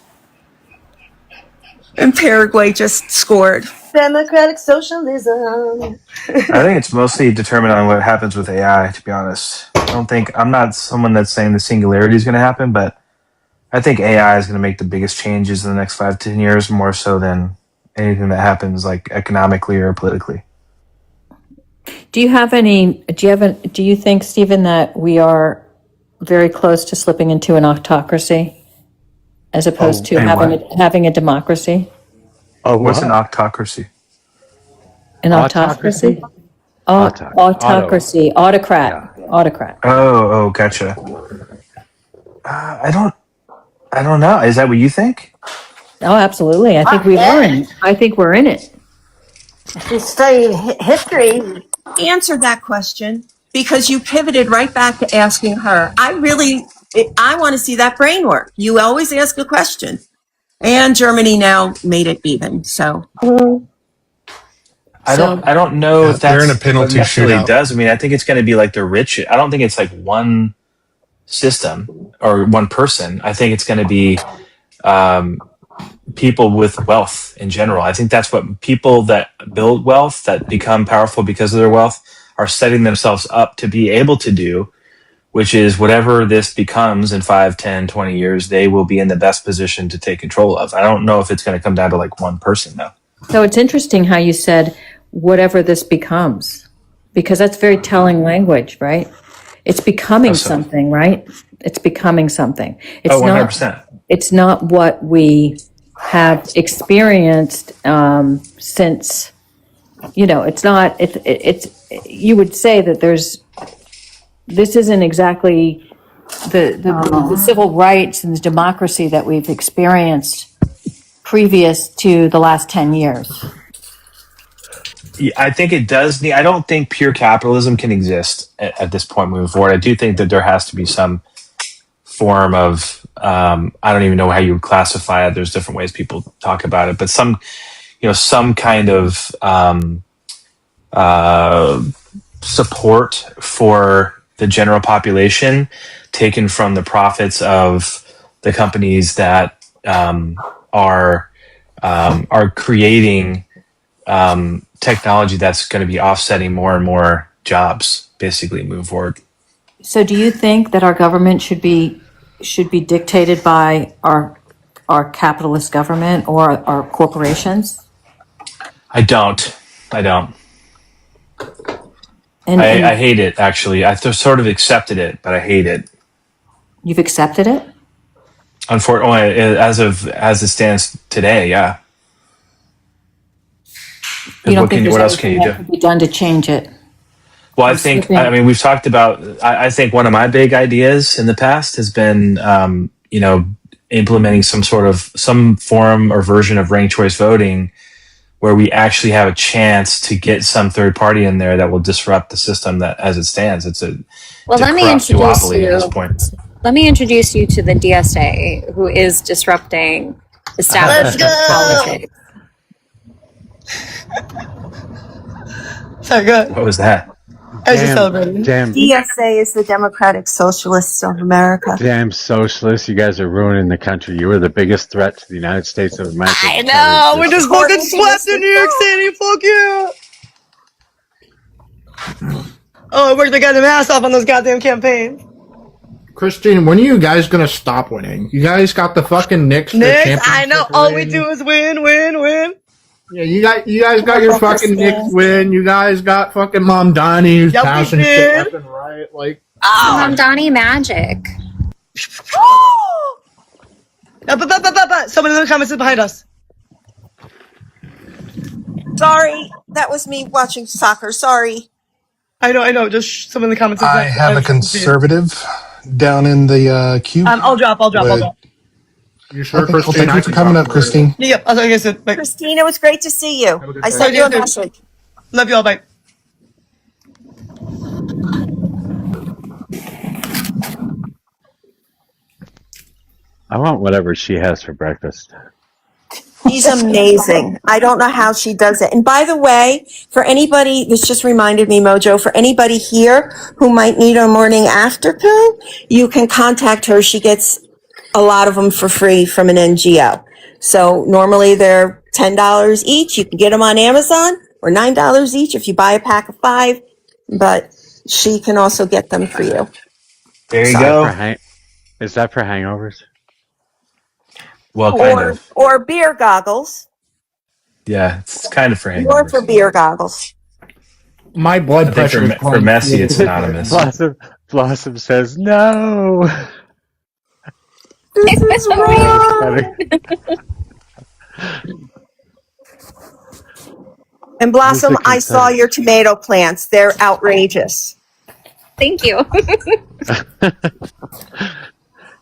S7: And Paraguay just scored.
S13: Democratic socialism.
S10: I think it's mostly determined on what happens with AI, to be honest. I'm not someone that's saying the singularity is going to happen, but I think AI is going to make the biggest changes in the next 5 to 10 years, more so than anything that happens like economically or politically.
S8: Do you think, Stephen, that we are very close to slipping into an autocracy as opposed to having a democracy?
S10: Oh, what's an autocracy?
S8: An autocracy? Autocracy. Autocrat.
S10: Oh, gotcha. I don't know. Is that what you think?
S8: Oh, absolutely. I think we're in it.
S14: If you study history,
S7: Answer that question because you pivoted right back to asking her. I want to see that brain work. You always ask a question. And Germany now made it even. So
S10: I don't know if
S11: they're
S10: that's
S11: in a penalty
S10: what necessarily
S11: shootout.
S10: does. I mean, I think it's going to be like the rich. I don't think it's like one system or one person. I think it's going to be people with wealth in general. I think that's what people that build wealth, that become powerful because of their wealth, are setting themselves up to be able to do, which is whatever this becomes in 5, 10, 20 years, they will be in the best position to take control of. I don't know if it's going to come down to like one person, though.
S8: So it's interesting how you said whatever this becomes, because that's very telling language, right? It's becoming something, right? It's becoming something. It's
S10: 100%.
S8: It's not what we have experienced since, it's not, you would say that this isn't exactly the civil rights and the democracy that we've experienced previous to the last 10 years.
S10: Yeah, I think it does need, I don't think pure capitalism can exist at this point moving forward. I do think that there has to be some form of, I don't even know how you would classify it. There's different ways people talk about it, but some kind of support for the general population taken from the profits of the companies that are creating technology that's going to be offsetting more and more jobs, basically, moving forward.
S8: So do you think that our government should be dictated by our capitalist government or our corporations?
S10: I don't. I hate it, actually. I sort of accepted it, but I hate it.
S8: You've accepted it?
S10: Unfortunately, as it stands today, yeah.
S8: You don't think
S10: what else can you do?
S8: that could be done to change it?
S10: Well, I mean, we've talked about, I think one of my big ideas in the past has been, implementing some form or version of ranked choice voting where we actually have a chance to get some third party in there that will disrupt the system that as it stands.
S12: Let me introduce you. At this point. Let me introduce you to the DSA, who is disrupting establishment politics.
S2: So good.
S10: What was that?
S15: I was just celebrating.
S7: DSA is the Democratic Socialists of America.
S1: Damn socialists! You guys are ruining the country. You were the biggest threat to the United States of America.
S15: I know. We're just fucking swept in New York City. Fuck yeah. Oh, I worked my goddamn ass off on those goddamn campaigns.
S2: Christine, when are you guys gonna stop winning? You guys got the fucking Knicks.
S15: I know. All we do is win, win, win.
S2: Yeah, you guys got your fucking Knicks win. You guys got fucking Mom Donnie who's passing shit left and right. Like,
S12: Mom Donnie magic.
S15: Someone in the comments is behind us.
S7: Sorry, that was me watching soccer. Sorry.
S15: I know. Just someone in the comments.
S11: I have a conservative down in the queue.
S15: I'll drop.
S2: You sure,
S11: okay,
S2: Christine?
S11: well, thank you for coming up, Christine.
S15: Yep. I'll talk to you soon. Bye.
S7: Christine, it was great to see you. I sent you a message.
S15: Love you all. Bye.
S1: I want whatever she has for breakfast.
S7: She's amazing. I don't know how she does it. And by the way, for anybody, this just reminded me, Mojo, for anybody here who might need a morning after pill, you can contact her. She gets a lot of them for free from an NGO. So normally they're $10 each. You can get them on Amazon, or $9 each if you buy a pack of 5. But she can also get them for you.
S10: There you go.
S1: Is that for hangovers?
S10: Well, kind of.
S7: Or beer goggles.
S10: Yeah, it's kind of for hangovers.
S7: Or for beer goggles.
S2: My blood pressure.
S10: For messy, it's anonymous.
S1: Blossom says no.
S7: This is wrong. And Blossom, I saw your tomato plants. They're outrageous.
S12: Thank you.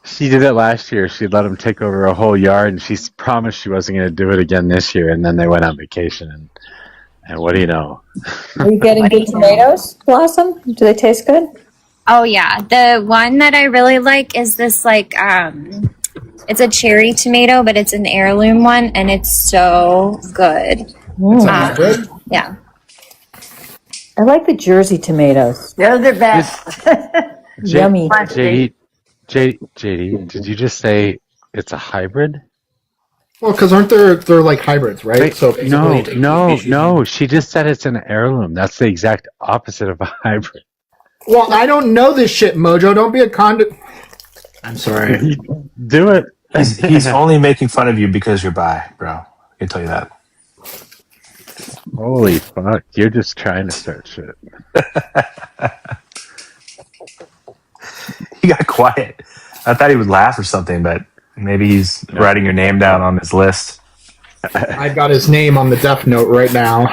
S1: She did it last year. She let them take over a whole yard, and she promised she wasn't going to do it again this year. And then they went on vacation, and what do you know?
S8: Are you getting good tomatoes, Blossom? Do they taste good?
S12: Oh yeah, the one that I really like is this it's a cherry tomato, but it's an heirloom one, and it's so good.
S2: Good?
S12: Yeah.
S8: I like the Jersey tomatoes.
S14: They're the best.
S8: Yummy.
S1: JD, did you just say it's a hybrid?
S2: Well, because aren't they're like hybrids, right?
S1: Wait,
S2: So
S1: no. She just said it's an heirloom. That's the exact opposite of a hybrid.
S2: Well, I don't know this shit, Mojo. Don't be a condit. I'm sorry.
S1: Do it.
S10: He's only making fun of you because you're bi, bro. I can tell you that.
S1: Holy fuck! You're just trying to start shit.
S10: He got quiet. I thought he would laugh or something, but maybe he's writing your name down on his list.
S2: I've got his name on the death note right now.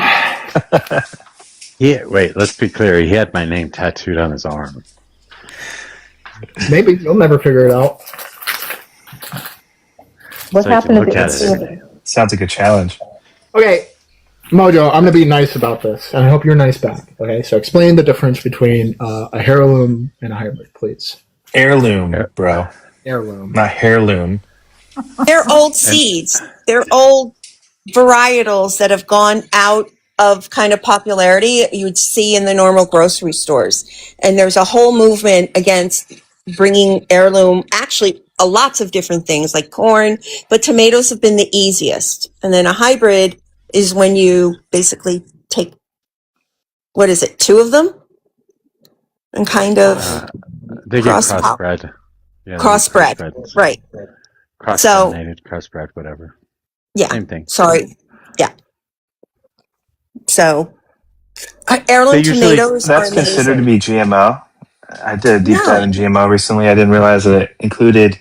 S1: Yeah, wait, let's be clear. He had my name tattooed on his arm.
S2: Maybe you'll never figure it out.
S8: What
S1: So
S8: happened
S1: you
S8: at
S1: can look
S8: the
S1: at it.
S10: Sounds like a challenge.
S2: Okay, Mojo, I'm gonna be nice about this, and I hope you're nice back. Okay, so explain the difference between a heirloom and a hybrid, please.
S10: Heirloom, bro.
S2: Heirloom,
S10: not heirloom.
S7: They're old seeds. They're old varietals that have gone out of kind of popularity you would see in the normal grocery stores. And there's a whole movement against bringing heirloom, actually lots of different things like corn, but tomatoes have been the easiest. And then a hybrid is when you basically take, what is it, 2 of them? And kind of
S1: They get crossbred. Yeah,
S7: crossbred, right.
S1: Cross-pollinated, crossbred, whatever.
S7: Yeah.
S1: Same thing.
S7: Sorry. Yeah. So, heirloom tomatoes
S10: That's
S7: are
S10: considered to
S7: amazing.
S10: be GMO. I did a deep dive in GMO recently. I didn't realize that it included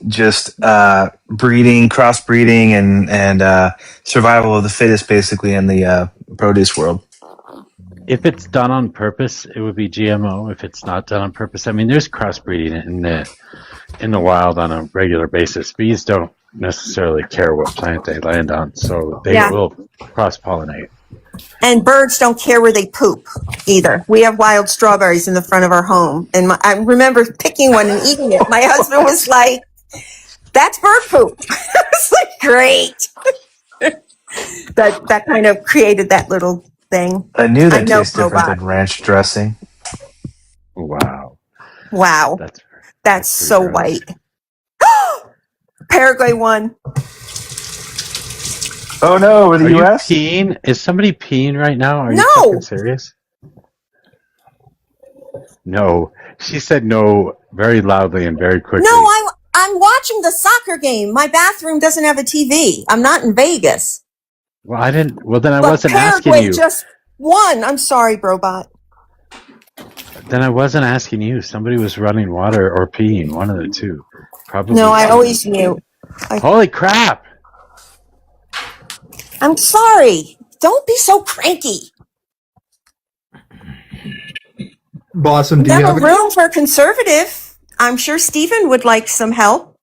S10: just breeding, crossbreeding, and survival of the fittest, basically, in the produce world.
S1: If it's done on purpose, it would be GMO. If it's not done on purpose, I mean, there's crossbreeding in the wild on a regular basis. Bees don't necessarily care what plant they land on, so they will cross-pollinate.
S7: And birds don't care where they poop either. We have wild strawberries in the front of our home. And I remember picking one and eating it. My husband was like, that's bird poop. I was like, great. That kind of created that little thing.
S10: I knew
S7: I
S10: that
S7: know,
S10: tastes different
S7: robot.
S10: than ranch dressing.
S1: Wow.
S7: Wow. That's
S1: pretty
S7: so
S1: gross.
S7: white. Paraguay won.
S10: Oh no, we're the
S1: Are you
S10: U.S.?
S1: peeing? Is somebody peeing right now? Are you
S7: No.
S1: fucking serious? No. She said no very loudly and very quickly.
S7: No, I'm watching the soccer game. My bathroom doesn't have a TV. I'm not in Vegas.
S1: Well, I didn't. Well, then I
S7: But
S1: wasn't asking
S7: Paraguay
S1: you.
S7: just won. I'm sorry, Brobot.
S1: Then I wasn't asking you. Somebody was running water or peeing. One of the two. Probably.
S7: No, I
S1: Steven.
S7: always knew.
S1: Holy crap!
S7: I'm sorry. Don't be so cranky.
S2: Blossom, do you
S7: Never
S2: have
S7: room for a conservative. I'm sure Stephen would like some help.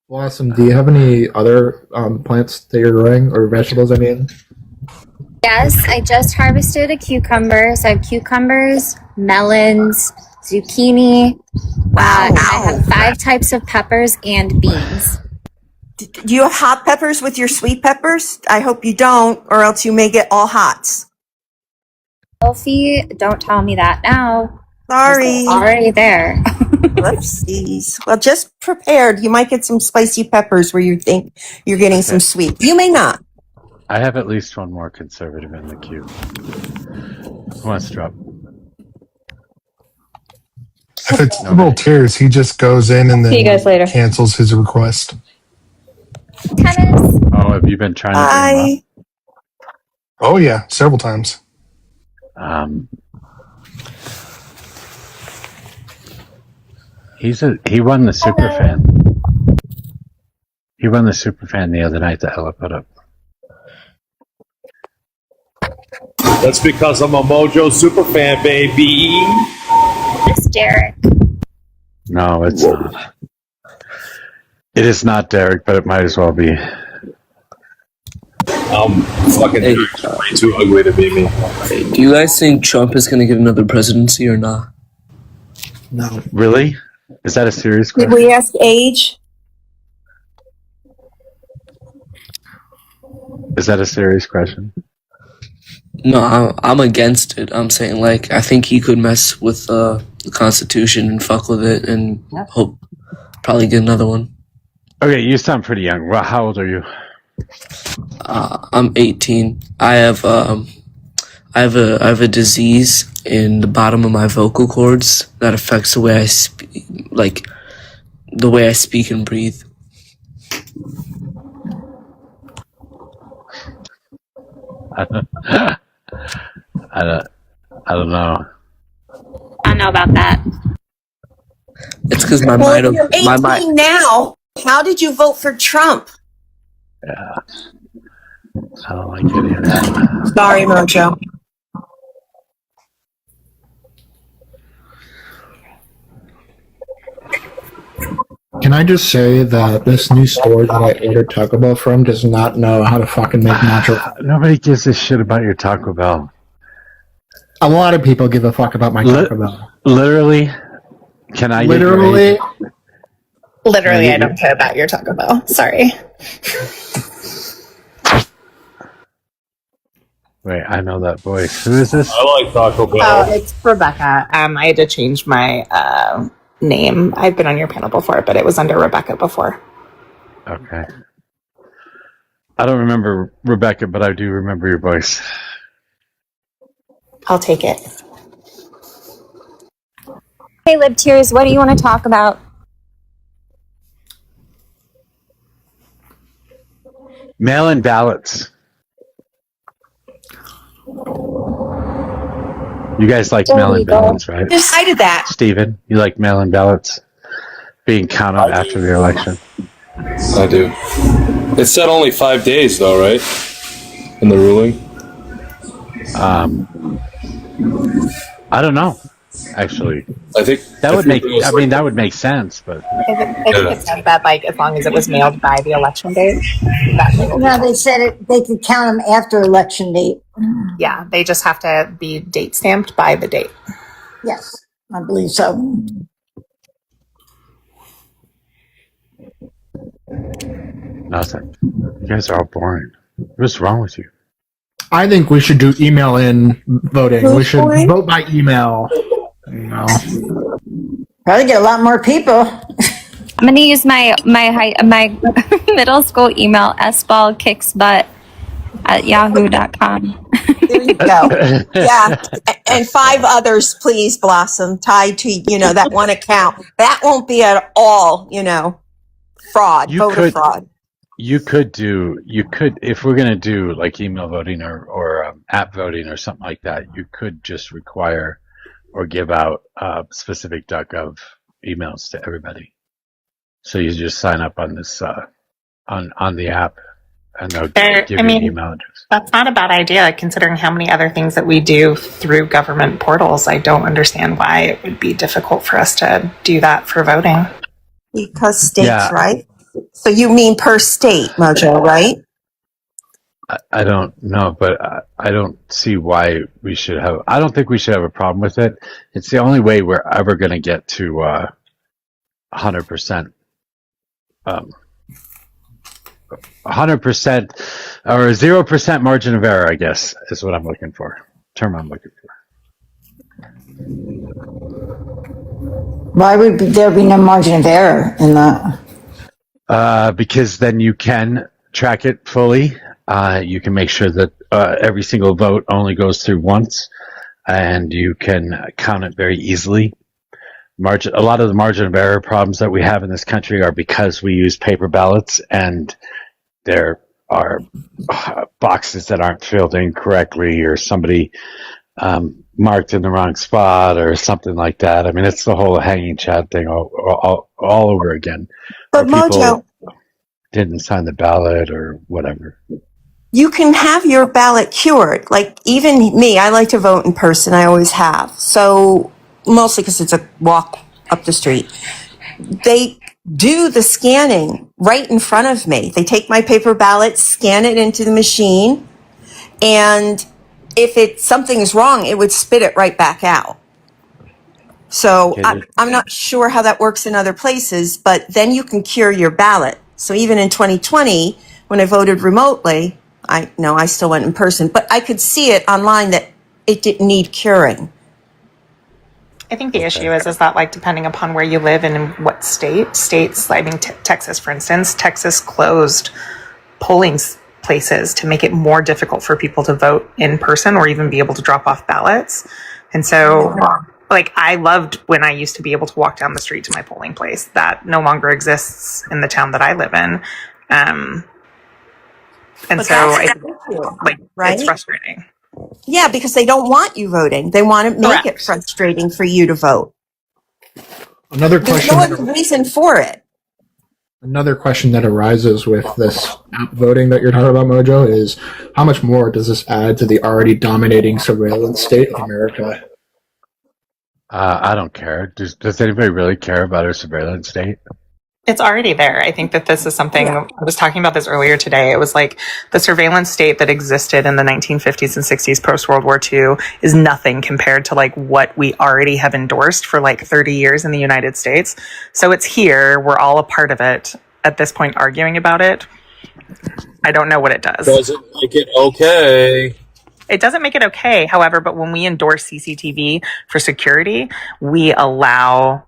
S2: Blossom? Do you have any other plants that you're growing or vegetables? I mean,
S12: Yes, I just harvested a cucumber. So I have cucumbers, melons, zucchini.
S7: Wow.
S12: I have 5 types of peppers and beans.
S7: Do you have hot peppers with your sweet peppers? I hope you don't, or else you may get all hots.
S12: Sophie, don't tell me that now.
S7: Sorry.
S12: It's already there.
S7: Whoopsies. Well, just prepared. You might get some spicy peppers where you think you're getting some sweet. You may not.
S1: I have at least one more conservative in the queue. Who wants to drop?
S11: If it's liberal tears, he just goes in and
S8: See you guys later.
S11: then cancels his request.
S12: Tennis.
S1: Oh, have you been trying to bring him
S11: Oh yeah, several times.
S1: up? He won the super fan. He won the super fan the other night that Ella put up.
S16: That's because I'm a Mojo super fan, baby.
S12: It's Derek.
S1: No, it's not. It is not Derek, but it might as well be.
S16: Fucking way too ugly to be me.
S17: Hey, do you guys think Trump is going to get another presidency or not?
S2: No.
S1: Really? Is that a serious
S7: Did
S1: question?
S7: we ask age?
S1: Is that a serious question?
S17: No, I'm against it. I'm saying, like, I think he could mess with the Constitution and fuck with it and hope probably get another one.
S1: Okay, you sound pretty young. Well, how old are you?
S17: I'm 18. I have a disease in the bottom of my vocal cords that affects the way I speak, like the way I speak and breathe.
S1: I don't know.
S12: I don't know about that.
S17: It's because my
S7: Well,
S17: mind.
S7: if you're 18 now, how did you vote for Trump?
S1: Yeah. I don't like any of that.
S7: Sorry, Mojo.
S2: can I just say that this new store that I ordered Taco Bell from does not know how to fucking make nacho.
S1: Nobody gives a shit about your Taco Bell.
S2: A lot of people give a fuck about my Taco Bell.
S1: Literally, can I get your
S2: Literally.
S1: age?
S18: Literally, I don't care about your Taco Bell. Sorry.
S1: Wait, I know that voice. Who is this?
S16: I like Taco Bell.
S18: Oh, it's Rebecca. I had to change my name. I've been on your panel before, but it was under Rebecca before.
S1: Okay. I don't remember Rebecca, but I do remember your voice.
S18: I'll take it.
S12: Hey, Lib Tears, what do you want to talk about?
S1: Mail-in ballots. You guys like mail-in ballots, right?
S7: Decided that.
S1: Steven, you like mail-in ballots being counted after the election?
S16: I do. It said only 5 days, though, right? In the ruling.
S1: I don't know. Actually,
S16: I think
S1: that would make. I mean, that would make sense, but
S18: I think it said that, like, as long as it was mailed by the election date.
S14: No, they said they could count them after election date.
S18: Yeah, they just have to be date stamped by the date.
S14: Yes, I believe so.
S1: nothing. You guys are all boring. What's wrong with you?
S2: I think we should do email in voting. We should
S7: Truthfully?
S2: vote by email.
S14: Probably get a lot more people.
S12: I'm gonna use my middle school email, sballkicksbutt@yahoo.com.
S7: There you go. Yeah. And 5 others, please, Blossom, tied to, that one account. That won't be at all, fraud, voter fraud.
S1: You could, if we're going to do like email voting or app voting or something like that, you could just require or give out specific .gov emails to everybody. So you just sign up on this on the app, and they'll give you an email address.
S18: That's not a bad idea, considering how many other things that we do through government portals. I don't understand why it would be difficult for us to do that for voting.
S7: Because states, right? So you mean per state, Mojo, right?
S1: I don't know, but I don't see why we should have. I don't think we should have a problem with it. It's the only way we're ever going to get to 100%. 100% or 0% margin of error, I guess, is what I'm looking for. Term I'm looking for.
S14: Why would there be no margin of error in that?
S1: Because then you can track it fully. You can make sure that every single vote only goes through once, and you can count it very easily. A lot of the margin of error problems that we have in this country are because we use paper ballots, and there are boxes that aren't filled in correctly, or somebody marked in the wrong spot, or something like that. I mean, it's the whole hanging chad thing all over again.
S7: But Mojo,
S1: didn't sign the ballot or whatever.
S7: you can have your ballot cured. Like even me, I like to vote in person. I always have. So mostly because it's a walk up the street. They do the scanning right in front of me. They take my paper ballot, scan it into the machine, and if something is wrong, it would spit it right back out. So I'm not sure how that works in other places, but then you can cure your ballot. So even in 2020, when I voted remotely, I still went in person, but I could see it online that it didn't need curing.
S18: I think the issue is that, like, depending upon where you live and in what states, I mean, Texas, for instance, Texas closed polling places to make it more difficult for people to vote in person or even be able to drop off ballots. And so, like, I loved when I used to be able to walk down the street to my polling place. That no longer exists in the town that I live in. And
S7: But
S18: so,
S7: right?
S18: it's frustrating.
S7: Yeah, because they don't want you voting. They want to make it frustrating for you to vote.
S2: Another
S7: There's
S2: question.
S7: no other reason for it.
S2: Another question that arises with this app voting that you're talking about, Mojo, is how much more does this add to the already dominating surveillance state of America?
S1: I don't care. Does anybody really care about our surveillance state?
S18: It's already there. I think that this is something, I was talking about this earlier today. It was like the surveillance state that existed in the 1950s and 60s post World War II is nothing compared to like what we already have endorsed for like 30 years in the United States. So it's here. We're all a part of it at this point, arguing about it. I don't know what it does.
S16: Does it make it okay?
S18: It doesn't make it okay, however, but when we endorse CCTV for security, we allow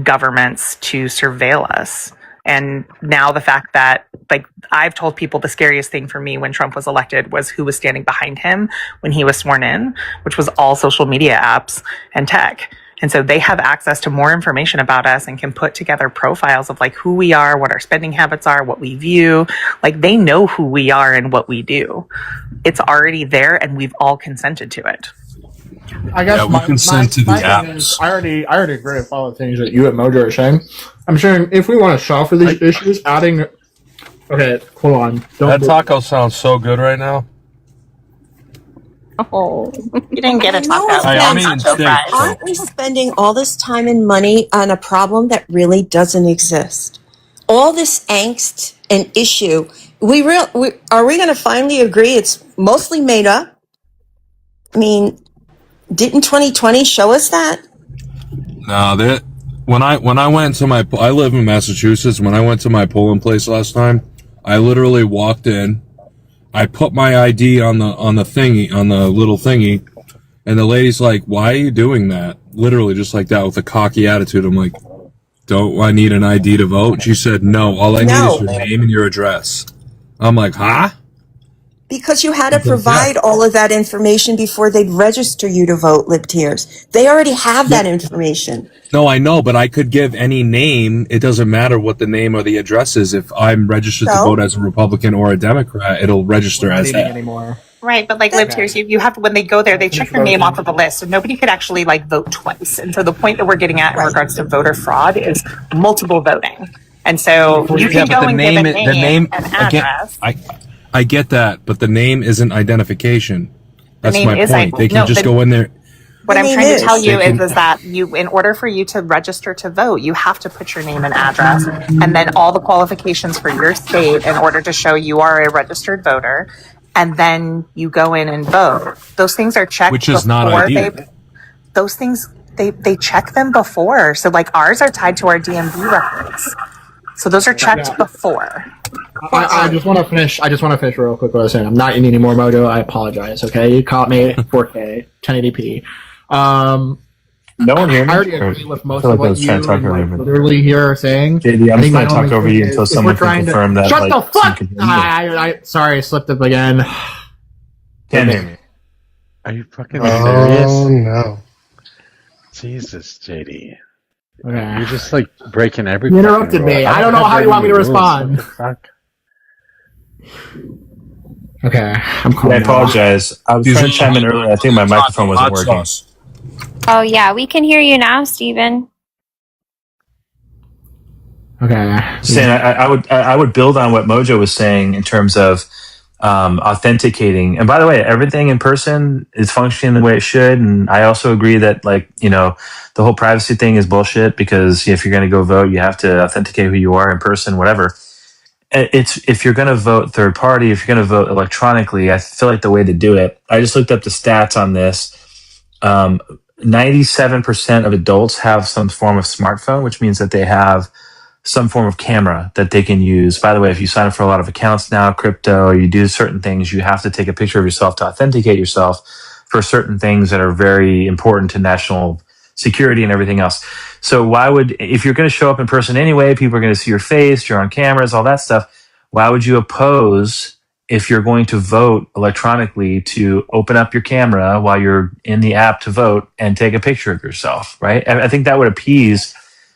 S18: governments to surveil us. And now the fact that, like, I've told people the scariest thing for me when Trump was elected was who was standing behind him when he was sworn in, which was all social media apps and tech. And so they have access to more information about us and can put together profiles of like who we are, what our spending habits are, what we view. Like they know who we are and what we do. It's already there and we've all consented to it.
S2: I guess
S16: we consent to the apps.
S2: I already agree with all the things that you and Mojo are saying. I'm saying if we want to solve for these issues, adding. Okay, hold on.
S16: That taco sounds so good right now.
S18: Oh, you didn't get a taco.
S16: I'm eating steak.
S7: Aren't we spending all this time and money on a problem that really doesn't exist? All this angst and issue. Are we going to finally agree it's mostly made up? I mean, didn't 2020 show us that?
S16: No, when I went to I live in Massachusetts. When I went to my polling place last time, I literally walked in,
S19: I put my ID on the thingy, on the little thingy, and the lady's like, "Why are you doing that?" Literally just like that with a cocky attitude. I'm like, "Don't I need an ID to vote?" She said, "No, all I need is your name and your address." I'm like, "Huh?"
S7: Because you had to provide all of that information before they'd register you to vote, Libtears. They already have that information.
S19: No, I know, but I could give any name. It doesn't matter what the name or the address is. If I'm registered to vote as a Republican or a Democrat, it'll register as that.
S2: Anymore.
S18: Right, but like Libtears, you have to, when they go there, they check your name off of the list, so nobody could actually like vote twice. And so the point that we're getting at in regards to voter fraud is multiple voting. And so you can go and give a name and address.
S19: I get that, but the name isn't identification. That's
S18: name
S19: my
S18: is
S19: point. They can just go in there.
S18: What I'm trying to tell you is that in order for you to register to vote, you have to put your name and address, and then all the qualifications for your state in order to show you are a registered voter, and then you go in and vote. Those things are checked.
S19: Which is not ideal.
S18: Those things they check them before. So like ours are tied to our DMV records. So those are checked before.
S2: I just want to finish. I just want to finish real quick what I was saying. I'm not in any more Mojo. I apologize. Okay, you caught me 4K 1080p.
S10: No one hear me?
S2: I already agree with most
S10: I feel
S2: of
S10: like I
S2: what
S10: was
S2: you
S10: trying to talk over you.
S2: literally here are saying.
S10: JD, I'm just going to talk
S2: only
S10: over
S2: thing
S10: you
S2: is,
S10: until
S2: if
S10: someone
S2: we're trying
S10: can confirm that.
S2: Shut the fuck!
S10: Can hear you.
S2: I sorry, I slipped up again.
S10: Can't hear me.
S1: Are you fucking serious?
S11: Oh no.
S1: Jesus, JD.
S2: Okay.
S1: You're just like breaking every.
S2: You interrupted me. I don't know how you want me to respond. Okay, I'm calling.
S10: I apologize. I was trying to chime in earlier. I think my microphone wasn't working.
S12: Oh yeah, we can hear you now, Stephen.
S2: Okay.
S10: Saying I would build on what Mojo was saying in terms of authenticating. And by the way, everything in person is functioning the way it should. And I also agree that the whole privacy thing is bullshit, because if you're going to go vote, you have to authenticate who you are in person, whatever. If you're going to vote third party, if you're going to vote electronically, I feel like the way to do it. I just looked up the stats on this. 97% of adults have some form of smartphone, which means that they have some form of camera that they can use. By the way, if you sign up for a lot of accounts now, crypto, you do certain things, you have to take a picture of yourself to authenticate yourself for certain things that are very important to national security and everything else. So if you're going to show up in person anyway, people are going to see your face, you're on cameras, all that stuff. Why would you oppose, if you're going to vote electronically, to open up your camera while you're in the app to vote and take a picture of yourself, right? I think that would appease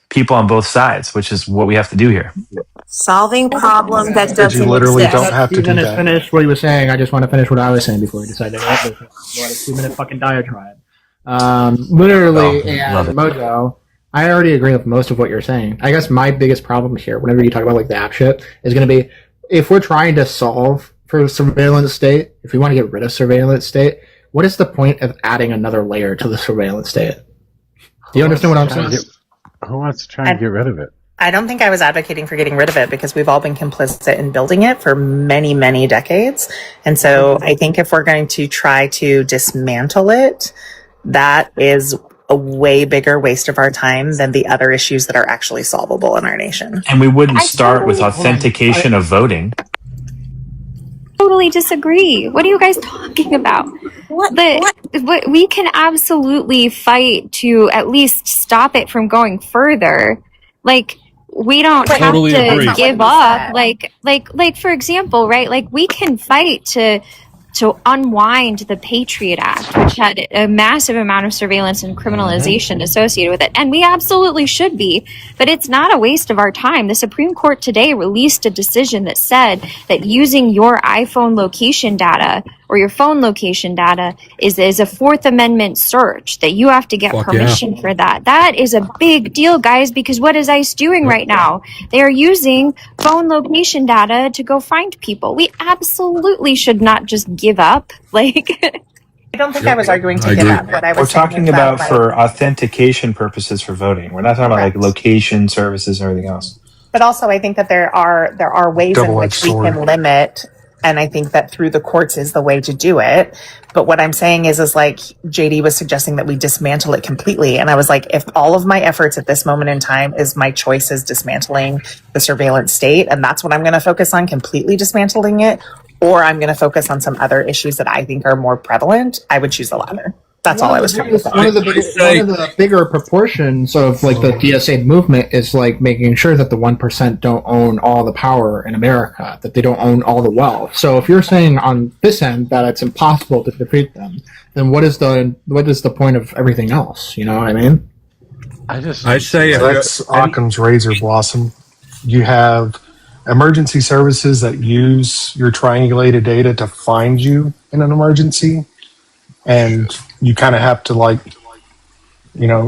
S10: people on both sides, which is what we have to do here.
S7: Solving problem that doesn't
S11: You literally
S7: exist.
S11: don't have to do
S2: Stephen has
S11: that.
S2: finished what he was saying. I just want to finish what I was saying before he decided to interrupt me. What a 2-minute fucking diatribe. Literally, and Mojo, I already agree with most of what you're saying. I guess my biggest problem here, whenever you talk about like the app shit, is going to be, if we're trying to solve for surveillance state, if we want to get rid of surveillance state, what is the point of adding another layer to the surveillance state? Do you understand what I'm saying?
S1: Who wants to try and get rid of it?
S18: I don't think I was advocating for getting rid of it, because we've all been complicit in building it for many, many decades. And so I think if we're going to try to dismantle it, that is a way bigger waste of our time than the other issues that are actually solvable in our nation.
S10: And we wouldn't start with authentication of voting.
S12: Totally disagree. What are you guys talking about? But we can absolutely fight to at least stop it from going further. Like, we don't
S19: Totally
S12: have to
S19: agree.
S12: give up. Like for example, right? Like, we can fight to unwind the Patriot Act, which had a massive amount of surveillance and criminalization associated with it. And we absolutely should be, but it's not a waste of our time. The Supreme Court today released a decision that said that using your iPhone location data or your phone location data is a Fourth Amendment search, that you have to get permission for that. That is a big deal, guys, because what is ICE doing right now? They are using phone location data to go find people. We absolutely should not just give up. Like,
S18: I don't think I was arguing to give up. What I was
S10: We're
S18: saying
S10: talking
S18: is that,
S10: about for authentication purposes for voting. We're not talking about like location services and everything else.
S18: but also I think that there are ways in which we can limit. And I think that through the courts is the way to do it. But what I'm saying is like JD was suggesting that we dismantle it completely. And I was like, if all of my efforts at this moment in time is my choice is dismantling the surveillance state, and that's what I'm going to focus on, completely dismantling it, or I'm going to focus on some other issues that I think are more prevalent, I would choose the latter. That's all I was trying to say.
S2: One of the bigger proportions of like the DSA movement is like making sure that the 1% don't own all the power in America, that they don't own all the wealth. So if you're saying on this end that it's impossible to defeat them, then what is the point of everything else? You know what I mean?
S19: I say
S11: that's Occam's razor blossom. You have emergency services that use your triangulated data to find you in an emergency, and you kind of have to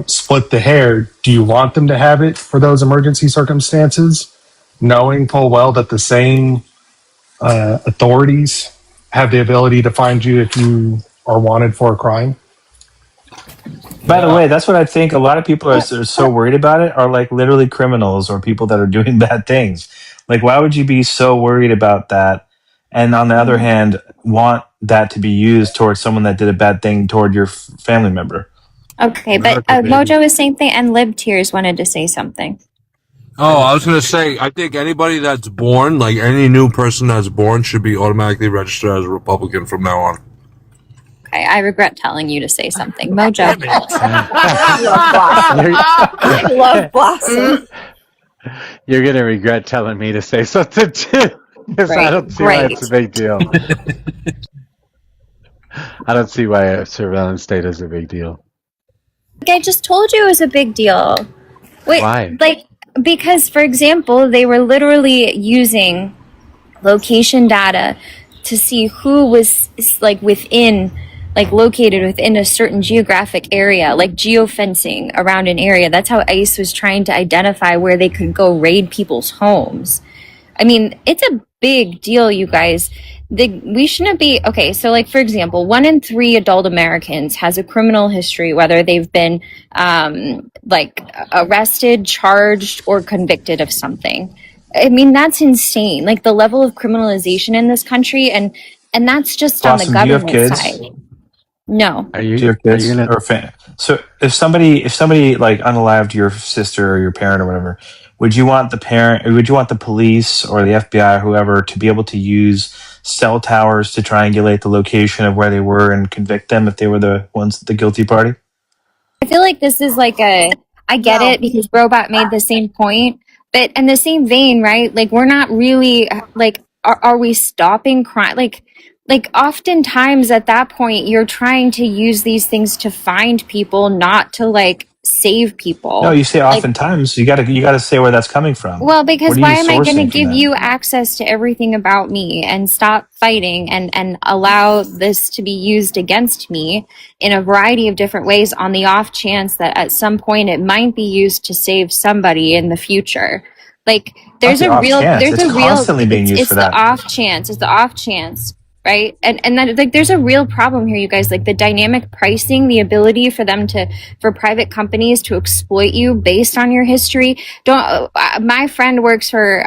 S11: split the hair. Do you want them to have it for those emergency circumstances, knowing full well that the same authorities have the ability to find you if you are wanted for a crime?
S10: By the way, that's what I think. A lot of people are so worried about it are like literally criminals or people that are doing bad things. Like, why would you be so worried about that? And on the other hand, want that to be used towards someone that did a bad thing toward your family member?
S12: Okay, but Mojo was saying thing, and Lib Tears wanted to say something.
S19: Oh, I was going to say, I think anybody that's born, like any new person that's born, should be automatically registered as a Republican from now on.
S12: Okay, I regret telling you to say something. Mojo.
S7: I love Blossom.
S1: You're going to regret telling me to say something too. Because I don't see why it's a big deal. I don't see why a surveillance state is a big deal.
S12: I just told you it was a big deal. Wait,
S1: why?
S12: Because, for example, they were literally using location data to see who was located within a certain geographic area, like geofencing around an area. That's how ICE was trying to identify where they could go raid people's homes. I mean, it's a big deal, you guys. We shouldn't be okay. So, for example, 1 in 3 adult Americans has a criminal history, whether they've been arrested, charged, or convicted of something. I mean, that's insane. Like the level of criminalization in this country, and that's just on the government side. No.
S10: Do you have kids or so if somebody unalived your sister or your parent or whatever, would you want the police or the FBI or whoever to be able to use cell towers to triangulate the location of where they were and convict them if they were the guilty party?
S12: I feel like this is I get it because Robot made the same point, but in the same vein, right? Like we're not really are we stopping crime? Like oftentimes at that point, you're trying to use these things to find people, not to save people.
S10: No, you say oftentimes. You gotta say where that's coming from.
S12: Well, because why am I going to give you access to everything about me and stop fighting and allow this to be used against me in a variety of different ways on the off chance that at some point it might be used to save somebody in the future? There's a real
S10: constantly being used for that.
S12: It's the off chance. Right. And then there's a real problem here, you guys, the dynamic pricing, the ability for private companies to exploit you based on your history. My friend works for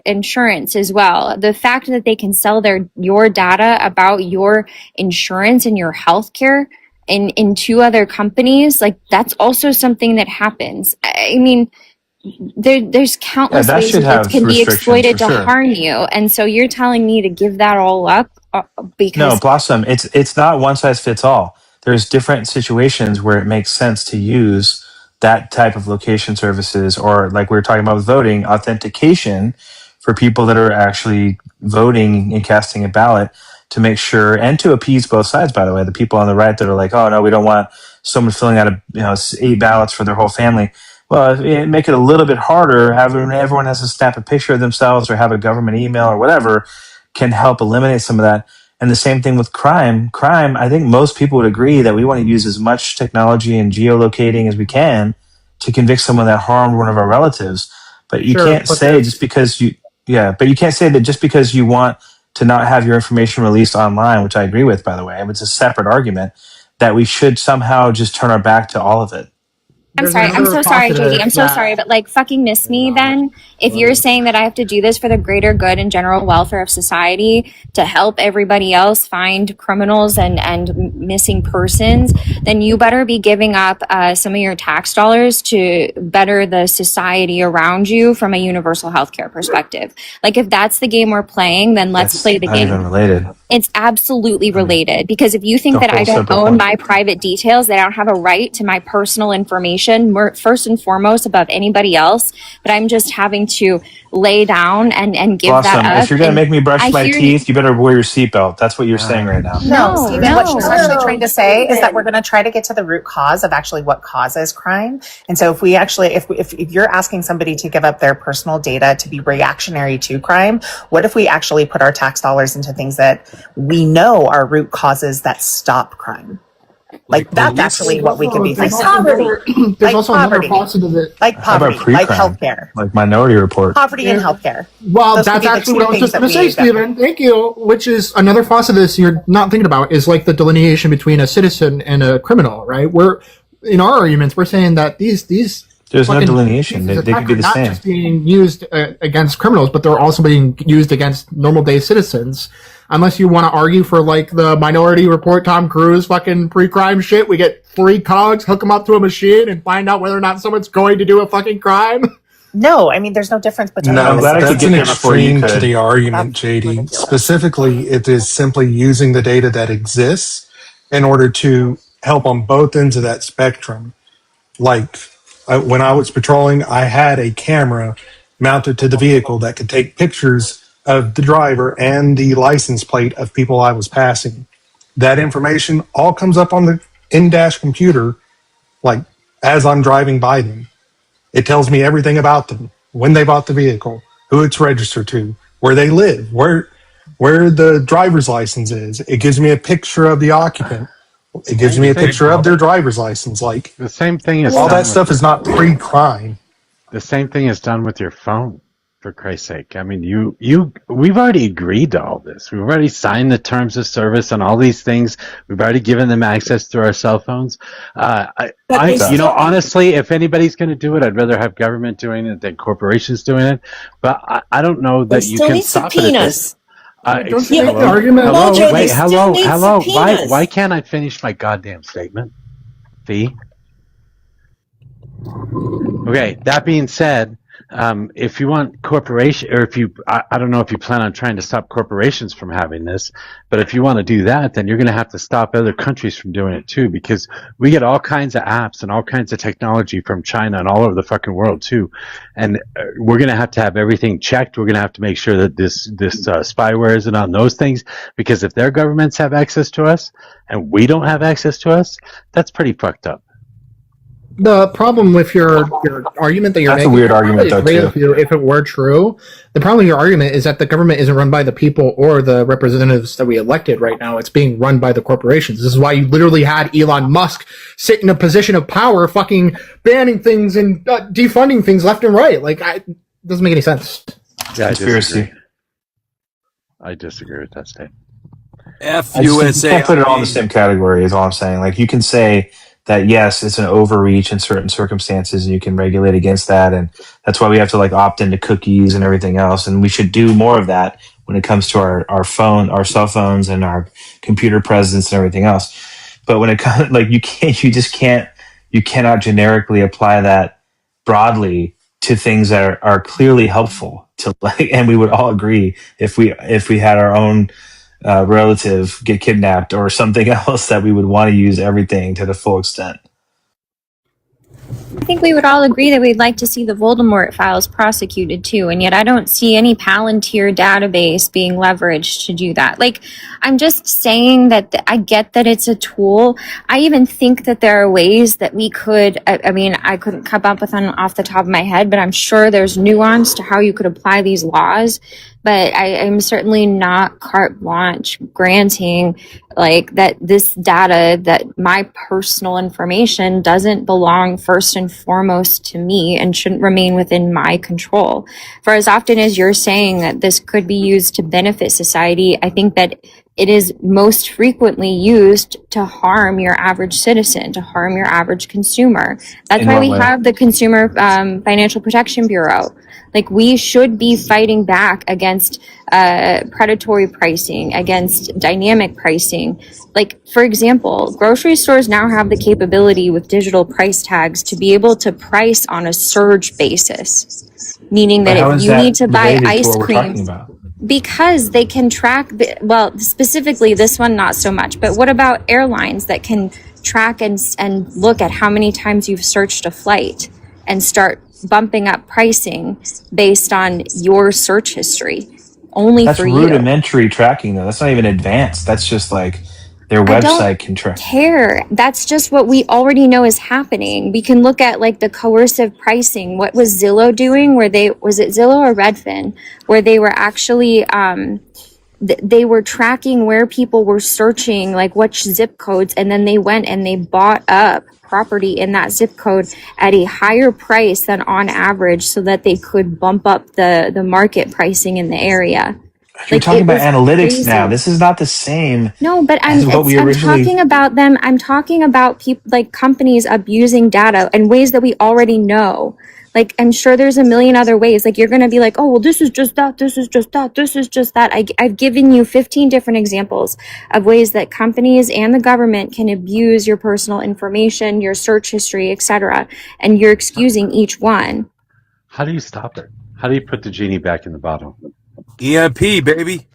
S12: insurance as well. The fact that they can sell your data about your insurance and your healthcare in 2 other companies, that's also something that happens. I mean, there's countless ways that can be exploited to harm you, and so you're telling me to give that all up because
S10: no, Blossom. It's not one size fits all. There's different situations where it makes sense to use that type of location services, or like we were talking about with voting, authentication for people that are actually voting and casting a ballot to make sure and to appease both sides. By the way, the people on the right that are like, oh no, we don't want someone filling out 8 ballots for their whole family. Well, make it a little bit harder. Everyone has to snap a picture of themselves or have a government email or whatever can help eliminate some of that. And the same thing with crime. Crime, I think most people would agree that we want to use as much technology and geolocating as we can to convict someone that harmed one of our relatives. But you can't say just because you want to not have your information released online, which I agree with, by the way. It's a separate argument that we should somehow just turn our back to all of it.
S12: I'm
S2: there's
S12: sorry. I'm
S2: another
S12: so sorry, JD. I'm
S2: positive
S12: so
S2: that
S12: sorry, but like fucking miss me then. If you're saying that I have to do this for the greater good and general welfare of society to help everybody else find criminals and missing persons, then you better be giving up some of your tax dollars to better the society around you from a universal healthcare perspective. Like if that's the game we're playing, then let's
S10: That's
S12: play the
S10: not
S12: game.
S10: even related.
S12: It's absolutely related because if you
S10: It's
S12: think
S10: a
S12: that I
S10: whole
S12: don't
S10: separate
S12: own
S10: point.
S12: my private details, that I don't have a right to my personal information, first and foremost above anybody else, but I'm just having to lay down and give
S10: Blossom,
S12: that
S10: if
S12: up.
S10: you're gonna
S12: And
S10: make me brush
S12: I
S10: my
S12: hear
S10: teeth, you better wear your seatbelt. That's what you're saying right now.
S18: No,
S12: no,
S18: Stephen, what she's actually
S12: no.
S18: trying to say is that we're going to try to get to the root cause of actually what causes crime. And so if we actually, if you're asking somebody to give up their personal data to be reactionary to crime, what if we actually put our tax dollars into things that we know are root causes that stop crime? Like that's actually what we could be
S2: There's
S18: thinking.
S2: also, there's also another positive that
S18: like
S10: How about
S18: poverty, like
S10: pre-crime?
S18: healthcare,
S10: Like Minority Report.
S18: poverty and healthcare.
S2: well,
S18: Those could
S2: that's
S18: be the
S2: actually
S18: two
S2: what I was
S18: things
S2: just
S18: that
S2: going to say,
S18: we-
S2: Stephen. Thank you. Which is another facet of this you're not thinking about is like the delineation between a citizen and a criminal, right? We're in our arguments, we're saying that these
S10: There's no
S2: fucking
S10: delineation.
S2: pieces
S10: They
S2: of
S10: could be
S2: tech
S10: the
S2: are not
S10: same.
S2: just being used against criminals, but they're also being used against normal day citizens. Unless you want to argue for like the Minority Report, Tom Cruise fucking pre-crime shit, we get 3 cogs, hook them up to a machine, and find out whether or not someone's going to do a fucking crime.
S18: No, I mean, there's no difference between.
S11: No,
S10: I'm glad I could
S11: that's
S10: get
S11: an
S10: there before you
S11: extreme to
S10: could.
S11: the argument, JD. Specifically, it is simply using the data that exists in order to help on both ends of that spectrum. Like when I was patrolling, I had a camera mounted to the vehicle that could take pictures of the driver and the license plate of people I was passing. That information all comes up on the in-dash computer, like as I'm driving by them. It tells me everything about them, when they bought the vehicle, who it's registered to, where they live, where the driver's license is. It gives me a picture of the occupant. It gives me a picture of their driver's license. Like
S1: The same thing is
S11: all
S1: done
S11: that stuff
S1: with
S11: is not pre-crime.
S1: the same thing is done with your phone. For Christ's sake, I mean, we've already agreed to all this. We've already signed the terms of service on all these things. We've already given them access through our cell phones. Honestly, if anybody's going to do it, I'd rather have government doing it than corporations doing it. But I don't know that you can stop it at this.
S2: Don't you make the argument?
S1: Hello,
S7: Joe, they
S1: wait,
S7: still
S1: hello,
S7: need
S1: hello.
S7: subpoenas.
S1: Why can't I finish my goddamn statement? Fee. Okay. That being said, if you want corporation, or if you, I don't know if you plan on trying to stop corporations from having this, but if you want to do that, then you're going to have to stop other countries from doing it too, because we get all kinds of apps and all kinds of technology from China and all over the fucking world too, and we're going to have everything checked. We're going to have to make sure that this spyware isn't on those things, because if their governments have access to us and we don't have access to us, that's pretty fucked up.
S2: The problem with your argument that you're
S10: That's a
S2: making,
S10: weird
S2: I
S10: argument,
S2: agree
S10: though,
S2: with you if it were true. The problem with your argument is that the government isn't run by the people or the representatives that we elected right now. It's being run by the corporations. This is why you literally had Elon Musk sit in a position of power, fucking banning things and defunding things left and right. Like, it doesn't make any sense.
S1: Yeah,
S10: Conspiracy.
S1: I disagree with that statement.
S10: You can't put it all in the same category, is all I'm saying. Like, you can say that, yes, it's an overreach in certain circumstances, and you can regulate against that. And that's why we have to like opt into cookies and everything else. And we should do more of that when it comes to our cell phones and our computer presence and everything else. But when it comes, like, you cannot generically apply that broadly to things that are clearly helpful to, like, and we would all agree if we had our own relative get kidnapped or something else, that we would want to use everything to the full extent.
S12: I think we would all agree that we'd like to see the Voldemort files prosecuted too, and yet I don't see any Palantir database being leveraged to do that. Like, I'm just saying that I get that it's a tool. I even think that there are ways that we could, I mean, I couldn't come up with one off the top of my head, but I'm sure there's nuance to how you could apply these laws. But I'm certainly not carte blanche granting like that this data, that my personal information doesn't belong first and foremost to me and shouldn't remain within my control. For as often as you're saying that this could be used to benefit society, I think that it is most frequently used to harm your average citizen, to harm your average consumer. That's
S10: In
S12: why
S10: what
S12: we
S10: way?
S12: have the Consumer Financial Protection Bureau. Like, we should be fighting back against predatory pricing, against dynamic pricing. Like, for example, grocery stores now have the capability with digital price tags to be able to price on a surge basis, meaning
S10: But
S12: that
S10: how
S12: if
S10: is
S12: you need
S10: that
S12: to buy
S10: related to
S12: ice
S10: what we're
S12: cream,
S10: talking about?
S12: because they can track, well, specifically this one, not so much, but what about airlines that can track and look at how many times you've searched a flight and start bumping up pricing based on your search history only
S10: That's
S12: for you?
S10: rudimentary tracking, though. That's not even advanced. That's just like their
S12: I don't
S10: website can track.
S12: care. That's just what we already know is happening. We can look at like the coercive pricing. What was Zillow doing? Was it Zillow or Redfin, where they were actually they were tracking where people were searching, like which zip codes, and then they went and they bought up property in that zip code at a higher price than on average, so that they could bump up the market pricing in the area.
S10: You're
S12: Like,
S10: talking
S12: it
S10: about
S12: was
S10: analytics now.
S12: crazy.
S10: This is not the same
S12: No, but
S10: as what we
S12: I'm
S10: originally.
S12: talking about them. I'm talking about people, like companies abusing data in ways that we already know. Like, I'm sure there's a million other ways. Like, you're going to be like, oh, well, this is just that. This is just that. This is just that. I've given you 15 different examples of ways that companies and the government can abuse your personal information, your search history, etc. And you're excusing each one.
S1: How do you stop it? How do you put the genie back in the bottle?
S19: EMP, baby.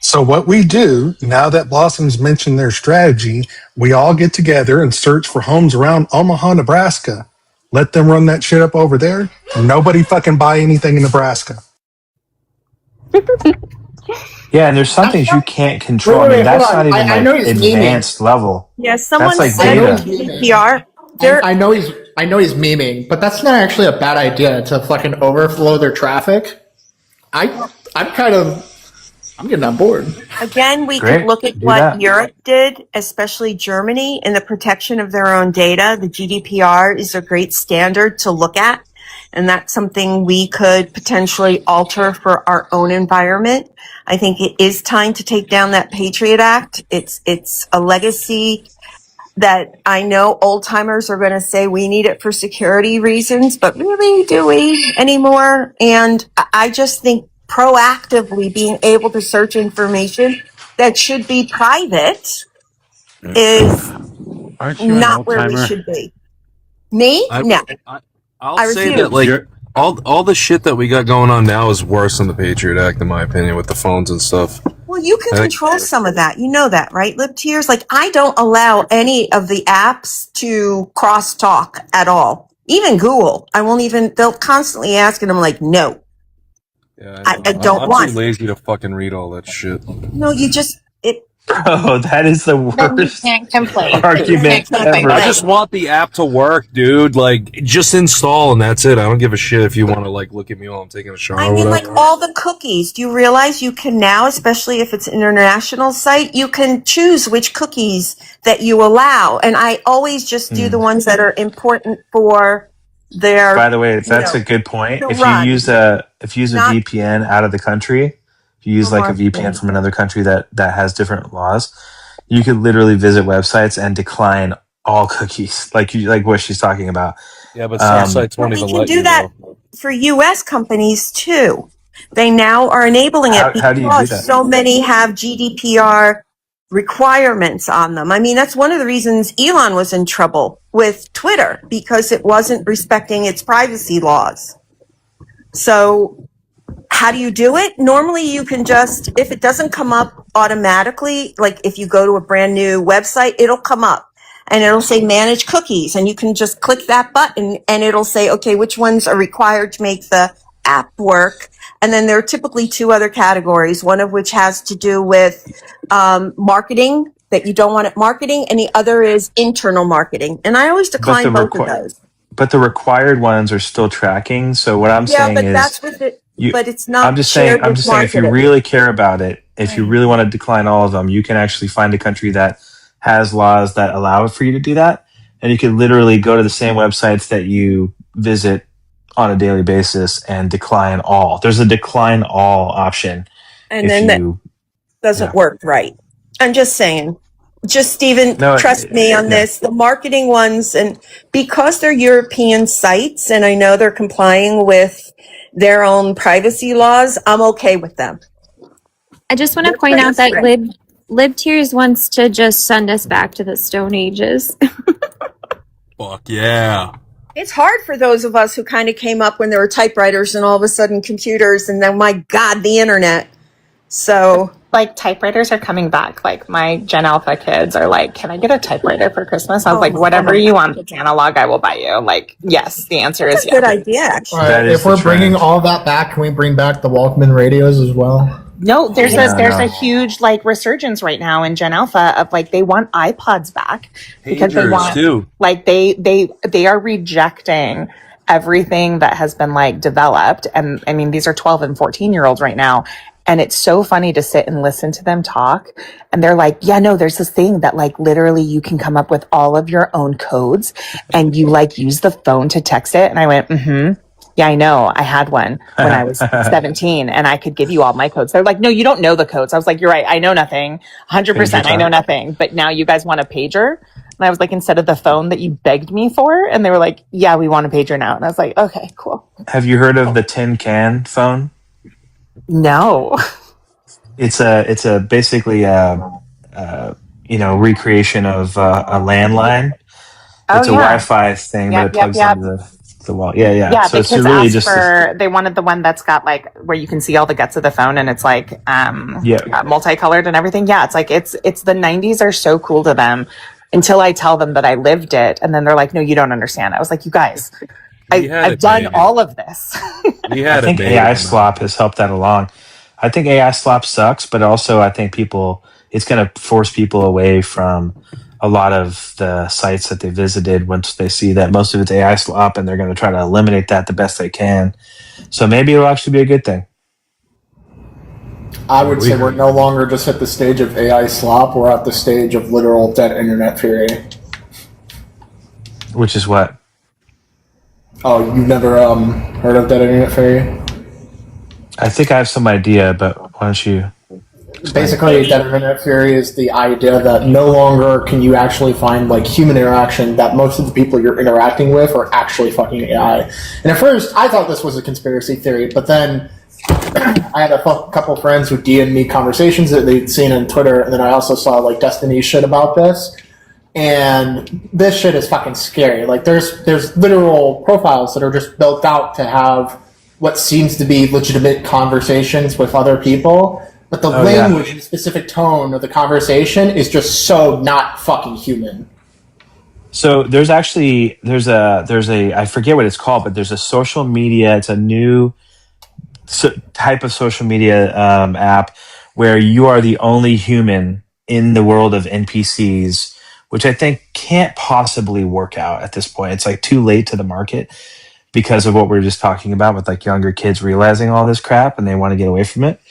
S11: So what we do, now that Blossom's mentioned their strategy, we all get together and search for homes around Omaha, Nebraska. Let them run that shit up over there. Nobody fucking buy anything in Nebraska.
S10: Yeah, and there's some things you can't
S2: Wait,
S10: control. I
S2: wait,
S10: mean,
S2: wait, hold
S10: that's not
S2: on.
S10: even
S2: I know
S10: like
S2: he's memeing.
S10: advanced level.
S7: Yeah,
S10: That's
S7: someone
S10: like
S2: I
S7: said
S2: know
S7: the
S10: data.
S2: he's memeing.
S7: GDPR. There,
S2: I know he's memeing, but that's not actually a bad idea to fucking overflow their traffic. I'm getting on board.
S7: again, we could
S10: Great,
S7: look at
S10: do
S7: what
S10: that.
S7: Europe did, especially Germany, in the protection of their own data. The GDPR is a great standard to look at, and that's something we could potentially alter for our own environment. I think it is time to take down that Patriot Act. It's a legacy that I know old timers are going to say we need it for security reasons, but really, do we anymore? And I just think proactively being able to search information that should be private is
S1: Aren't you an
S7: not
S1: old
S7: where we
S1: timer?
S7: should be. Me?
S19: I,
S7: No,
S19: I'll
S7: I
S19: say that
S7: refuse.
S19: like all the shit that we got going on now is worse than the Patriot Act, in my opinion, with the phones and stuff.
S7: Well, you can
S19: I think
S7: control some of that. You know that, right? Lip tears. Like, I don't allow any of the apps to cross-talk at all. Even Google. I won't even, they'll constantly ask, and I'm like, no,
S19: yeah,
S7: I don't
S19: I'm too
S7: want.
S19: lazy to fucking read all that shit.
S7: No, you just, it,
S10: Bro, that is the
S8: Then you
S10: worst
S8: can't complain. Then you
S10: argument
S8: can't complain.
S10: ever.
S19: I just want the app to work, dude. Like, just install and that's it. I don't give a shit if you want to like look at me while I'm taking a shower
S7: I
S19: or
S7: mean, like
S19: whatever.
S7: all the cookies. Do you realize you can now, especially if it's an international site, you can choose which cookies that you allow. And I always just do the ones that are important for their,
S10: By the way,
S7: you
S10: that's
S7: know,
S10: a good point.
S7: to
S10: If you
S7: run,
S10: use a
S7: not
S10: VPN out of the country, if you use
S7: for
S10: like a VPN
S7: marketing.
S10: from another country that has different laws, you could literally visit websites and decline all cookies, like what she's talking about.
S19: Yeah, but some sites
S7: But
S19: won't
S7: we
S19: even
S7: can
S19: let
S7: do
S19: you
S7: that
S19: though.
S7: for US companies too. They now are enabling it
S10: How do you do
S7: because
S10: that?
S7: so many have GDPR requirements on them. I mean, that's one of the reasons Elon was in trouble with Twitter, because it wasn't respecting its privacy laws. So how do you do it? Normally you can just, if it doesn't come up automatically, like if you go to a brand new website, it'll come up and it'll say manage cookies, and you can just click that button and it'll say, okay, which ones are required to make the app work. And then there are typically two other categories, one of which has to do with marketing, that you don't want it marketing, and the other is internal marketing. And I always
S10: But
S7: decline both of those.
S10: the required ones are still tracking. So what I'm
S7: Yeah,
S10: saying
S7: but
S10: is,
S7: that's with it,
S10: you.
S7: but it's not shared
S10: I'm
S7: with
S10: just saying, if you
S7: marketing.
S10: really care about it, if you really want to decline all of them, you can actually find a country that has laws that allow it for you to do that, and you can literally go to the same websites that you visit on a daily basis and decline all. There's a decline all option
S7: And
S10: if
S7: then that
S10: you.
S7: doesn't work right. I'm just saying. Just Stephen,
S10: No,
S7: trust me on
S10: yeah.
S7: this. The marketing ones, and because they're European sites, and I know they're complying with their own privacy laws, I'm okay with them.
S12: I just want to
S7: They're
S12: point
S7: pretty
S12: out that
S7: strict.
S12: LibTears wants to just send us back to the Stone Ages.
S19: Fuck yeah.
S7: It's hard for those of us who kind of came up when there were typewriters and all of a sudden computers, and then, my God, the internet. So,
S18: like, typewriters are coming back. Like, my Gen Alpha kids are like, can I get a typewriter for Christmas? I was like, whatever you want that's analog, I will buy you. Like, yes, the answer
S7: that's
S18: is
S7: a good
S18: yes.
S7: idea, actually.
S2: All right, if we're bringing all that back, can we bring back the Walkman radios as well?
S18: No, there's
S10: No,
S18: there's
S10: no.
S18: a huge like resurgence right now in Gen Alpha of like they want iPods back because they
S19: Pagers,
S18: want
S19: too.
S18: like they are rejecting everything that has been like developed. And I mean, these are 12 and 14-year-olds right now. And it's so funny to sit and listen to them talk. And they're like, yeah, no, there's this thing that like literally you can come up with all of your own codes and you like use the phone to text it. And I went, yeah, I know. I had one when I was 17 and I could give you all my codes. They're like, no, you don't know the codes. I was like, you're right. I know nothing. 100%. I know nothing. But now you guys want a pager? And I was like, instead of the phone that you begged me for? And they were like, yeah, we want a pager now. And I was like, okay, cool.
S10: Have you heard of the tin can phone?
S18: No.
S10: It's a basically recreation of a landline.
S18: Oh,
S10: It's a
S18: yeah.
S10: Wi-Fi thing, but it plugs into the wall. Yeah.
S18: Yeah,
S10: So
S18: the
S10: it's
S18: kids
S10: really
S18: asked
S10: just
S18: for, they wanted the one that's got like, where you can see all the guts of the phone and it's like, multicolored and everything. Yeah, it's like, it's the 90s are so cool to them until I tell them that I lived it. And then they're like, no, you don't understand. I was like, you guys, I've done all of this.
S10: I think AI slop has helped that along. I think AI slop sucks, but also I think it's going to force people away from a lot of the sites that they visited once they see that most of it's AI slop, and they're going to try to eliminate that the best they can. So maybe it'll actually be a good thing.
S2: I would say we're no longer just at the stage of AI slop. We're at the stage of literal dead internet fury.
S10: Which is what?
S2: Oh, you've never heard of dead internet fury?
S10: I think I have some idea, but why don't you?
S2: Basically, dead internet fury is the idea that no longer can you actually find like human interaction, that most of the people you're interacting with are actually fucking AI. And at first, I thought this was a conspiracy theory, but then I had a couple friends who DM'd me conversations that they'd seen on Twitter, and then I also saw like Destiny shit about this. And this shit is fucking scary. Like there's literal profiles that are just built out to have what seems to be legitimate conversations with other people, but the language and specific tone of the conversation is just so not fucking human.
S10: So there's a I forget what it's called, but there's a social media. It's a new type of social media app where you are the only human in the world of NPCs, which I think can't possibly work out at this point. It's like too late to the market because of what we were just talking about with like younger kids realizing all this crap and they want to get away from it.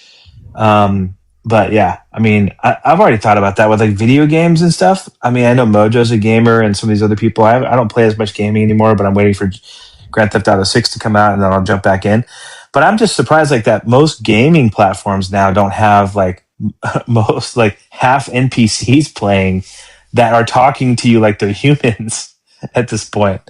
S10: But yeah, I mean, I've already thought about that with like video games and stuff. I mean, I know Mojo's a gamer and some of these other people. I don't play as much gaming anymore, but I'm waiting for Grand Theft Auto 6 to come out and then I'll jump back in. But I'm just surprised like that most gaming platforms now don't have like most like half NPCs playing that are talking to you like they're humans at this point.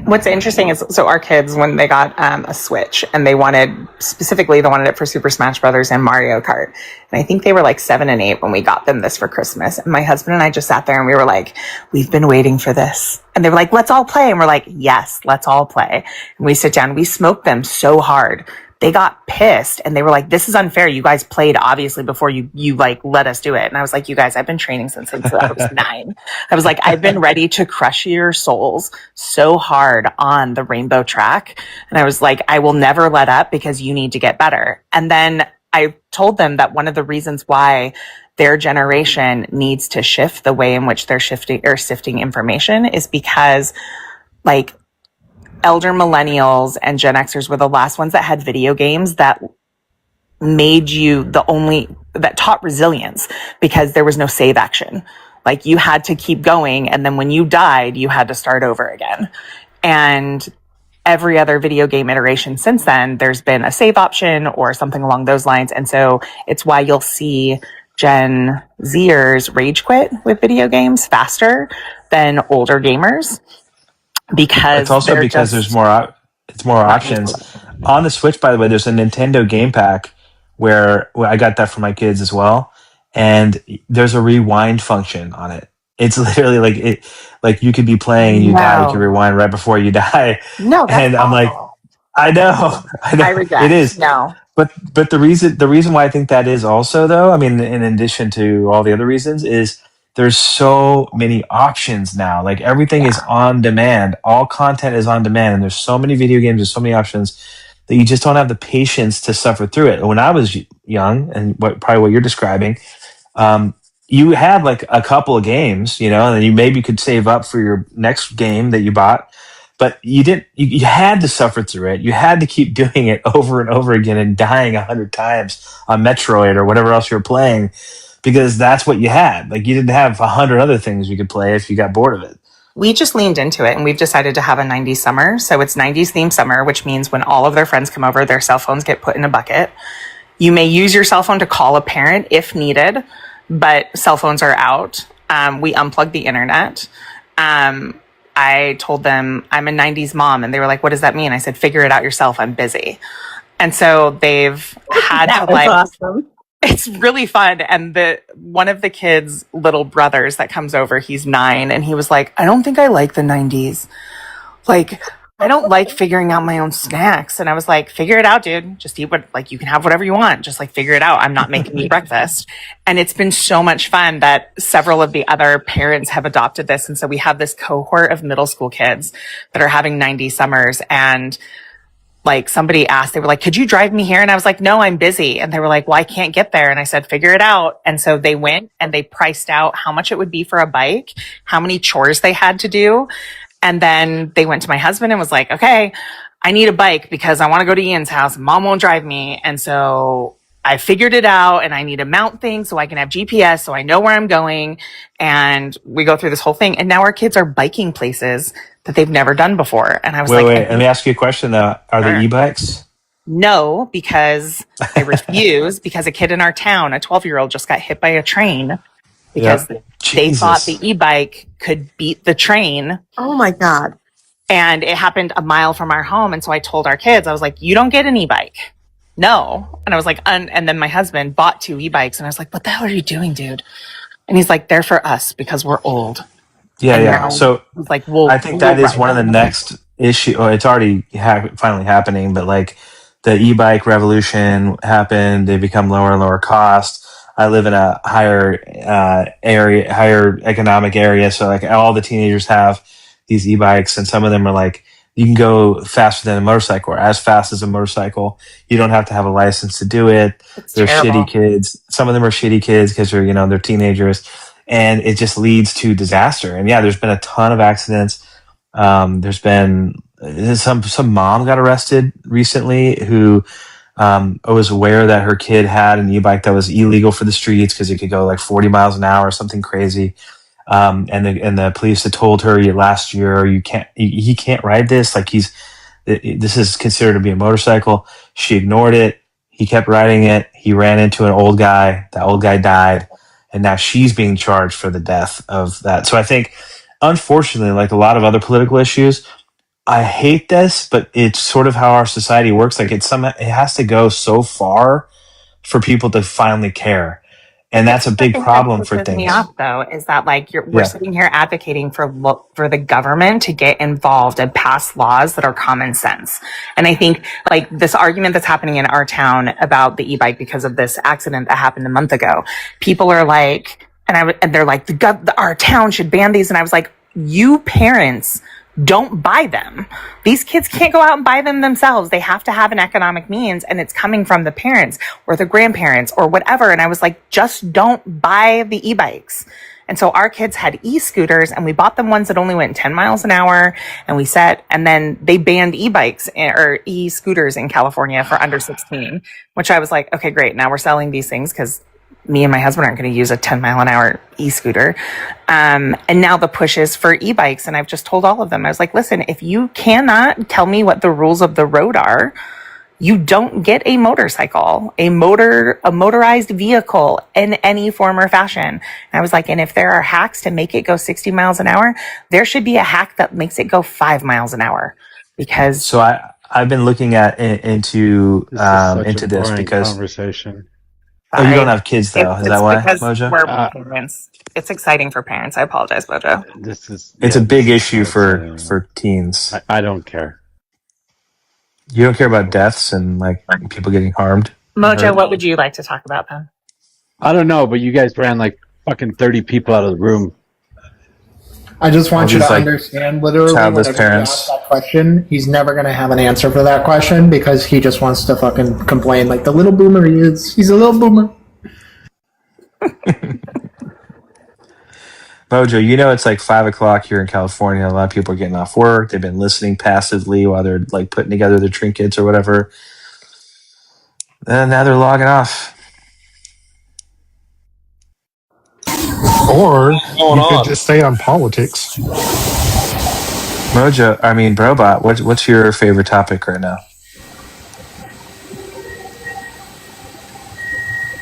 S18: What's interesting is, so our kids, when they got a Switch, and they wanted it for Super Smash Brothers and Mario Kart. And I think they were like 7 and 8 when we got them this for Christmas. And my husband and I just sat there and we were like, we've been waiting for this. And they were like, let's all play. And we're like, yes, let's all play. And we sit down, we smoked them so hard. They got pissed and they were like, this is unfair. You guys played obviously before you like let us do it. And I was like, you guys, I've been training since I was 9. I was like, I've been ready to crush your souls so hard on the rainbow track. And I was like, I will never let up because you need to get better. And then I told them that one of the reasons why their generation needs to shift the way in which they're sifting information is because like elder millennials and Gen Xers were the last ones that had video games that made you that taught resilience because there was no save action. Like you had to keep going. And then when you died, you had to start over again. And every other video game iteration since then, there's been a save option or something along those lines. And so it's why you'll see Gen Zers rage quit with video games faster than older gamers because
S10: It's also
S18: they're
S10: because there's
S18: just
S10: more it's more options on the Switch. By the way, there's a Nintendo Game Pack where I got that for my kids as well, and there's a rewind function on it. It's literally like you could be playing and you die, you can
S18: no,
S10: rewind right before you die,
S18: no, that's
S10: and I'm like,
S18: awful.
S10: I know, I
S18: I
S10: know, it
S18: reject.
S10: is.
S18: No,
S10: But the reason why I think that is also, though, I mean, in addition to all the other reasons, is there's so many options now. Like everything is on demand. All content is on demand, and there's so many video games, there's so many options that you just don't have the patience to suffer through it. When I was young, and probably what you're describing, um, you had like a couple of games, and then you maybe could save up for your next game that you bought, but you didn't. You had to suffer through it. You had to keep doing it over and over again and dying 100 times on Metroid or whatever else you're playing, because that's what you had. Like you didn't have 100 other things you could play if you got bored of it.
S18: we just leaned into it and we've decided to have a 90s summer. So it's 90s themed summer, which means when all of their friends come over, their cell phones get put in a bucket. You may use your cell phone to call a parent if needed, but cell phones are out. We unplugged the internet. I told them I'm a 90s mom and they were like, what does that mean? I said, figure it out yourself. I'm busy. And so they've had
S9: That
S18: to
S9: was awesome.
S18: it's really fun. And one of the kids' little brothers that comes over, he's 9, and he was like, I don't think I like the 90s. Like, I don't like figuring out my own snacks. And I was like, figure it out, dude. Just eat you can have whatever you want. Just figure it out. I'm not making you breakfast. And it's been so much fun that several of the other parents have adopted this. And so we have this cohort of middle school kids that are having 90 summers. And somebody asked, they were like, could you drive me here? And I was like, no, I'm busy. And they were like, well, I can't get there. And I said, figure it out. And so they went and they priced out how much it would be for a bike, how many chores they had to do. And then they went to my husband and was like, okay, I need a bike because I want to go to Ian's house. Mom won't drive me. And so I figured it out and I need to mount things so I can have GPS so I know where I'm going. And we go through this whole thing. And now our kids are biking places that they've never done before. And I was
S10: Wait,
S18: like,
S10: let me ask you a question though. Are they e-bikes?
S18: no, because I refuse, because a kid in our town, a 12-year-old, just got hit by a train because they thought the e-bike could beat the train.
S7: Oh my God.
S18: And it happened a mile from our home. And so I told our kids, I was like, you don't get an e-bike. No. And I was like, and then my husband bought 2 e-bikes. And I was like, what the hell are you doing, dude? And he's like, they're for us because we're old.
S10: Yeah. So
S18: he's like,
S10: I think that is one of the next issue. Or it's already finally happening, but the e-bike revolution happened. They become lower and lower cost. I live in a higher economic area, so all the teenagers have these e-bikes, and some of them are you can go faster than a motorcycle or as fast as a motorcycle. You don't have to have a license to do it. They're shitty kids. Some of them are shitty kids because they're teenagers, and it just leads to disaster. And yeah, there's been a ton of accidents. There's been some mom got arrested recently who was aware that her kid had an e-bike that was illegal for the streets because it could go 40 miles an hour or something crazy. And the police had told her last year, he can't ride this. This is considered to be a motorcycle. She ignored it. He kept riding it. He ran into an old guy. That old guy died. And now she's being charged for the death of that. So I think, unfortunately, like a lot of other political issues, I hate this, but it's sort of how our society works. It has to go so far for people to finally care. And that's a big problem for things.
S18: Me off, though, is that we're sitting here advocating for the government to get involved and pass laws that are common sense. And I think this argument that's happening in our town about the e-bike because of this accident that happened a month ago, people are and they're like, our town should ban these. And I was like, you parents don't buy them. These kids can't go out and buy them themselves. They have to have an economic means, and it's coming from the parents or the grandparents or whatever. And I was like, just don't buy the e-bikes. And so our kids had e-scooters, and we bought them ones that only went 10 miles an hour. And then they banned e-bikes or e-scooters in California for under 16, which I was like, okay, great. Now we're selling these things because me and my husband aren't going to use a 10-mile-an-hour e-scooter. And now the push is for e-bikes. And I've just told all of them, I was like, listen, if you cannot tell me what the rules of the road are, You don't get a motorcycle, a motorized vehicle in any form or fashion. And I was like, and if there are hacks to make it go 60 miles an hour, there should be a hack that makes it go 5 miles an hour. Because
S10: So I've been looking into
S1: This is such a
S10: this
S1: boring
S10: because
S1: conversation.
S10: you don't have kids though. Is that
S18: it's
S10: why,
S18: because
S10: Mojo?
S18: we're parents. It's exciting for parents. I apologize, Bojo.
S10: It's a big issue
S1: not
S10: for
S1: exciting.
S10: teens.
S1: I don't care.
S10: You don't care about deaths and like people getting harmed.
S18: Mojo, what would you like to talk about then?
S1: I don't know, but you guys ran like fucking 30 people out of the room.
S2: I just want you to
S10: like
S2: understand, literally,
S10: childless
S2: whenever you
S10: parents.
S2: ask that question, he's never going to have an answer for that question because he just wants to fucking complain like the little boomer he is. He's a little boomer.
S10: Mojo, you know it's like 5 o'clock here in California. A lot of people are getting off work. They've been listening passively while they're like putting together their trinkets or whatever. And now they're logging off.
S11: Or
S16: going
S11: you could
S16: on?
S11: just stay on politics.
S10: Mojo, I mean Brobot, what's your favorite topic right now?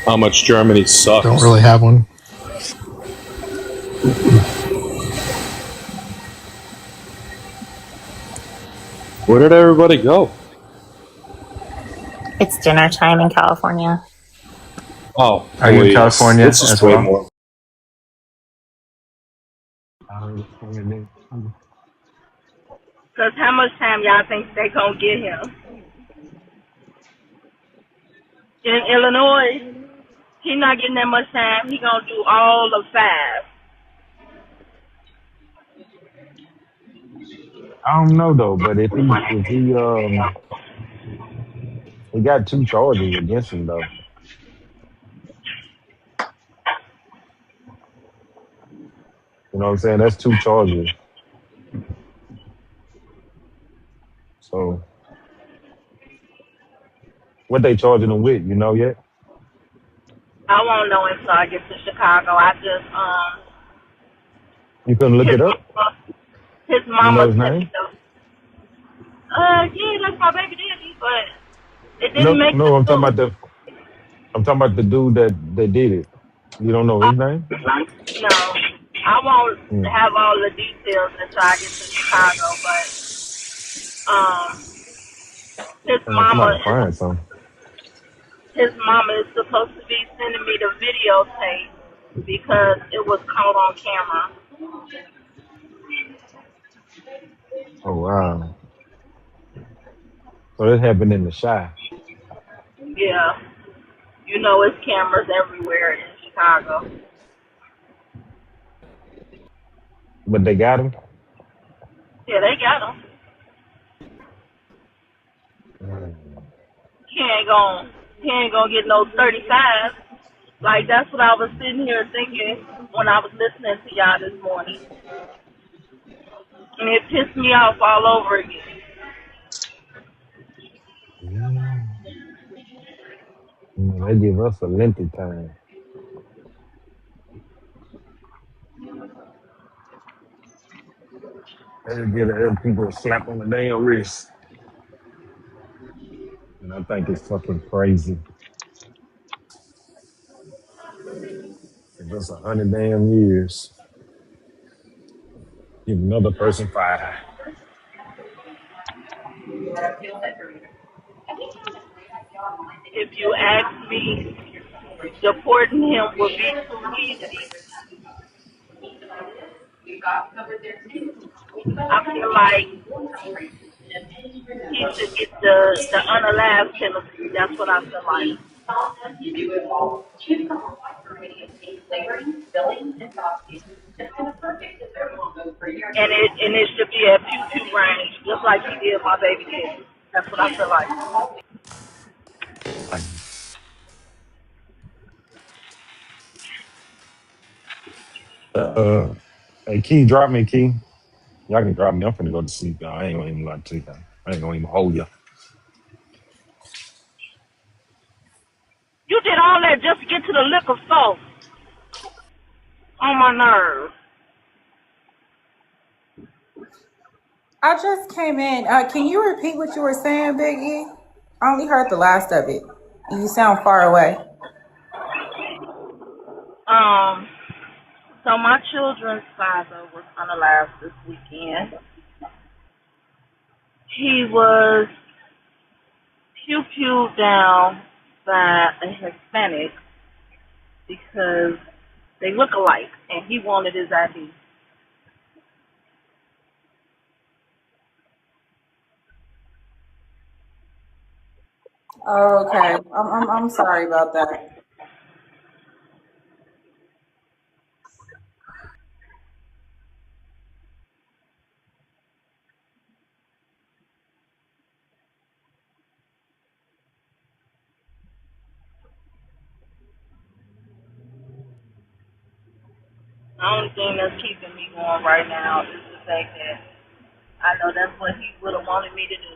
S16: How much Germany sucks.
S11: Don't really have one.
S16: Where did everybody go?
S18: It's dinner time in California.
S16: Oh,
S10: Are you in
S16: yes.
S10: California
S16: This is
S10: as
S16: way
S10: well?
S16: more.
S15: Because how much time y'all think they gonna get him? In Illinois, he not getting that much time. He gonna do all of 5.
S20: I don't know though, but if he got 2 charges against him though. You know what I'm saying? That's 2 charges. So what they charging him with, you know yet?
S15: I won't know until I get to Chicago. I just
S20: You couldn't look it up?
S15: his
S20: You know
S15: mama
S20: his
S15: sent me
S20: name?
S15: the yeah, that's my baby daddy, but it
S20: No,
S15: didn't make the
S20: no,
S15: news.
S20: I'm talking about the dude that did it. You don't know his name?
S15: No, I won't
S20: Hmm.
S15: have all the details until I get to Chicago. But his
S20: Somebody
S15: mama
S20: crying something.
S15: is supposed to be sending me the videotape because it was caught on camera.
S20: Oh wow. So this happened in the shy.
S15: Yeah, you know, it's cameras everywhere in Chicago.
S20: But they got him?
S15: Yeah, they got him.
S20: Hmm.
S15: He ain't gonna get no 35. Like, that's what I was sitting here thinking when I was listening to y'all this morning. And it pissed me off all over again.
S20: They give us a lengthy time. They just give the people a slap on the damn wrist. And I think it's fucking crazy. If it's 100 damn years, give another person 5.
S15: If you ask me, deporting him would be too easy. I feel like he should get the unalive penalty. That's what I feel like. And it should be at pew pew range, just like he did my baby daddy. That's what I feel like.
S20: Hey, Key, drop me, Key. Y'all can drop me. I'm finna go to sleep, y'all. I ain't gonna even lie to you. I ain't gonna even hold you.
S15: You did all that just to get to the liquor store. On my nerves.
S21: I just came in. Can you repeat what you were saying, Biggie? I only heard the last of it. You sound far away.
S15: Um, so my children's father was unalive this weekend. He was pew-pewed down by a Hispanic because they look alike, and he wanted his ID.
S21: Oh, okay. I'm sorry about that.
S15: The only thing that's keeping me going right now is the fact that I know that's what he would have wanted me to do.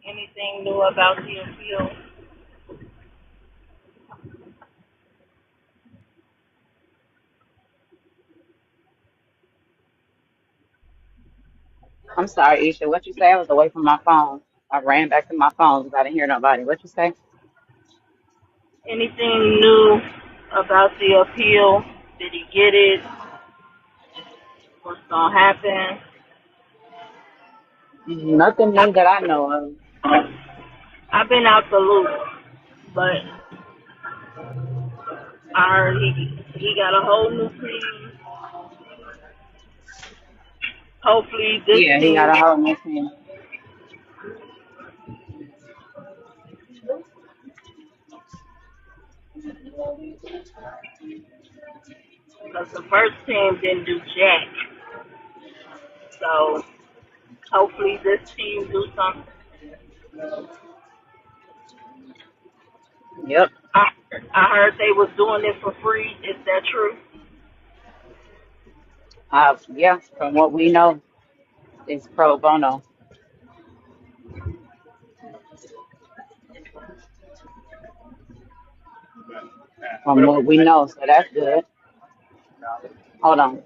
S15: Anything new about the appeal?
S22: I'm sorry, Isha. What you say? I was away from my phone. I ran back to my phone because I didn't hear nobody. What you say?
S15: Anything new about the appeal? Did he get it? What's gonna happen?
S22: Nothing new that I know of.
S15: I've been out the loop, but I heard he got a whole new team. Hopefully this
S22: Yeah, he got
S15: team,
S22: a whole new team.
S15: because the first team didn't do jack. So hopefully this team do something.
S22: Yep.
S15: I, I heard they was doing it for free. Is that true?
S22: Yeah, from what we know, it's pro bono. From what we know, so that's good. Hold on.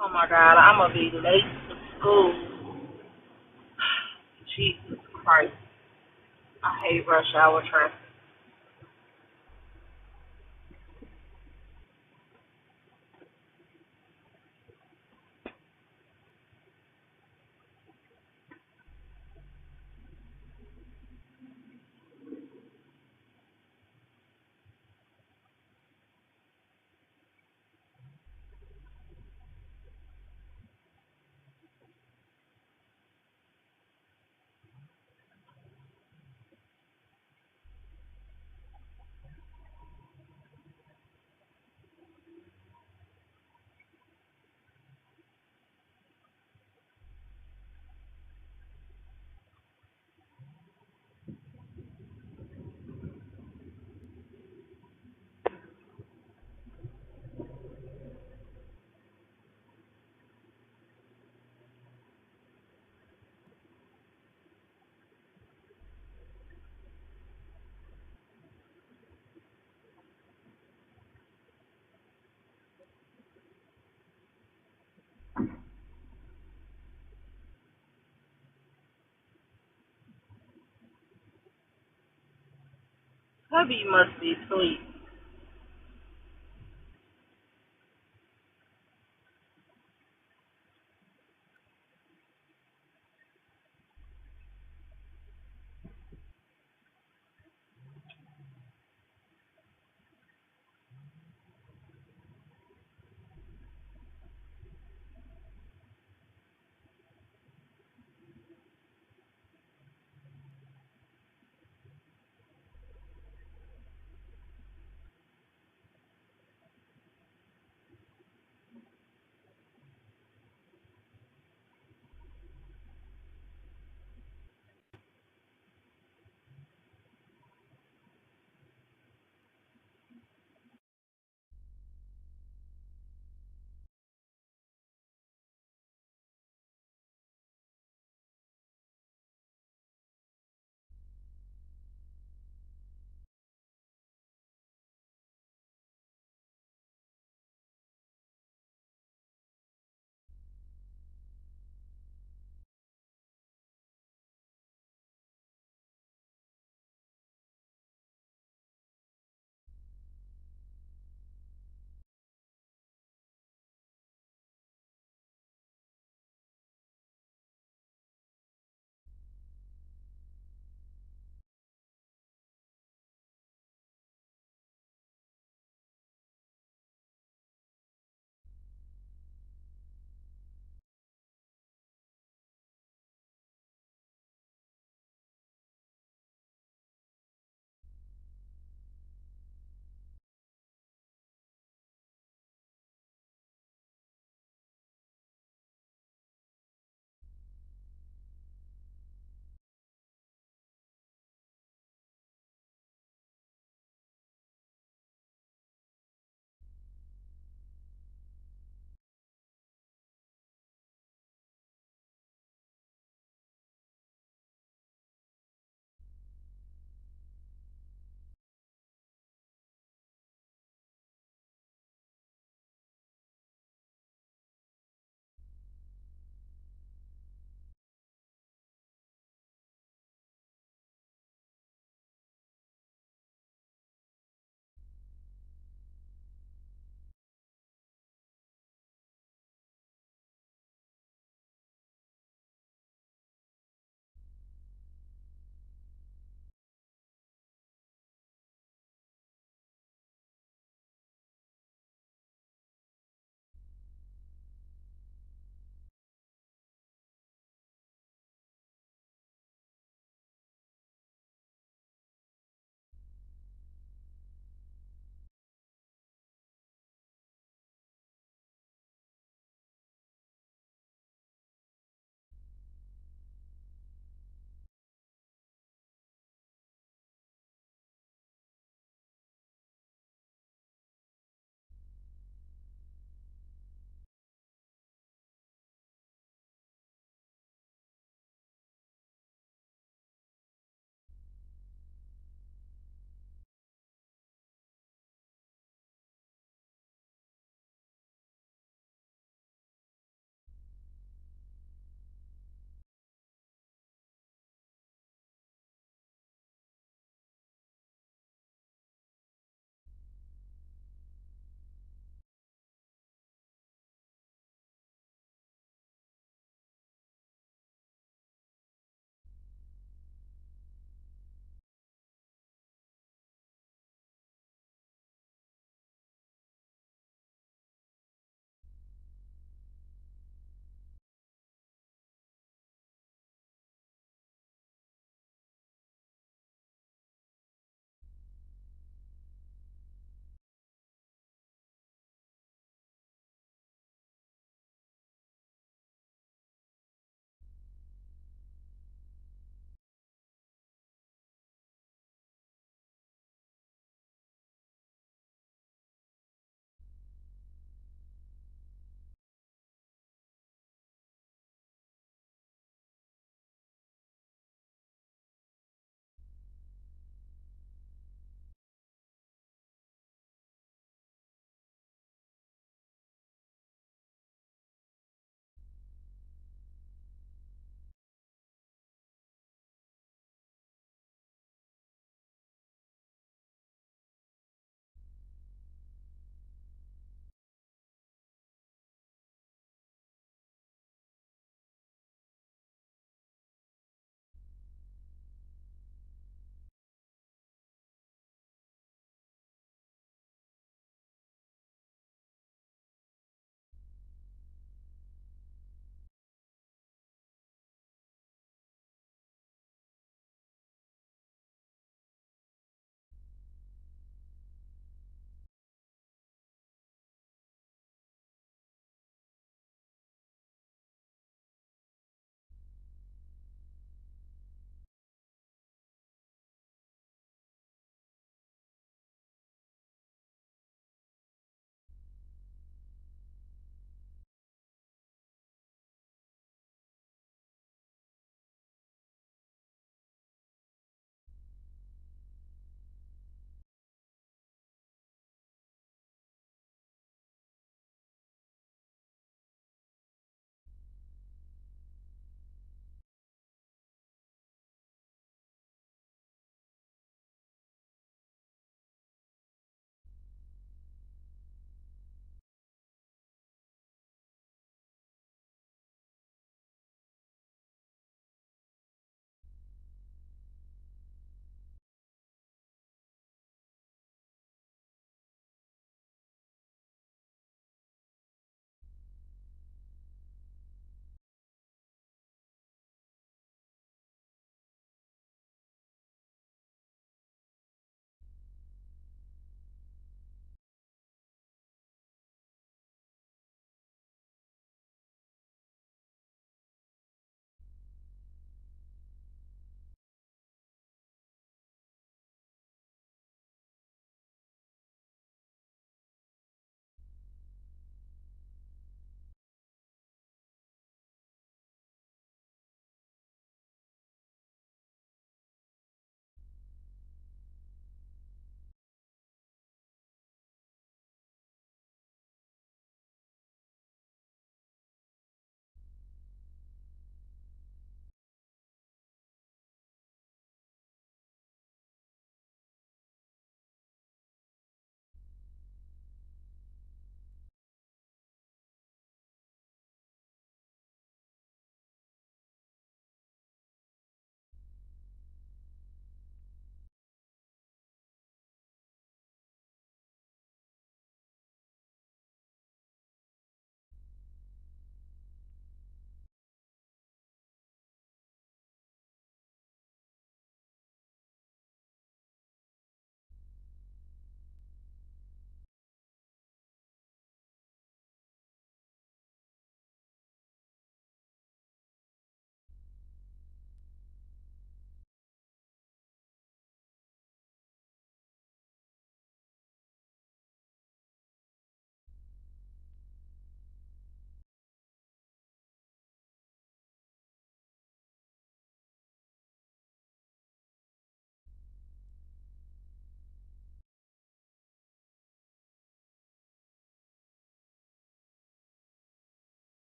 S15: Oh my God, I'm gonna be late to school. Jesus Christ, I hate rush hour traffic. hubby must be asleep.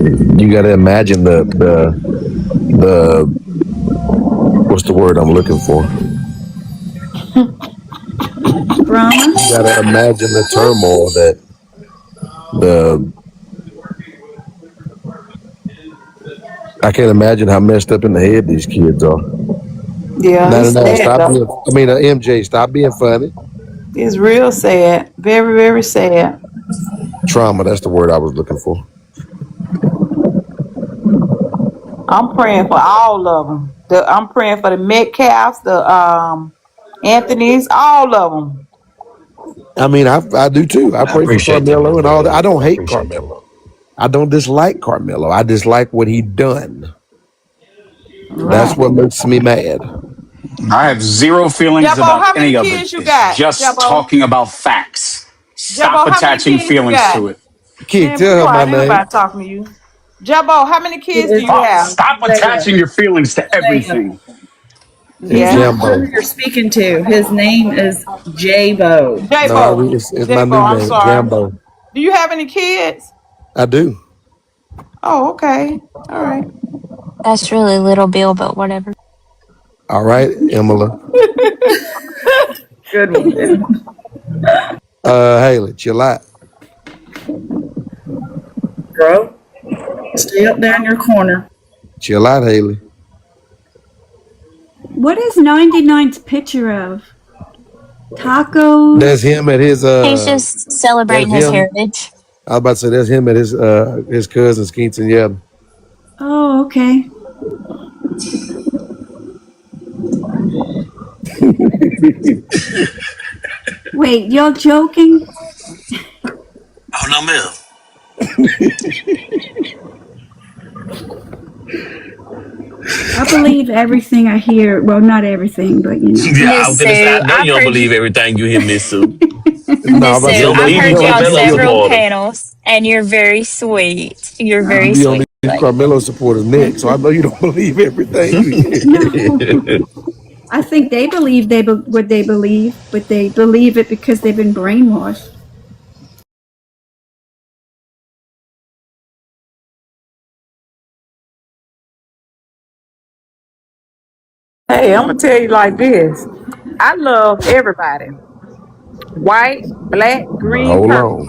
S4: You got to imagine the what's the word I'm looking for?
S14: Drama?
S4: You got to imagine the turmoil that the I can't imagine how messed up in the head these kids are.
S21: Yeah,
S4: No,
S21: it's
S4: no, no.
S21: sad
S4: Stop
S21: though.
S4: being. I mean, MJ, stop being funny.
S21: It's real sad. Very, very sad.
S4: Trauma. That's the word I was looking for.
S21: I'm praying for all of them. I'm praying for the Metcalfs, the Anthony's, all of them.
S4: I mean, I do too. I
S20: I
S4: pray for
S20: appreciate that,
S4: Carmelo and all that. I
S20: MJ.
S4: don't
S20: I
S4: hate
S20: appreciate that.
S4: Carmelo. I don't dislike Carmelo. I dislike what he done. That's
S21: Right.
S4: what makes me mad.
S5: I have zero feelings
S21: Jabbo,
S5: about
S21: how many
S5: any of it.
S21: kids you
S5: It's
S21: got?
S5: just
S21: Jabbo.
S5: talking about facts. Stop
S21: Jabbo, how many
S5: attaching
S21: kids you
S5: feelings
S21: got?
S5: to it.
S4: Kid,
S21: Man, be
S4: tell her my
S21: quiet. Ain't
S4: name.
S21: nobody talking to you. Jabbo, how many kids do
S14: It's
S21: you have?
S5: Stop
S14: Isaiah.
S5: attaching your feelings to
S14: Isaiah.
S5: everything.
S4: It's
S14: He's
S21: Yeah.
S14: not sure
S4: Jambo.
S14: who you're speaking to. His name is J-Bo.
S4: No,
S21: Jabo.
S4: it's my new
S21: Jabo, I'm
S4: name,
S21: sorry.
S4: Jambo.
S21: Do you have any kids?
S4: I do.
S21: Oh, okay. All right.
S12: That's really little Bill, but whatever.
S4: All right, Emily.
S14: Good one.
S4: Haley, chill out.
S14: Bro, stay up there in your corner.
S4: Chill out, Haley.
S23: What is 99's picture of? Tacos?
S4: That's him at his
S12: He's just
S4: that's
S12: celebrating his
S4: him.
S12: heritage.
S4: I was about to say that's him at his cousin's quinceanera.
S23: Oh, okay. Wait, y'all joking?
S24: Oh no, Mill.
S23: I believe everything I hear. Well, not everything, but you know.
S24: Yeah, I was
S12: Miss
S24: gonna say I
S12: Sue,
S24: know
S12: I've
S24: you don't
S12: heard you.
S24: believe everything you hear, Miss Sue.
S4: No, I was
S12: Miss
S4: about to
S24: You
S12: Sue,
S4: say
S24: don't
S12: I've
S4: no,
S24: believe
S4: you
S12: heard
S24: the
S12: you
S4: don't
S12: on
S4: be
S24: Carmelo
S4: on his
S12: several
S24: supporters.
S12: panels, and you're very sweet. You're very
S4: you be on
S12: sweet.
S4: these
S12: Like,
S4: Carmelo supporters next, so I know you don't believe everything you hear.
S23: No. I think they believe what they believe, but they believe it because they've been brainwashed.
S21: Hey, I'm gonna tell you like this. I love everybody. White, black, green,
S4: Hold
S21: purple.
S4: on.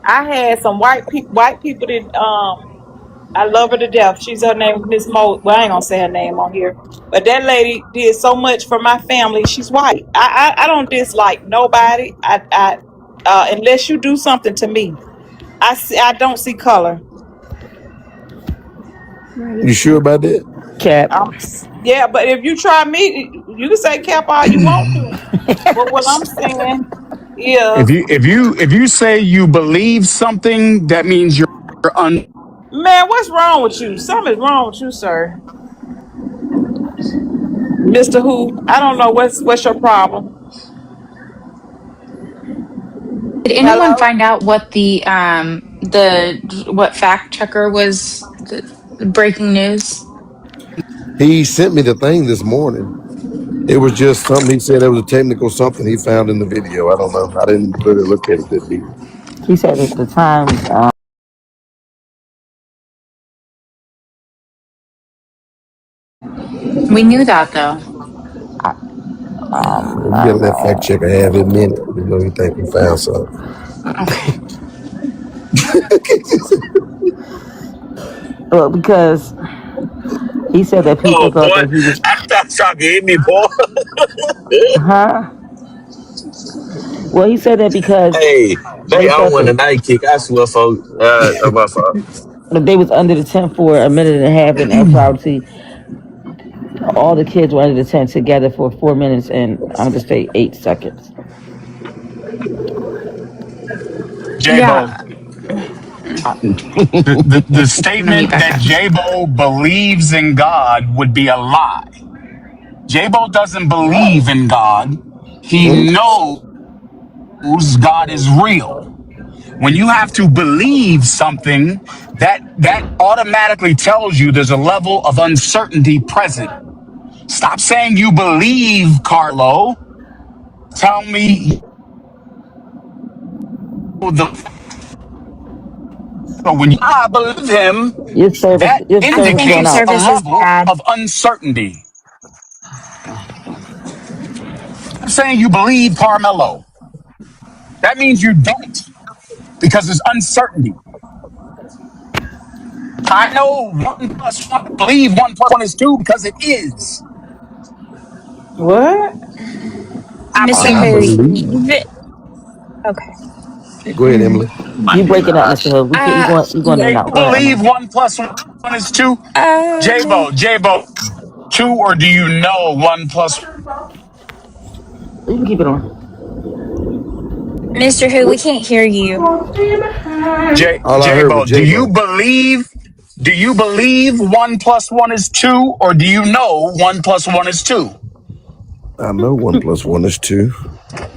S21: I had some white people that I love her to death. She's her name Miss Mo. Well, I ain't gonna say her name on here, but that lady did so much for my family. She's white. I don't dislike nobody. Unless you do something to me. I don't see color.
S4: You sure about that?
S21: Cap. Yeah, but if you try me, you can say cap all you want to. But what I'm saying is,
S5: If you say you believe something, that means you're un.
S21: man, what's wrong with you? Something's wrong with you, sir. Mr. Who? I don't know what's your problem.
S25: Did anyone
S21: Hello?
S25: find out what the what fact checker was the breaking news?
S4: He sent me the thing this morning. It was just something he said it was a technical something he found in the video. I don't know. I didn't really look at it that deep.
S26: He said at the Times.
S25: We knew that though.
S4: We gotta let fact checker have his minute. You know, he think he found something.
S25: Okay.
S26: Well, because he said that people
S24: Oh
S26: thought
S24: boy,
S26: that he was,
S24: I thought y'all gave me boy.
S26: huh? Well, he said that because
S24: Hey, they
S26: they
S24: on
S26: thought
S24: one
S26: that
S24: tonight kick. I swear, folks. My fault.
S26: they was under the tent for a minute and a half, and probably all the kids were under the tent together for 4 minutes and I'm gonna say 8 seconds.
S5: J-Bo,
S25: Yeah.
S5: the
S25: Let me
S5: statement
S25: back
S5: that
S25: up.
S5: J-Bo believes in God would be a lie. J-Bo doesn't believe in God. He knows God is real. When you have to believe something, that automatically tells you there's a level of uncertainty present. Stop saying you believe, Carlo. Tell me the So when I believe him, that
S26: Your
S12: I
S26: service
S12: think your
S26: going
S5: indicates
S26: out.
S5: a
S12: service is
S5: level
S12: bad.
S5: of uncertainty. I'm saying you believe Carmelo. That means you don't, because there's uncertainty. I know 1 plus 1, I believe 1 plus 1 is 2 because it is.
S21: What?
S5: I
S12: Mr.
S4: I
S5: believe it.
S4: believe.
S12: Who? Okay.
S4: Go ahead, Emily.
S26: You breaking up, Mr. Hood. We can't. You going in
S12: Yeah.
S26: and
S5: Hey,
S26: out.
S5: you
S26: Go ahead,
S5: believe
S26: Emily.
S5: 1 plus 1 is 2?
S12: Um,
S5: J-Bo, 2, or do you know 1 plus
S26: You can keep it on.
S12: Mr. Who? We can't hear you.
S4: All I heard was
S5: J-Bo,
S4: J-Bo.
S5: do you believe 1 plus 1 is 2, or do you know 1 plus 1 is 2?
S4: I know 1 plus 1 is 2.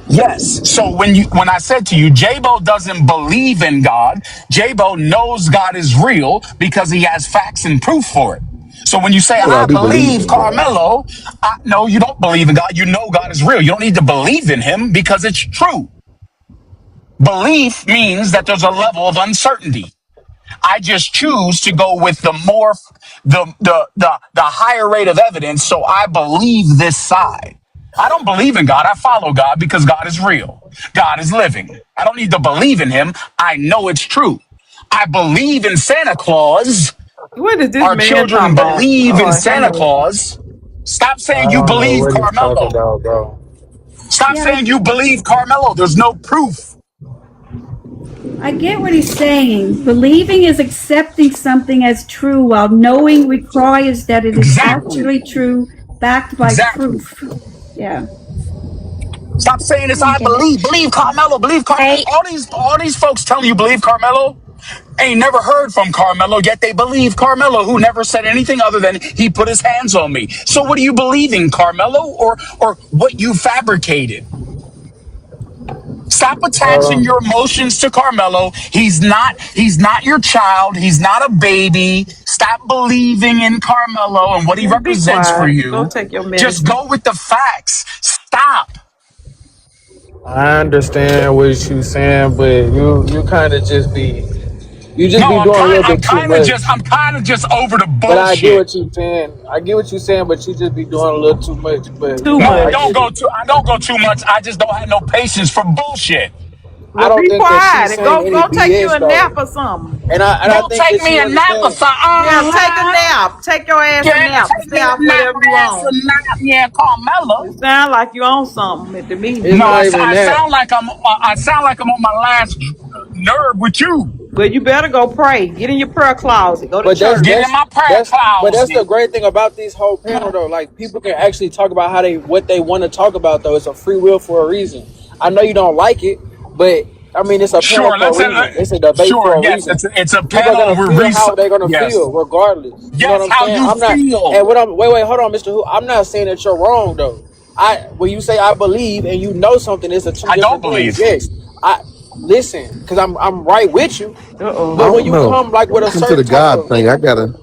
S5: Yes. So when I said to you, J-Bo doesn't believe in God, J-Bo knows God is real because he has facts and proof for it. So when you say,
S4: But I
S5: I
S4: do believe
S5: believe
S4: in God.
S5: Carmelo, no, you don't believe in God. You know God is real. You don't need to believe in him because it's true. Belief means that there's a level of uncertainty. I just choose to go with the higher rate of evidence, so I believe this side. I don't believe in God. I follow God because God is real. God is living. I don't need to believe in him. I know it's true. I believe in Santa Claus.
S21: What is this
S5: Our
S21: man
S5: children
S21: talking about?
S5: believe in
S21: Lord, have
S5: Santa
S21: mercy.
S5: Claus. Stop saying
S21: I
S5: you
S21: don't know
S5: believe
S21: what he's talking
S5: Carmelo.
S21: about, bro.
S5: Stop
S23: Yeah,
S5: saying you believe Carmelo. There's no proof.
S23: I get what he's saying. Believing is accepting something as true, while knowing requires that it is
S5: Exactly.
S23: actually true, backed by
S5: Exactly.
S23: proof. Yeah.
S5: Stop saying
S12: Oh
S5: this.
S12: my
S5: I
S12: goodness.
S5: believe Carmelo.
S12: Hey,
S5: All these folks telling you believe Carmelo ain't never heard from Carmelo. Yet they believe Carmelo, who never said anything other than he put his hands on me. So what are you believing, Carmelo, or what you fabricated? Stop attaching your emotions to Carmelo. He's not your child. He's not a baby. Stop believing in Carmelo and what he
S21: Man, be
S5: represents for
S21: quiet. Go
S5: you.
S21: take your
S5: Just
S21: medicine.
S5: go with the facts. Stop.
S21: I understand what you saying, but you kind of you
S5: No,
S21: just be doing a little
S5: I'm
S21: bit too
S5: kind of
S21: much.
S5: just over the
S21: But I get
S5: bullshit.
S21: what you saying. I get what you saying, but you just be doing a little too much. But too
S5: No,
S21: much.
S5: I don't go too much. I just don't have no patience for bullshit.
S21: I don't think that she's saying any BS though. And I
S5: Go
S21: think
S5: take
S21: that
S5: me
S21: she
S5: a nap or
S21: understands.
S5: something.
S21: Yeah, take a nap. Take your ass a
S5: Yeah,
S21: nap.
S5: take
S21: Stay
S5: me
S21: off
S5: a nap,
S21: whatever you
S5: my ass a
S21: on.
S5: nap. Yeah, Carmella.
S21: It sound like you on something at the meeting.
S5: No, I sound like I'm on my last nerve with you.
S21: But you better go pray. Get in your prayer closet. Go to
S3: But that's
S21: church.
S5: Get in
S3: that's
S5: my prayer
S3: that's but that's
S5: closet.
S3: the great thing about this whole panel though. Like people can actually talk about how they what they want to talk about though. It's a free will for a reason. I know you don't like it, but I mean it's a panel
S5: Sure,
S3: for a reason. It's a debate
S5: sure.
S3: for a
S5: Yes,
S3: reason.
S5: it's a
S3: People are
S5: panel
S3: gonna
S5: and we're
S3: feel how they're gonna
S5: yes,
S3: feel regardless. You know what
S5: yes.
S3: I'm
S5: How
S3: saying?
S5: you
S3: I'm not and
S5: feel?
S3: what I'm wait, hold on, Mr. Who. I'm not saying that you're wrong though. I when you say I believe and you know something, it's a two
S5: I don't
S3: different things.
S5: believe.
S3: Yes. I listen, because I'm right with you.
S4: I
S3: But when
S4: don't
S3: you
S4: know.
S3: come like
S4: When
S3: with
S4: it
S3: a
S4: comes to
S3: certain
S4: the
S3: type
S4: God
S3: of
S4: thing, I gotta.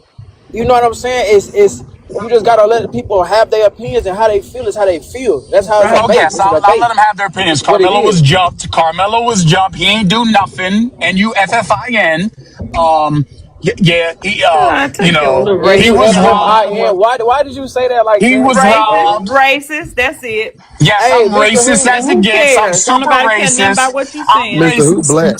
S3: you know what I'm saying? It's you just gotta let people have their opinions and how they feel is how they feel. That's how it's a
S5: Oh
S3: debate.
S5: yes,
S3: It's a
S5: I'll let
S3: debate.
S5: them have their opinions.
S3: It's what it
S5: Carmelo was
S3: is.
S5: jumped. Carmelo was jumped. He ain't do nothing. Nuffin. Yeah.
S21: Take your little
S5: He
S21: racist
S5: was
S21: ass
S5: robbed.
S21: somewhere.
S3: NUFFIN. Why did you say that like
S5: He
S3: that?
S5: was robbed.
S21: Racist. That's it.
S5: Yes,
S3: Hey,
S5: I'm
S3: Mr.
S5: racist
S3: Who?
S5: as
S21: And
S5: it
S21: who
S5: gets. I'm
S21: cares? Don't
S5: super
S21: nobody care nothing about
S5: racist.
S21: what you
S5: I'm
S21: saying.
S4: Mr. Who
S5: racist.
S4: Black?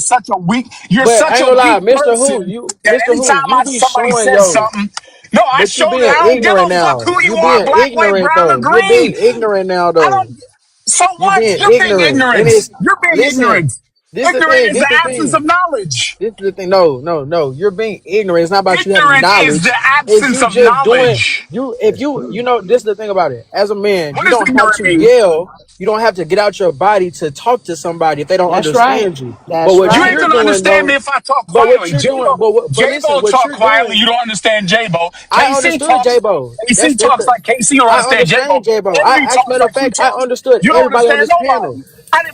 S5: You're
S3: But I
S5: such
S3: ain't
S5: a
S3: gonna lie,
S5: weak
S3: Mr. Who,
S5: person
S3: you
S5: that
S3: Mr. Who,
S5: anytime
S3: you be
S5: somebody
S3: showing
S5: says
S3: yo,
S5: something, no, I
S3: but you
S5: show that
S3: being
S5: I don't give a
S3: ignorant
S5: fuck
S3: now.
S5: who you
S3: You
S5: are,
S3: being
S5: black, white,
S3: ignorant
S5: brown, or
S3: though. You're
S5: green.
S3: being ignorant now
S5: I
S3: though.
S5: don't. So
S3: You
S5: what?
S3: being
S5: You're being
S3: ignorant. And
S5: ignorant.
S3: it's
S5: You're being
S3: listen,
S5: ignorant.
S3: this the
S5: Ignorant
S3: thing,
S5: is
S3: this
S5: the
S3: the
S5: absence
S3: thing.
S5: of knowledge.
S3: This is the thing. No. You're being ignorant. It's not about you having
S5: Ignorant is the
S3: knowledge. It's
S5: absence
S3: you
S5: of
S3: just doing
S5: knowledge.
S3: you if you know this is the thing about it. As a man,
S5: What
S3: you
S5: does
S3: don't have
S5: ignorant
S3: to
S5: mean?
S3: yell. You don't have to get out your body to talk to somebody if they don't
S21: That's right.
S3: understand you. But
S21: That's
S3: what
S5: You ain't
S21: right.
S3: you're
S5: gonna
S3: doing
S5: understand me
S3: though,
S5: if I talk
S3: but what
S5: quietly.
S3: you're doing, but listen,
S5: J-Bo
S3: what
S5: talk
S3: you're
S5: quietly.
S3: doing,
S5: You don't understand J-Bo.
S3: I understood J-Bo.
S5: KC
S3: That's
S5: talks
S3: the
S5: like KC. You don't
S3: I
S5: understand
S3: understand
S5: J-Bo.
S3: J-Bo.
S5: Envy
S3: As a
S5: talks
S3: matter of
S5: like you
S3: fact, I
S5: talk.
S3: understood
S5: You don't
S3: everybody on
S5: understand
S3: this panel.
S5: nobody.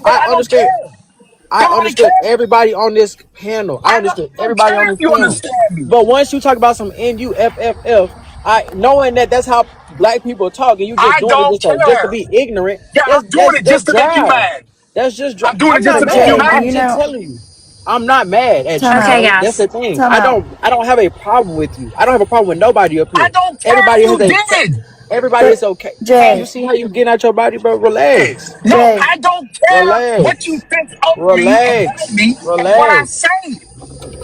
S5: But
S3: I
S5: I don't
S3: understand.
S5: care.
S3: I
S5: Don't nobody
S3: understood
S5: care.
S3: everybody on this panel. I understood
S5: I don't
S3: everybody
S5: care
S3: on
S5: if
S3: this
S5: you
S3: panel.
S5: understand me.
S3: But once you talk about some NUFFF, I knowing that that's how black people talk, and you just
S5: I
S3: doing it
S5: don't
S3: just to
S5: care.
S3: be ignorant.
S5: Yeah,
S3: That's
S5: I'm doing
S3: that's
S5: it
S3: that's
S5: just to make you
S3: dry.
S5: mad.
S3: That's just dry.
S5: I'm doing it
S3: I'm
S5: just
S3: not
S5: to make you
S3: mad.
S23: Okay,
S5: mad.
S3: I'm
S23: you
S3: just
S23: know,
S3: telling you. I'm not mad at
S14: Time
S3: you,
S12: Okay,
S14: out.
S3: bro. That's
S12: guys.
S3: the thing.
S14: Time out.
S3: I don't have a problem with you. I don't have a problem with nobody up
S5: I
S3: here.
S5: don't care
S3: Everybody
S5: if
S3: has
S5: you
S3: a
S5: did.
S3: everybody is
S14: But
S3: okay. You
S14: Jay,
S3: see how you getting out your body, bro?
S5: Hey,
S3: Relax.
S5: no,
S14: Jay,
S5: I don't care what you
S3: Relax.
S5: think of me, about
S3: Relax.
S5: me, and what I
S3: Relax.
S5: say.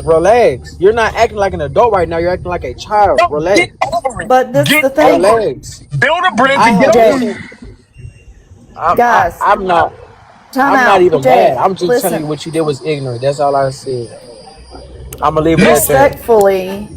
S3: Relax. You're not acting like an adult right now. You're acting like a child.
S5: No, get
S3: Relax.
S5: over it.
S14: but this is
S5: Get
S14: the thing.
S5: over it.
S3: Relax.
S5: Build a bridge
S3: I
S5: and get
S3: have
S5: over
S14: Jay,
S5: it.
S3: listened. I'm I,
S14: guys,
S3: I'm not
S14: time
S3: I'm not
S14: out.
S3: even mad.
S14: Jay,
S3: I'm just telling you
S14: listen.
S3: what you did was ignorant. That's all I said. I'm gonna leave it at
S5: Listen,
S3: that.
S14: Respectfully,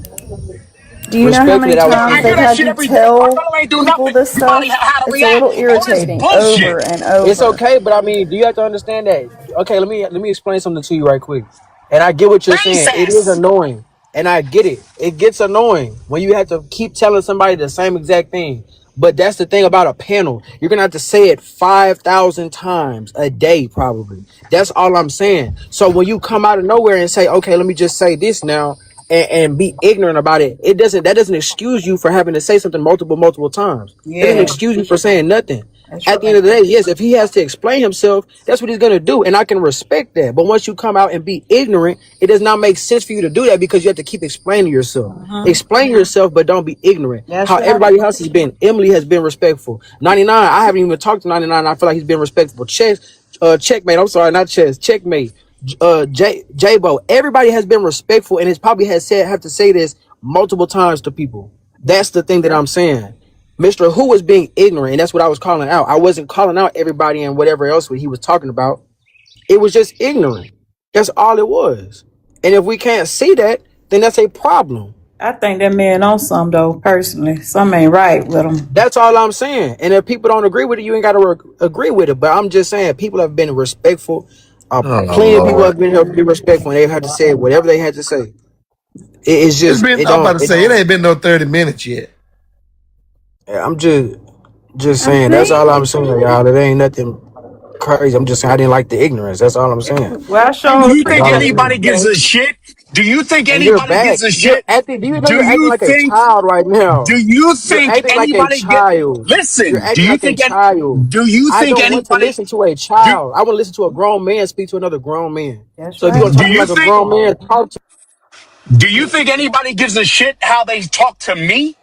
S14: do you know how
S3: Respectfully,
S14: many
S3: that was
S5: yeah,
S14: times
S5: I hear
S14: they've
S3: ignorant.
S5: that
S14: had
S5: shit
S14: you
S5: every day.
S14: tell
S5: Carmelo ain't do
S14: people
S5: nothing.
S14: this
S5: You probably
S14: stuff?
S5: how to
S14: It's a
S5: react.
S14: little
S5: All this
S14: irritating
S5: bullshit.
S14: over and
S3: It's
S14: over.
S3: okay, but I mean, do you have to understand that? Okay, let me explain something to you right quick. And I get what you're
S5: Face
S3: saying. It is
S5: ass.
S3: annoying, and I get it. It gets annoying when you have to keep telling somebody the same exact thing. But that's the thing about a panel. You're gonna have to say it 5,000 times a day, probably. That's all I'm saying. So when you come out of nowhere and say, "Okay, let me just say this now," and be ignorant about it, that doesn't excuse you for having to say something multiple times. That doesn't
S21: Yeah,
S3: excuse you for saying nothing.
S21: that's
S3: At the
S21: right.
S3: end of the day, yes, if he has to explain himself, that's what he's gonna do, and I can respect that. But once you come out and be ignorant, it does not make sense for you to do that because you have to keep explaining yourself. Explain yourself, but don't be ignorant.
S21: That's
S3: How
S21: right.
S3: everybody else has been. Emily has been respectful. 99, I haven't even talked to 99. I feel like he's been respectful. Checkmate. I'm sorry, not chess. Checkmate. J-Bo. Everybody has been respectful, and it's probably have to say this multiple times to people. That's the thing that I'm saying. Mr. Who was being ignorant, and that's what I was calling out. I wasn't calling out everybody and whatever else he was talking about. It was just ignorant. That's all it was. And if we can't see that, then that's a problem.
S21: I think that man on some though. Personally, something ain't right with him.
S3: That's all I'm saying. And if people don't agree with it, you ain't got to agree with it. But I'm just saying, people have been respectful.
S4: Oh
S3: Plenty of people
S4: Lord.
S3: have been here to be respectful, and they've had to say whatever they had to say. It's
S4: It's
S3: just,
S4: been.
S3: it
S4: I'm about
S3: don't,
S4: to
S3: it
S4: say it
S3: don't.
S4: ain't been no 30 minutes yet.
S3: I'm just
S23: I
S3: saying. That's all
S23: think
S3: I'm saying, y'all. It ain't nothing crazy. I'm just saying I didn't like the ignorance. That's all I'm saying.
S21: Well, I
S5: Do
S21: sure
S5: you think
S3: Y'all
S21: appreciate
S3: agree.
S5: anybody
S21: it,
S5: gives
S21: Jay.
S5: a shit? Do you think
S3: And you're
S5: anybody
S3: back.
S5: gives a
S3: You're
S5: shit?
S3: acting. Do you know
S5: Do
S3: you're acting
S5: you
S3: like a
S5: think?
S3: child right now?
S5: Do you
S3: You're
S5: think
S3: acting like a
S5: anybody get?
S3: child. You're
S5: Listen. Do
S3: acting
S5: you
S3: like a
S5: think?
S3: child.
S5: Do you
S3: I
S5: think
S3: don't want to
S5: anybody?
S3: listen to a
S5: Do
S3: child. I want to listen to a grown man speak to another grown man.
S21: That's
S3: So if you're
S21: right.
S3: gonna talk
S5: do
S3: to me
S5: you
S3: like a
S5: think?
S3: grown man, talk to
S5: Do you think anybody gives a shit how they talk to me?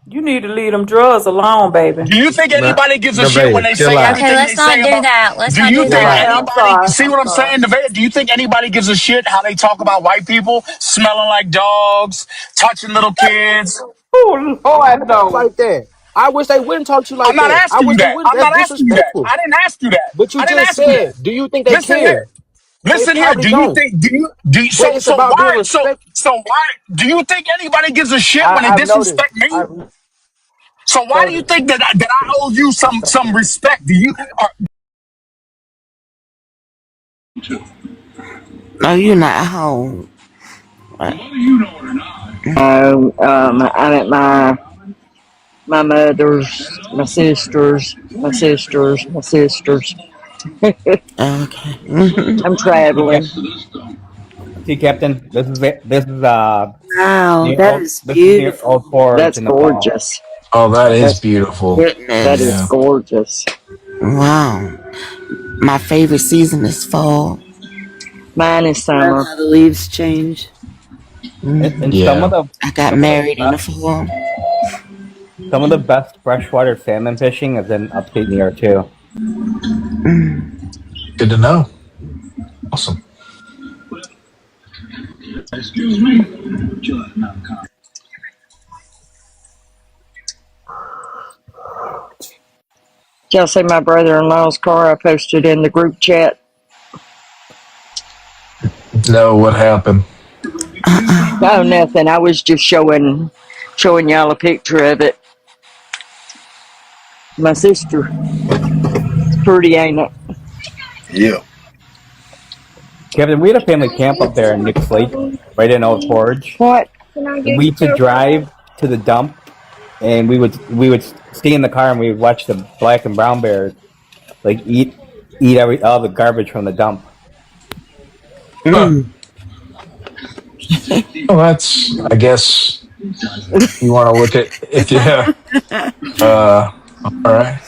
S21: You need to leave them drugs alone, baby.
S5: Do you think
S4: Now,
S5: anybody gives a shit when
S4: Nevaeh,
S5: they
S4: chill
S5: say
S4: out.
S12: Okay,
S5: everything they
S12: let's
S5: say
S12: not do
S5: about?
S12: that. Let's
S5: Do
S12: not
S5: you
S12: do
S4: Chill
S5: think
S12: that.
S21: Okay,
S4: out.
S21: I'm
S5: anybody
S21: sorry.
S5: see
S21: I'm
S5: what I'm
S21: sorry.
S5: saying, Nevaeh? Do you think anybody gives a shit how they talk about white people smelling like dogs, touching little kids?
S21: Oh Lord, no.
S3: like that. I wish they wouldn't talk to you
S5: I'm
S3: like
S5: not
S3: that. I
S5: asking you
S3: wish they
S5: that.
S3: wouldn't.
S5: I'm
S3: That's
S5: not asking you that.
S3: disrespectful.
S5: I didn't ask you that.
S3: But you
S5: I didn't
S3: just
S5: ask you that.
S3: said, do you think they
S5: Listen here.
S3: care? They
S5: Listen here.
S3: probably
S5: Do you
S3: don't.
S5: think?
S3: But it's about being respectful.
S5: So why? Do you think anybody gives a shit when they
S3: I've noticed.
S5: disrespect me?
S3: I've
S5: So why do you
S3: noticed.
S5: think that I owe you some respect? Do you?
S26: No, you're not home. I'm at my mother's, my sisters, my sisters, my sisters. Okay. I'm
S6: See,
S26: traveling.
S6: see, Captain, this is
S26: Wow,
S6: near
S26: that
S6: old.
S26: is
S6: This is near
S26: beautiful.
S6: Old Forge
S26: That's
S6: in Nepal.
S26: gorgeous.
S5: Oh, that is
S26: That's
S5: beautiful.
S26: that is goodness.
S5: Yeah.
S26: gorgeous. Wow. My favorite season is fall. Mine is summer. How the leaves change.
S6: And
S5: Yeah.
S26: I got
S6: some of the
S26: married in the
S6: best
S26: fall.
S6: some of the best freshwater salmon fishing is in upstate New York too.
S5: Good to know. Awesome.
S26: Did y'all see my brother-in-law's car I posted in the group chat?
S5: No, what happened?
S26: Oh, nothing. I was just showing y'all a picture of it. My sister. It's pretty, ain't it?
S4: Yeah.
S6: Kevin, we had a family camp up there in Nick's Lake, right in Old Forge.
S26: What?
S6: And we used to drive to the dump, and we would stay in the car and we would watch the black and brown bears like eat all the garbage from the dump.
S5: Huh. Well, that's, I guess, you want to look at if you, all right.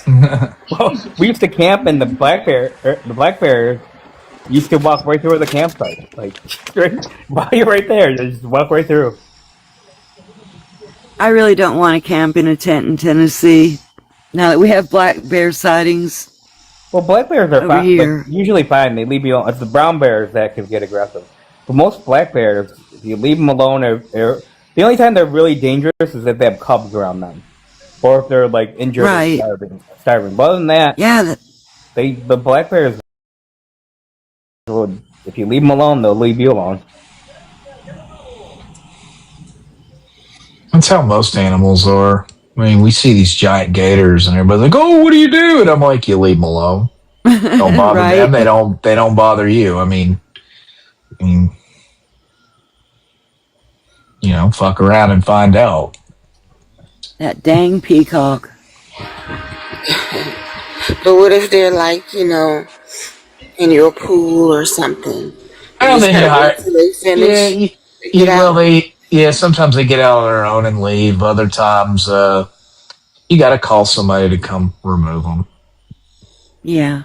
S6: Well, we used to camp, and the black bears You can walk right through the campsite. Like, while you're right there, just walk right through.
S7: I really don't want to camp in a tent in Tennessee. Now that we have black bear sightings
S6: Well, black bears are
S7: over
S6: fine, like
S7: here.
S6: usually fine. They leave you alone. It's the brown bears that can get aggressive. But most black bears, if you leave them alone, the only time they're really dangerous is if they have cubs around them, or if they're like injured or
S7: Right.
S6: starving. But other than that,
S7: Yeah,
S6: the black bears would, if you leave them alone, they'll leave you alone.
S8: That's how most animals are. I mean, we see these giant gators, and everybody's like, "Oh, what do you do?" And I'm like, "You leave them alone. Don't bother
S7: Right.
S8: them. They don't bother you." I mean, fuck around and find out.
S7: that dang peacock.
S9: But what if they're like, in your pool or something?
S8: Well, then you hire.
S9: Till they finish.
S8: Sometimes they get out on their own and leave. Other times, you got to call somebody to come remove them.
S7: Yeah.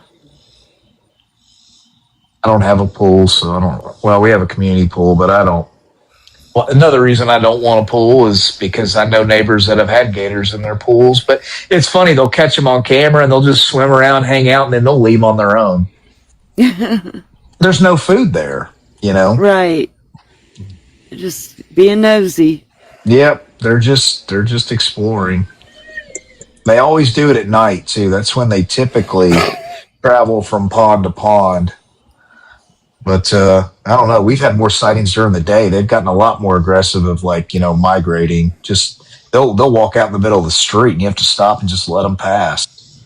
S8: I don't have a pool, so I don't. Well, we have a community pool, but I don't. Well, another reason I don't want a pool is because I know neighbors that have had gators in their pools. But it's funny, they'll catch them on camera and they'll just swim around, hang out, and then they'll leave on their own. There's no food there,
S7: Right. Just being nosy.
S8: Yep, they're just exploring. They always do it at night too. That's when they typically travel from pond to pond. But I don't know. We've had more sightings during the day. They've gotten a lot more aggressive of migrating. Just they'll walk out in the middle of the street and you have to stop and just let them pass.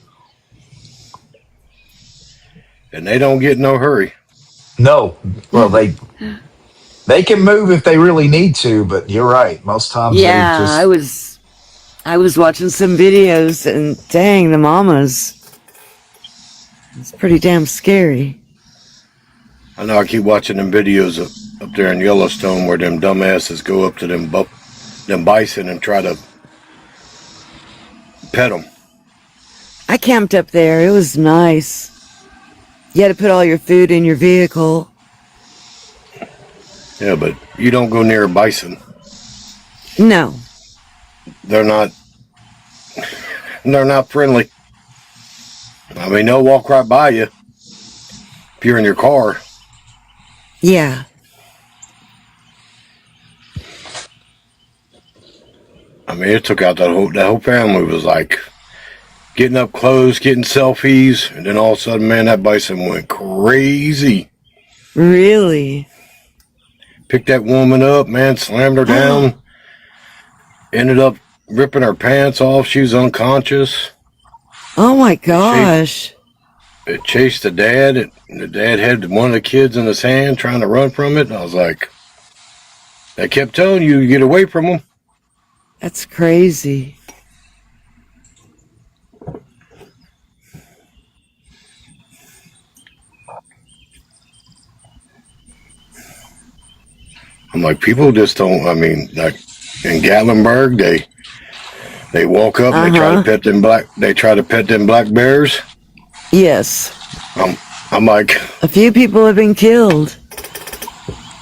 S13: And they don't get no hurry.
S8: No, well they can move if they really need to, but you're right. Most times,
S7: Yeah, I was watching some videos and dang, the mamas. It's pretty damn scary.
S13: I know. I keep watching them videos up there in Yellowstone where them dumbasses go up to them bison and try to pet them.
S7: I camped up there. It was nice. You had to put all your food in your vehicle.
S13: Yeah, but you don't go near a bison.
S7: No.
S13: They're not friendly. I mean, they'll walk right by you if you're in your car.
S7: Yeah.
S13: I mean, it took out that whole family. Was like getting up close, getting selfies, and then all of a sudden, man, that bison went crazy.
S7: Really?
S13: Picked that woman up, man, slammed her down. Ended up ripping her pants off. She was unconscious.
S7: Oh my gosh.
S13: It chased the dad, and the dad had one of the kids in his hand trying to run from it. And I was like, they kept telling you to get away from them.
S7: That's crazy.
S13: I'm like, people just don't. I mean, like in Gatlinburg, they walk up and they try to pet them black bears.
S7: Yes.
S13: I'm like,
S7: a few people have been killed.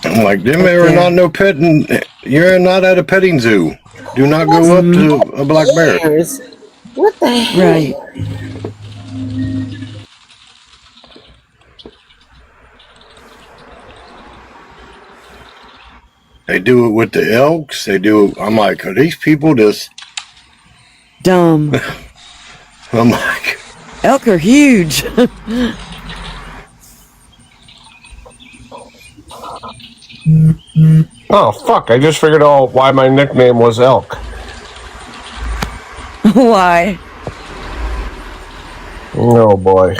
S13: I'm like, them are not no petting. You're not at a petting zoo. Do not go up to a black bear.
S9: What the hell?
S7: Right.
S13: They do it with the elks. They do. I'm like, are these people just
S7: dumb?
S13: I'm like,
S7: elk are huge.
S17: Oh fuck! I just figured out why my nickname was Elk.
S7: Why?
S17: Oh boy.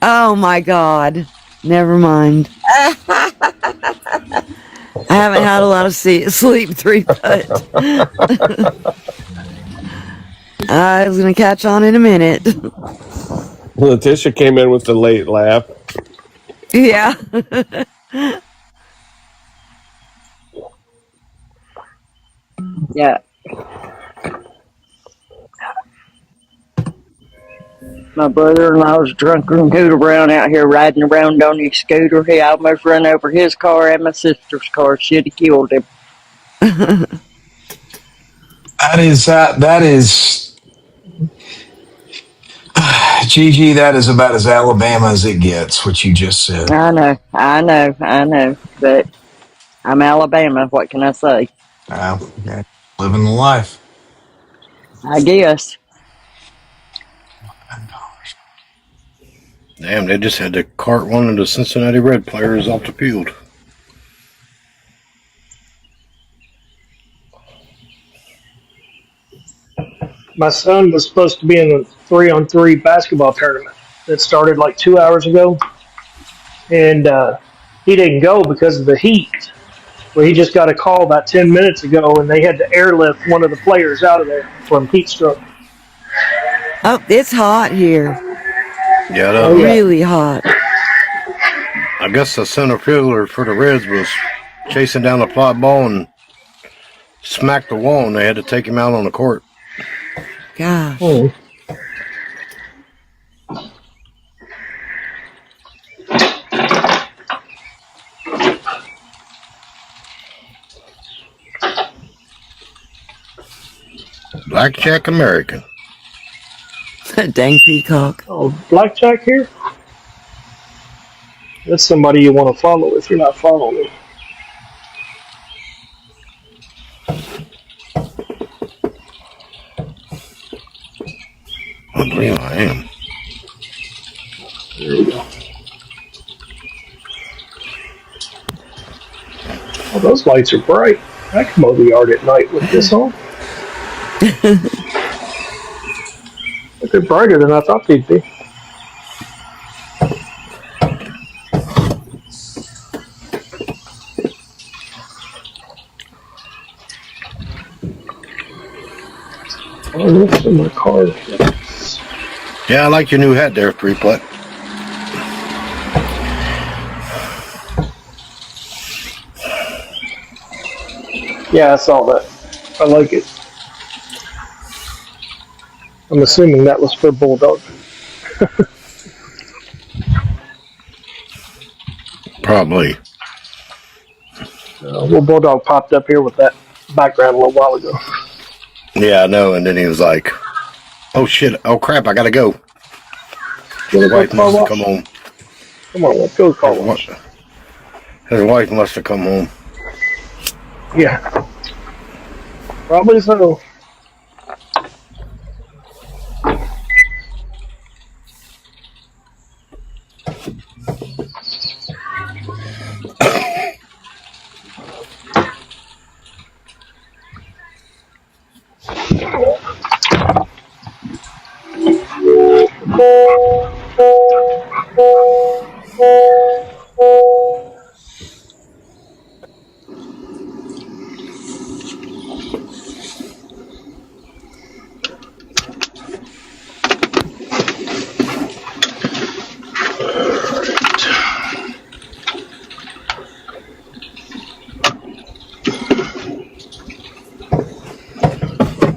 S7: Oh my god. Never mind. I haven't had a lot of sleep 3-putt. I was gonna catch on in a minute.
S17: Letitia came in with the late laugh.
S7: Yeah.
S19: Yeah.
S1: My brother-in-law was drunk and goot around out here riding around on his scooter. He almost run over his car and my sister's car. Should have killed him.
S8: That is Gigi, that is about as Alabama as it gets, what you just said.
S1: I know. But I'm Alabama. What can I say?
S8: Living the life.
S1: I guess.
S13: Damn, they just had to cart one of the Cincinnati Red players off the field.
S2: My son was supposed to be in a 3-on-3 basketball tournament that started like 2 hours ago, and he didn't go because of the heat. Well, he just got a call about 10 minutes ago, and they had to airlift one of the players out of there from heat stroke.
S7: Oh, it's hot here.
S13: Yeah,
S7: Really hot.
S13: I guess the center fielder for the Reds was chasing down the fly ball and smacked the wall, and they had to take him out on the court.
S7: Gosh.
S2: Oh.
S13: Blackjack American.
S7: Dang peacock.
S2: Oh, Blackjack here? That's somebody you want to follow if you're not following me.
S13: I believe I am.
S2: There we go. Oh, those lights are bright. I can mow the yard at night with this on. But they're brighter than I thought they'd be. Oh, that's in my car.
S13: Yeah, I like your new hat there, 3-putt.
S2: Yeah, I saw that. I like it. I'm assuming that was for Bulldog.
S13: Probably.
S2: Well, Bulldog popped up here with that background a little while ago.
S13: Yeah, I know. And then he was like, "Oh shit! Oh crap! I gotta go." His wife must have come home.
S2: Come on, let's go car wash.
S13: His wife must have come home.
S2: Yeah. Probably so.